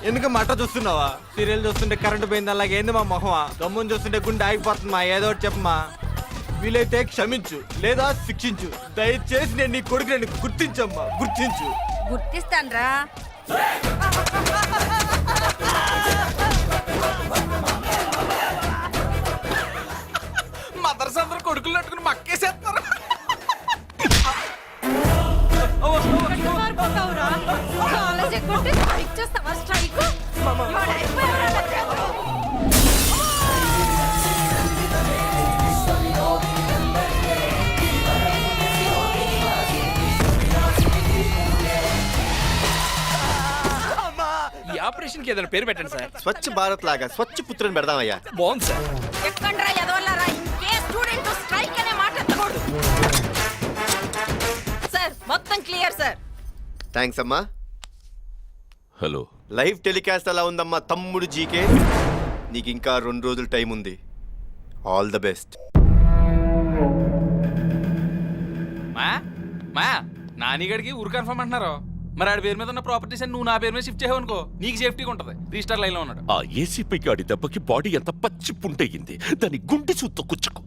ఎందుకు మట చూస్తున్నావా? సీరియల్ చూస్తుంటే కరెంటు పోయింది అలాగే ఏంది మా మొహమా? గమ్ముని చూస్తుంటే గుండె ఆగిపోతుందమ్మా. ఏదో ఒకటి చెప్పమ్మా. వీలైతే క్షమించు లేదా శిక్షించు. దయచేసి నేను నీ కొడుకుని గుర్తించమ్మా, గుర్తించు. గుర్తిస్తాన్రా. మదర్స్ అందరూ కొడుకులు నట్టుకుని మక్కేసేస్తారు. ఈ ఆపరేషన్ కి ఏదైనా పేరు పెట్టండి సార్. స్వచ్ఛ భారత్ లాగా స్వచ్ఛ పుత్రుని పెడదామయ్యా. బాగుంది సార్. ఎక్కడ్రా ఎదవల్లారా? ఇంకే స్టూడెంట్ స్ట్రైక్ అనే మాట ఎత్తకూడదు సార్. మొత్తం క్లియర్ సార్. థ్యాంక్స్ అమ్మా. హలో, లైవ్ టెలికాస్ట్ అలా ఉందమ్మా తమ్ముడు జీకే. నీకు ఇంకా 2 రోజులు టైం ఉంది. All the best. మా నానిగడికి ఊరు కన్ఫర్మ్ అంటున్నారు. మరి ఆడి పేరు మీద ఉన్న ప్రాపర్టీస్ అని నువ్వు నా పేరు మీద షిఫ్ట్ చేయవు అనుకో నీకు సేఫ్టీగా ఉంటది రిజిస్టర్ లైన్ లో ఉన్నాడు. ఆ ఏసీపీ గాడి దెబ్బకి బాడీ ఎంత పచ్చి పుంటయింది. దాని గుండె చూత్తో కుచ్చుకో.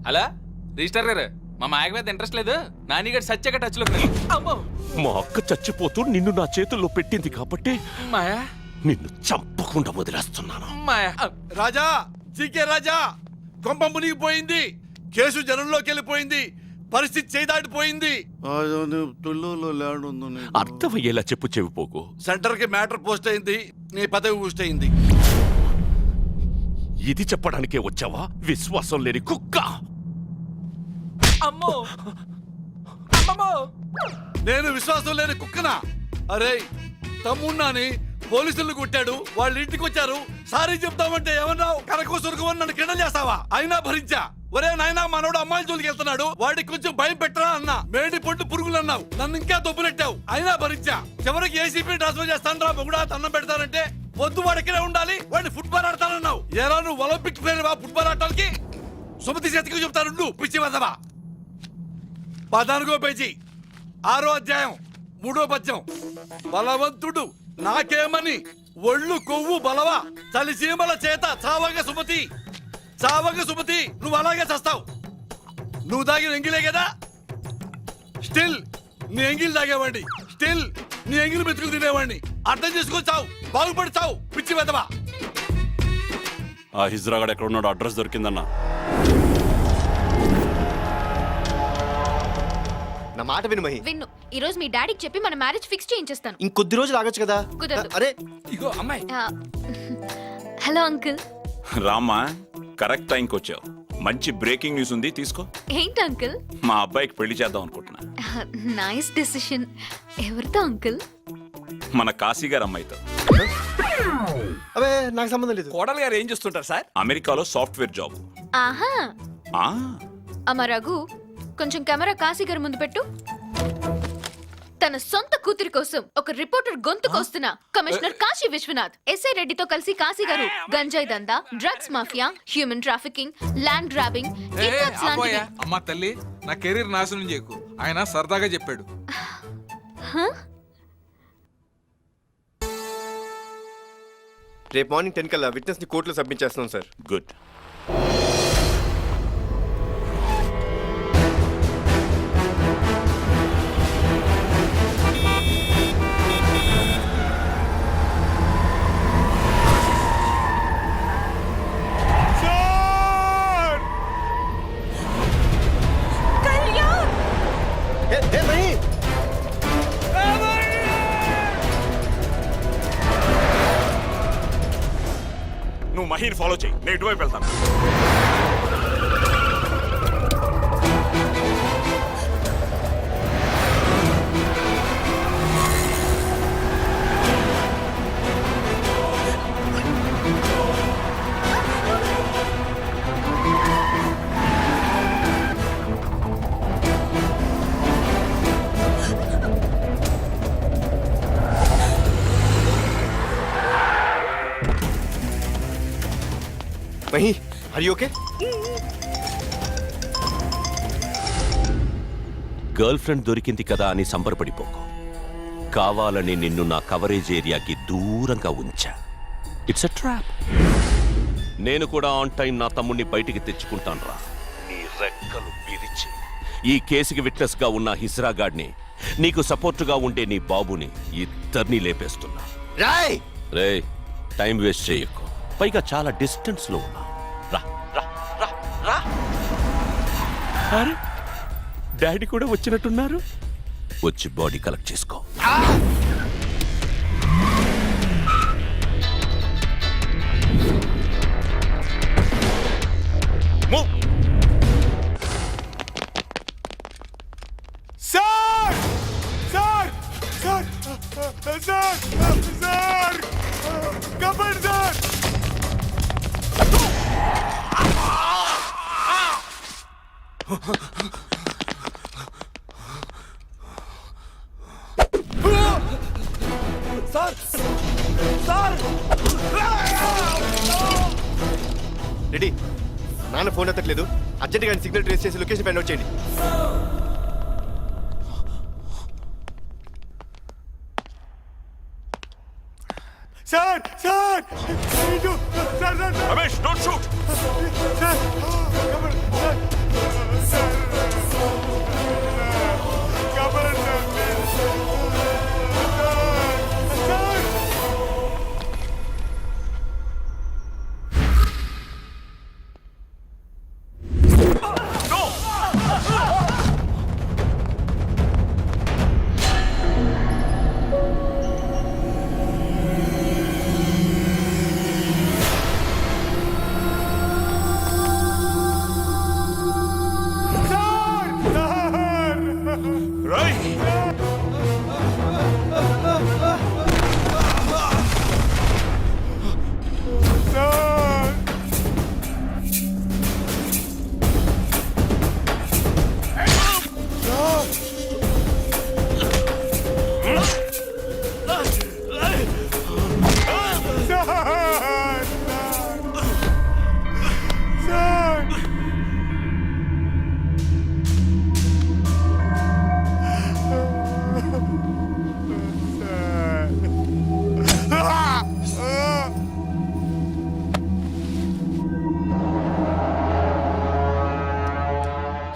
అలా రిజిస్టర్ గారు మా మాయకు మీద ఇంట్రెస్ట్ లేదు. నాని గారు సత్యగా టచ్ లో అమ్మో మా అక్క చచ్చిపోతూ నిన్ను నా చేతుల్లో పెట్టింది కాబట్టి మాయా నిన్ను చంపకుండా వదిలేస్తున్నాను. మాయా రాజా జీకే రాజా కొంప మునిగిపోయింది. కేసు జనంలోకి వెళ్ళిపోయింది. పరిస్థితి చేదాటిపోయింది. అర్థమయ్యేలా చెప్పు చెవిపోకు. సెంటర్ కి మ్యాటర్ పోస్ట్ అయింది. నీ పదవి ఊస్ట్ అయింది. ఇది చెప్పడానికే వచ్చావా విశ్వాసం లేని కుక్క? అమ్మో అమ్మమ్మో నేను విశ్వాసం లేని కుక్కనా? అరే తమ్మున్నాని పోలీసులు కొట్టాడు. వాళ్ళ ఇంటికి వచ్చారు. సారీ చెప్తామంటే ఏమన్నావు? కనకో సురకమని నన్ను కిండలు చేస్తావా? అయినా భరించా. ఒరే నాయనా మనోడు అమ్మాయిల జోలికి వెళ్తున్నాడు. వాడికి కొంచెం భయం పెట్టరా అన్నా. మేడి పొట్టు పురుగులు అన్నావు. నన్ను ఇంకా దొబ్బులెట్టావు. అయినా భరించా. చివరికి ఏసీపీ ట్రాన్స్ఫర్ చేస్తాను రా మొగుడా అన్నం పెడతానంటే వద్దు వాడు ఇక్కడే ఉండాలి. వాడిని ఫుట్బాల్ ఆడతానన్నావు. ఎలా నువ్వు ఒలింపిక్ ప్లేయర్ వా ఫుట్బాల్ ఆడటానికి? సుమతి చేతికి చెప్తాను నువ్వు పిచ్చి వదవా. 14వ పేజీ 6వ అధ్యాయం 3వ పద్యం. బలవంతుడు నాకేమని ఒళ్ళు కొవ్వు బలవా చలిసీమల చేత చావగ సుమతి. చావగ సుమతి నువ్వు అలాగే చస్తావు. నువ్వు తాగిన ఎంగిలే కదా. స్టిల్ నీ ఎంగిల్ తాగేవాడిని. స్టిల్ నీ ఎంగిల్ మెతుకులు తినేవాడిని. అర్థం చేసుకొని చావు. బాగుపడి చావు పిచ్చి వెదవా. ఆ హిజ్రాగాడు ఎక్కడ ఉన్నాడు? అడ్రస్ దొరికిందన్నా. నా మాట విను మహి. విన్ను ఈ రోజు మీ డాడీకి చెప్పి మన మ్యారేజ్ ఫిక్స్ చేయించేస్తాను. ఇంకొద్ది రోజులు ఆగొచ్చు కదా. కుదరదు. అరే ఇగో అమ్మాయి హలో అంకుల్. రామ్మా, కరెక్ట్ టైంకి వచ్చావు. మంచి బ్రేకింగ్ న్యూస్ ఉంది, తీసుకో. ఏంటి అంకుల్? మా అబ్బాయికి పెళ్లి చేద్దాం అనుకుంటున్నా. Nice decision. ఎవరితో అంకుల్? మన కాశీ గారు అమ్మాయితో. అవే నాకు సంబంధం లేదు. కోడలు గారు ఏం చేస్తుంటారు సార్? అమెరికాలో సాఫ్ట్వేర్ జాబ్. ఆహా ఆ అమ్మ రఘు కొంచెం కెమెరా కాశీ గారి ముందు పెట్టు. తన సొంత కూతురి కోసం ఒక రిపోర్టర్ గొంతుకొస్తున్న కమిషనర్ కాశీ విశ్వనాథ్ ఎస్ఐ రెడ్డితో కలిసి కాశీ గారు గంజాయి దందా, drugs mafia, human trafficking, land grabbing, kidnaps లాంటివి. అమ్మా తల్లి నా కెరీర్ నాశనం చేయకు. ఆయన సరదాగా చెప్పాడు. రేపు మార్నింగ్ 10 కల్లా విట్నెస్ ని కోర్టులో సబ్మిట్ చేస్తున్నాం సార్. గుడ్. నువ్వు మహీని ఫాలో చేయి, నేను ఇటువైపు వెళ్తాను. Mahi are you okay? Girlfriend దొరికింది కదా అని సంబరపడిపోకు. కావాలని నిన్ను నా కవరేజ్ ఏరియాకి దూరంగా ఉంచా. It's a trap. నేను కూడా ఆన్ టైం నా తమ్ముడిని బయటికి తెచ్చుకుంటాను రా. నీ రెక్కలు విరిచి ఈ కేసుకి విట్నెస్ గా ఉన్న హిస్రాగాడ్ని, నీకు సపోర్టుగా ఉండే నీ బాబుని ఇద్దరినీ లేపేస్తున్నా. రే టైం వేస్ట్ చేయకు. పైగా చాలా డిస్టెన్స్ లో ఉన్నా. రా రా రా రా. అరే డాడీ కూడా వచ్చినట్టున్నారు. వచ్చి బాడీ కలెక్ట్ చేసుకో. Sir sir sir sir sir కబర్ సార్. Sir sir ready. నాన్న ఫోన్ ఎత్తట్లేదు. అర్జెంట్గా సిగ్నల్ ట్రేస్ చేసి లొకేషన్ ఫైండ్ అవుట్ చేయండి. Sir sir Ramesh don't shoot.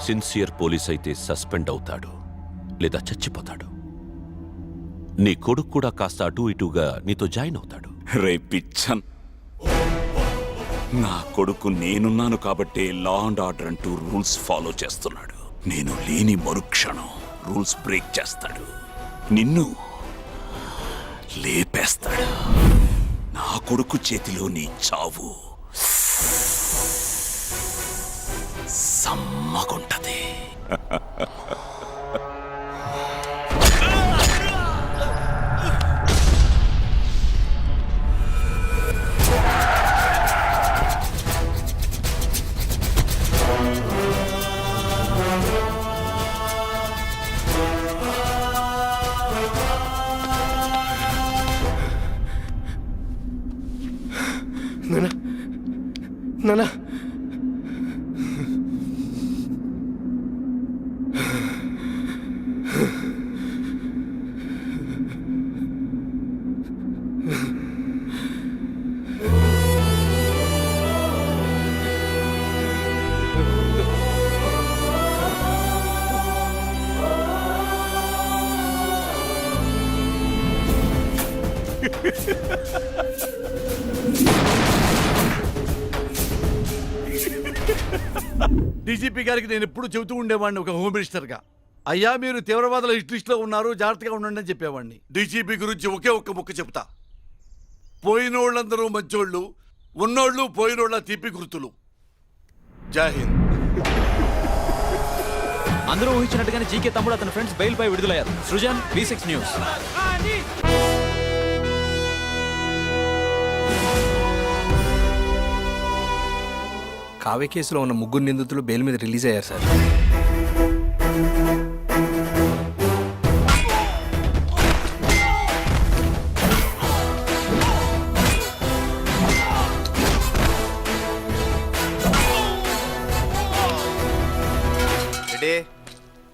Sincere police అయితే సస్పెండ్ అవుతాడు లేదా చచ్చిపోతాడు. నీ కొడుకు కూడా కాస్త అటు ఇటుగా నీతో జాయిన్ అవుతాడు. రే పిచ్చన్, నా కొడుకు నేనున్నాను కాబట్టే లా అండ్ ఆర్డర్ అంటూ రూల్స్ ఫాలో చేస్తున్నాడు. నేను లేని మరుక్షణం రూల్స్ బ్రేక్ చేస్తాడు, నిన్ను లేపేస్తాడు. నా కొడుకు చేతిలో నీ చావు సమ్మగుంటది. నానా డీజీపీ గారికి నేను ఎప్పుడు చెబుతూ ఉండేవాడిని ఒక హోమ్ మినిస్టర్గా, అయ్యా మీరు తీవ్రవాదుల లిస్టులో ఉన్నారు, జాగ్రత్తగా ఉండండి అని చెప్పేవాడిని. డీజీపీ గురించి ఒకే ఒక్క ముక్క చెప్తా, పోయినోళ్ళందరూ మంచోళ్ళు, ఉన్నోళ్ళు పోయినోళ్ళ తీపి గుర్తులు. జై హింద్. అందరూ ఊహించినట్టుగానే జీకే తమ్ముడు అతని ఫ్రెండ్స్ బెయిల్ పై విడుదలయ్యారు. Srujan, V6 news. కావ్య కేసులో ఉన్న ముగ్గురు నిందితులు బెయిల్ మీద రిలీజ్ అయ్యారు సార్.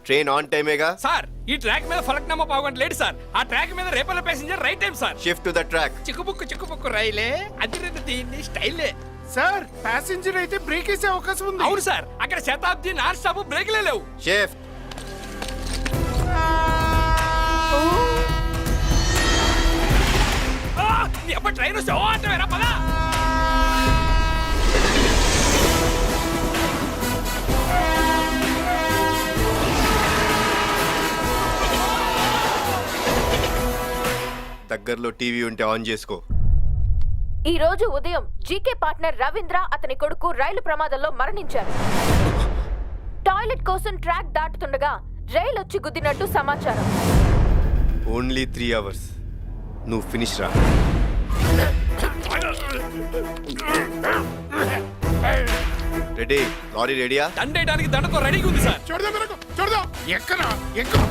ట్రైన్ ఆన్ టైమేగా సార్, ఈ ట్రాక్ మీద ఫలక్నామా పావుగంట లేట్ సార్. ఆ ట్రాక్ మీద Repalle passenger right time sir. Shift to the track. చిక్కుబుక్కు రైలే అదిరేది దీన్ని స్టైలే. సార్ ప్యాసింజర్ అయితే బ్రేక్ వేసే అవకాశం ఉంది. అవును సార్, అక్కడ శతాబ్ది నాన్ స్టాప్ బ్రేక్లే లేవు. షిఫ్ట్. నీ అబ్బా ట్రైన్ షో అంటవేరా పదా. దగ్గరలో టీవీ ఉంటే ఆన్ చేసుకో. ఈ రోజు ఉదయం జీకే పార్ట్నర్ రవీంద్ర అతని కొడుకు రైలు ప్రమాదంలో మరణించారు. టాయిలెట్ కోసం ట్రాక్ దాటుతుండగా రైలు వచ్చి గుద్దినట్టు సమాచారం. Only 3 hours. నువ్వు ఫినిష్ రా. రెడీ? లారీ రెడీయా? దండేయడానికి దండతో రెడీగా ఉంది సార్. చూడదాం ఎక్కరా ఎక్కడ.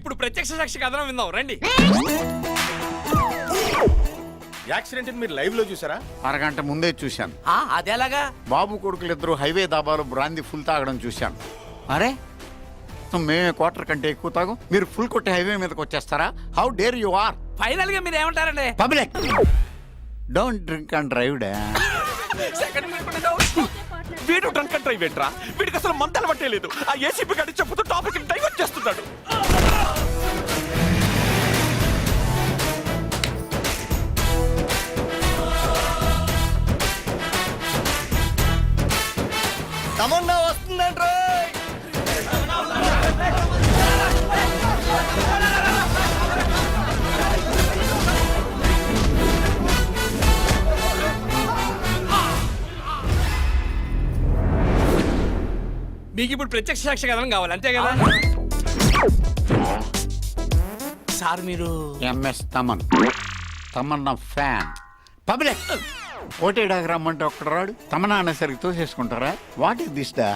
ఇప్పుడు ప్రత్యక్ష సాక్షి కథనం విందాం రండి. యాక్సిడెంట్ మీరు లైవ్ లో చూసారా? అరగంట ముందే చూశాను. అదేలాగా? బాబు కొడుకులిద్దరూ హైవే దాబాలో బ్రాందీ ఫుల్ తాగడం చూశాను. అరే మేమే క్వార్టర్ కంటే ఎక్కువ తాగు, మీరు ఫుల్ కొట్టి హైవే మీదకి వచ్చేస్తారా? How dare you are! Final గా మీరు ఏమంటారండి? Public don't drink and drive డా. వీడు డ్రంక్ అండ్ డ్రైవ్ ఏంట్రా? వీడికి అసలు మంతలు పట్టేలేదు. ఆ ఏసీపీ గారి చెప్పుతూ టాపిక్ డైవర్ట్ చేస్తున్నాడు. తమన్నా వస్తుందంటే మీకు ఇప్పుడు ప్రత్యక్ష సాక్షి కథనం కావాలి అంతే కదా? సార్ మీరు MS Taman, Tamannaah fan. Public ఓటే డాగ్ రమ్మంటే ఒక్కడ రాడు, తమన్నా అనేసరికి తోసేసుకుంటారా? వాట్ ఈస్ దిస్ డా?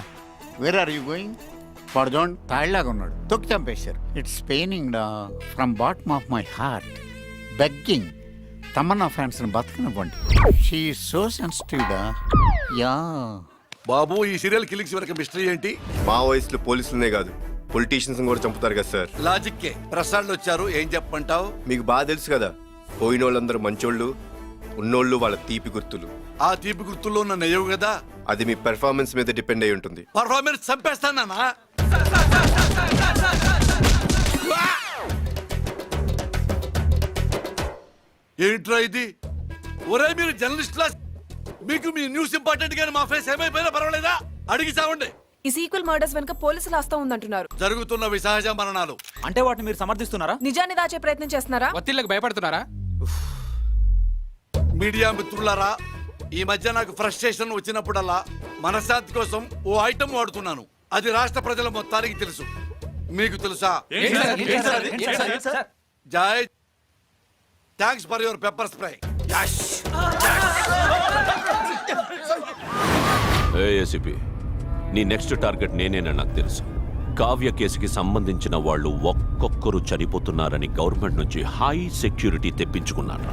Where are you going? వాడు చూడండి తాళ్ళలాగా ఉన్నాడు, తొక్కి చంపేశారు. ఇట్స్ పెయినింగ్ డా from bottom of my heart, begging Tamannaah fans ని బతకనివ్వండి. షీ సో సెన్సిటివ్ డా. యా బాబు, ఈ సీరియల్ కిల్లింగ్స్ వెనక మిస్టరీ ఏంటి? మా వయసులో పోలీసులనే కాదు పొలిటీషియన్స్ కూడా చంపుతారు కదా సార్. లాజిక్కే. ప్రసాద్లు వచ్చారు, ఏం చెప్పంటావు? మీకు బాగా తెలుసు కదా, పోయిన వాళ్ళందరూ మంచోళ్ళు, ఉన్నోళ్ళు వాళ్ళ తీపి గుర్తులు. ఆ తీపి గుర్తుల్లో నన్ను అయ్యవు కదా. అది మీ పెర్ఫార్మెన్స్ మీద డిపెండ్ అయి ఉంటుంది. పర్ఫార్మెన్స్ చంపేస్తానా? ఏంట్రా ఇది? ఒరే మీరు జర్నలిస్టులా, మీకు మీ న్యూస్ ఇంపార్టెంట్ గానీ మా ఫేస్ ఏమైపోయినా పర్వాలేదా? అడిగి చావండి. ఈ సీక్వెల్ మర్డర్స్ వెనుక పోలీసులు హస్తం ఉందంటున్నారు. జరుగుతున్నవి సహజ మరణాలు. అంటే వాటిని మీరు సమర్థిస్తున్నారా? నిజాన్ని దాచే ప్రయత్నం చేస్తున్నారా? ఒత్తిళ్లకు భయపడుతున్నారా? మీడియా మిత్రులారా, ఈ మధ్య నాకు ఫ్రస్ట్రేషన్ వచ్చినప్పుడల్లా మనశ్శాంతి కోసం ఓ ఐటమ్ వాడుతున్నాను. అది రాష్ట్ర ప్రజల మొత్తానికి తెలుసు. మీకు తెలుసా? జై thanks for your pepper spray. ACP, నీ నెక్స్ట్ టార్గెట్ నేనేనని నాకు తెలుసు. కావ్య కేసుకి సంబంధించిన వాళ్ళు ఒక్కొక్కరు చనిపోతున్నారని గవర్నమెంట్ నుంచి హై సెక్యూరిటీ తెప్పించుకున్నారా?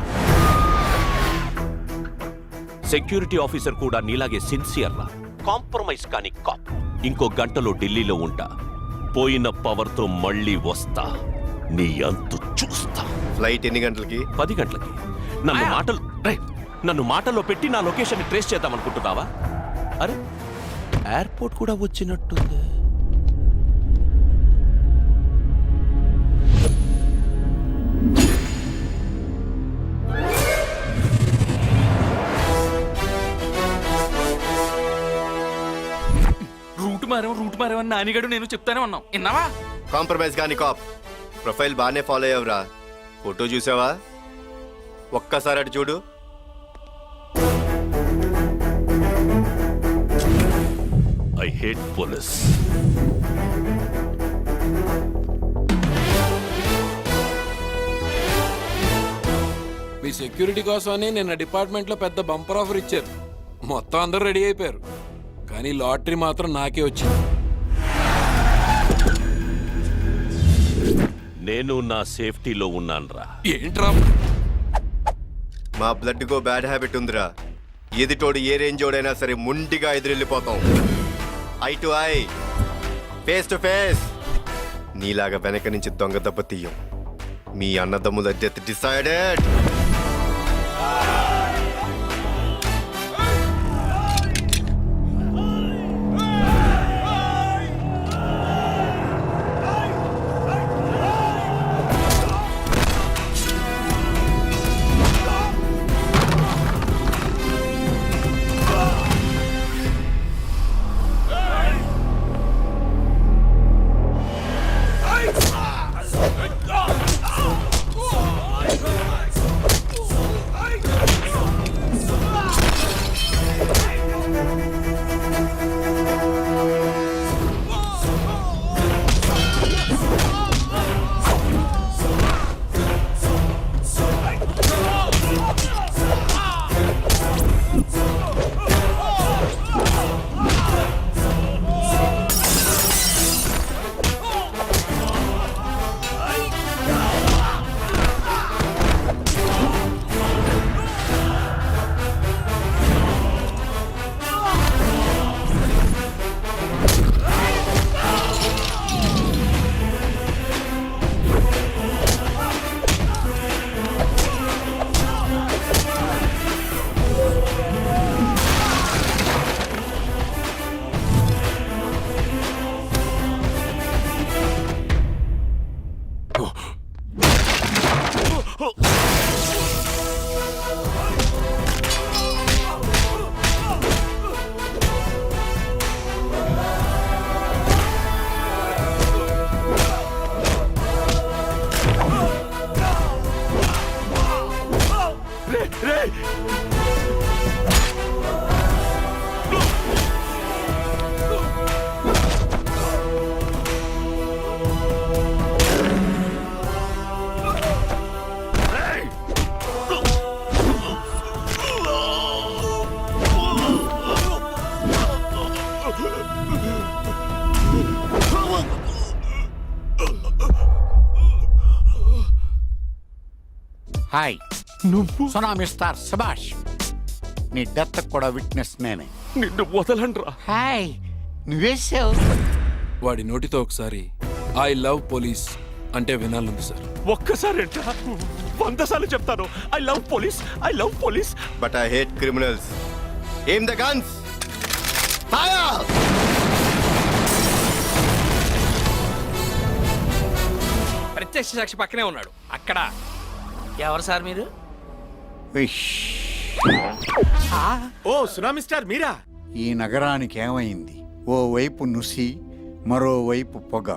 సెక్యూరిటీ ఆఫీసర్ కూడా నీలాగే సిన్సియర్ రా, కాంప్రమైజ్ కాని కాప్. ఇంకో గంటలో ఢిల్లీలో ఉంటా. పోయిన పవర్తో మళ్ళీ వస్తా, నీ అంతు చూస్తా. ఫ్లైట్ ఎన్ని గంటలకి? 10 గంటలకి. నన్ను మాటల్లో పెట్టి నా లొకేషన్ ట్రేస్ చేద్దాం అనుకుంటున్నావా? అరే, ఎయిర్పోర్ట్ కూడా వచ్చినట్టుంది. రూట్ మారేమని నానిగడు నేను చెప్తానే ఉన్నాం, విన్నావా? కాంప్రమైజ్ కానీ కాప్. ప్రొఫైల్ బాగానే ఫాలో అయ్యావురా. ఫోటో చూసావా? ఒక్కసారి అటు చూడు. I hate police. Me security కోసమని నిన్న డిపార్ట్మెంట్లో పెద్ద బంపర్ ఆఫర్ ఇచ్చారు. మొత్తం అందరూ రెడీ అయిపోయారు, కానీ లాటరీ మాత్రం నాకే వచ్చింది. నేను నా సేఫ్టీలో ఉన్నానురా. ఏంట్రా? మా బ్లడ్ కో బ్యాడ్ హ్యాబిట్ ఉందిరా. ఎదిటోడు ఏ రేంజ్ ఓడైనా సరే ముండిగా ఎదురెళ్ళిపోతాం. Eye to eye, face to face. నీలాగా వెనక నుంచి దొంగ దెబ్బ తీయం. మీ అన్నదమ్ముల డెత్ డిసైడెడ్. హాయ్ నువ్వు సునామీ స్టార్ సుభాష్. నీ డెత్ కూడా విట్నెస్ నేనే. నిన్ను వదలండ్రా. హాయ్ నువ్వేసావు. వాడి నోటితో ఒకసారి ఐ లవ్ పోలీస్ అంటే వినాలంది సార్. ఒక్కసారి ఏంట్రా? 100 సార్లు చెప్తాను. I love police, I love police. But I hate criminals. Aim the guns. Fire! ప్రత్యక్ష సాక్షి పక్కనే ఉన్నాడు అక్కడ. ఎవరు సార్ మీరు? విష్. ఓ సునామీ స్టార్ మీరా? ఈ నగరానికి ఏమైంది? ఓవైపు నుసి, మరోవైపు పొగ.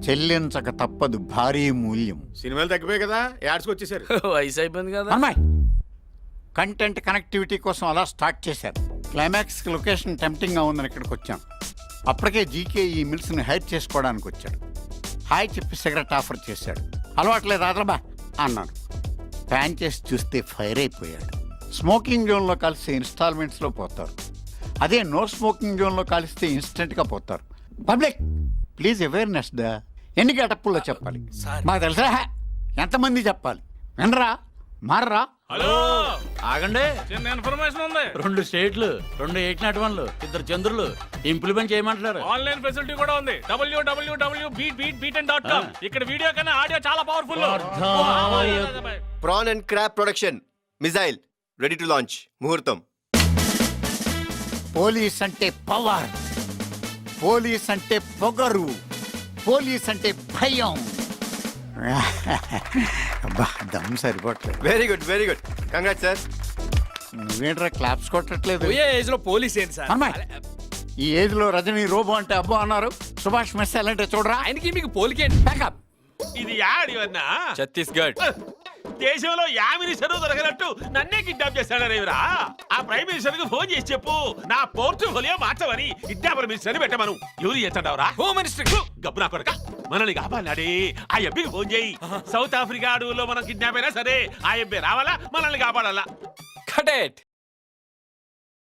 చెల్లించక తప్పదు భారీ మూల్యం. సినిమాలు తగ్గిపోయాయి కదా, యాడ్స్కి వచ్చేసారు. వయసు అయిపోయింది కదా. అమ్మాయి కంటెంట్ కనెక్టివిటీ కోసం అలా స్టార్ట్ చేశారు. క్లైమాక్స్ లొకేషన్ టెంప్టింగ్గా ఉందని ఇక్కడికి వచ్చాం. అప్పటికే జీకే ఈ మిల్స్ని హైర్ చేసుకోవడానికి వచ్చాడు. హాయ్ చెప్పి సిగరెట్ ఆఫర్ చేశాడు. అలవాట్లేదు రాదరబా అన్నాడు. ప్యాన్ చేసి చూస్తే ఫైర్ అయిపోయాడు. స్మోకింగ్ జోన్లో కలిసి ఇన్స్టాల్మెంట్స్లో పోతారు. అదే నో స్మోకింగ్ జోన్లో కలిస్తే ఇన్స్టెంట్గా పోతారు. పబ్లిక్ ప్లీజ్ అవేర్నెస్ దా. ఎన్ని గటప్పుల్లో చెప్పాలి? మాకు తెలుసా ఎంతమంది చెప్పాలి? వినరా మారరా? హలో ఆగండి, చిన్న ఇన్ఫర్మేషన్ ఉంది. 2 స్టేట్లు, 2 801లు, 2 చంద్రులు ఇంప్లిమెంట్ చేయమంటున్నారు. ఆన్లైన్ ఫెసిలిటీ కూడా ఉంది. www.beatbeatbeaten.com. ఇక్కడ వీడియో కన్నా ఆడియో చాలా powerful. Prawn and crab production missile ready to launch. ముహూర్తం. పోలీస్ అంటే పవర్, పోలీస్ అంటే పొగరు, పోలీస్ అంటే భయం. అబ్బా దమ్ సరిపోవట్లేదు. Very good, very good. Congrats sir. నువ్వేంట్రా క్లాప్స్ కొట్టట్లేదు? ఏజ్ లో పోలీస్ ఏంటి సార్? అమ్మాయి ఈ ఏజ్ లో రజనీ రోబో అంటే అబ్బో అన్నారు. సుభాష్ మెస్సల్ అంటే చూడరా. ఆయనకి మీకు పోలికేంటి? బ్యాకప్. ఇది యాడివన్నా? ఛత్తీస్గఢ్. దేశంలో యా మినిస్టర్ దొరకనట్టు నన్నే కిడ్నాప్ చేస్తాడరేవిరా? ఆ ప్రైమ్ మినిస్టర్ కి ఫోన్ చేసి చెప్పు నా పోర్ట్ఫోలియో మార్చమని. కిడ్నాపర్ మినిస్టర్ పెట్టమను. ఎవరు చేస్తాడవరా? Home minister. గబ్బు నా కొడక, మనల్ని కాపాడాడే ఆ అబ్బికి ఫోన్ చేయి. సౌత్ ఆఫ్రికా అడవుల్లో మనం కిడ్నాప్ అయినా సరే ఆ అబ్బే రావాలా, మనల్ని కాపాడాలా. కడెట్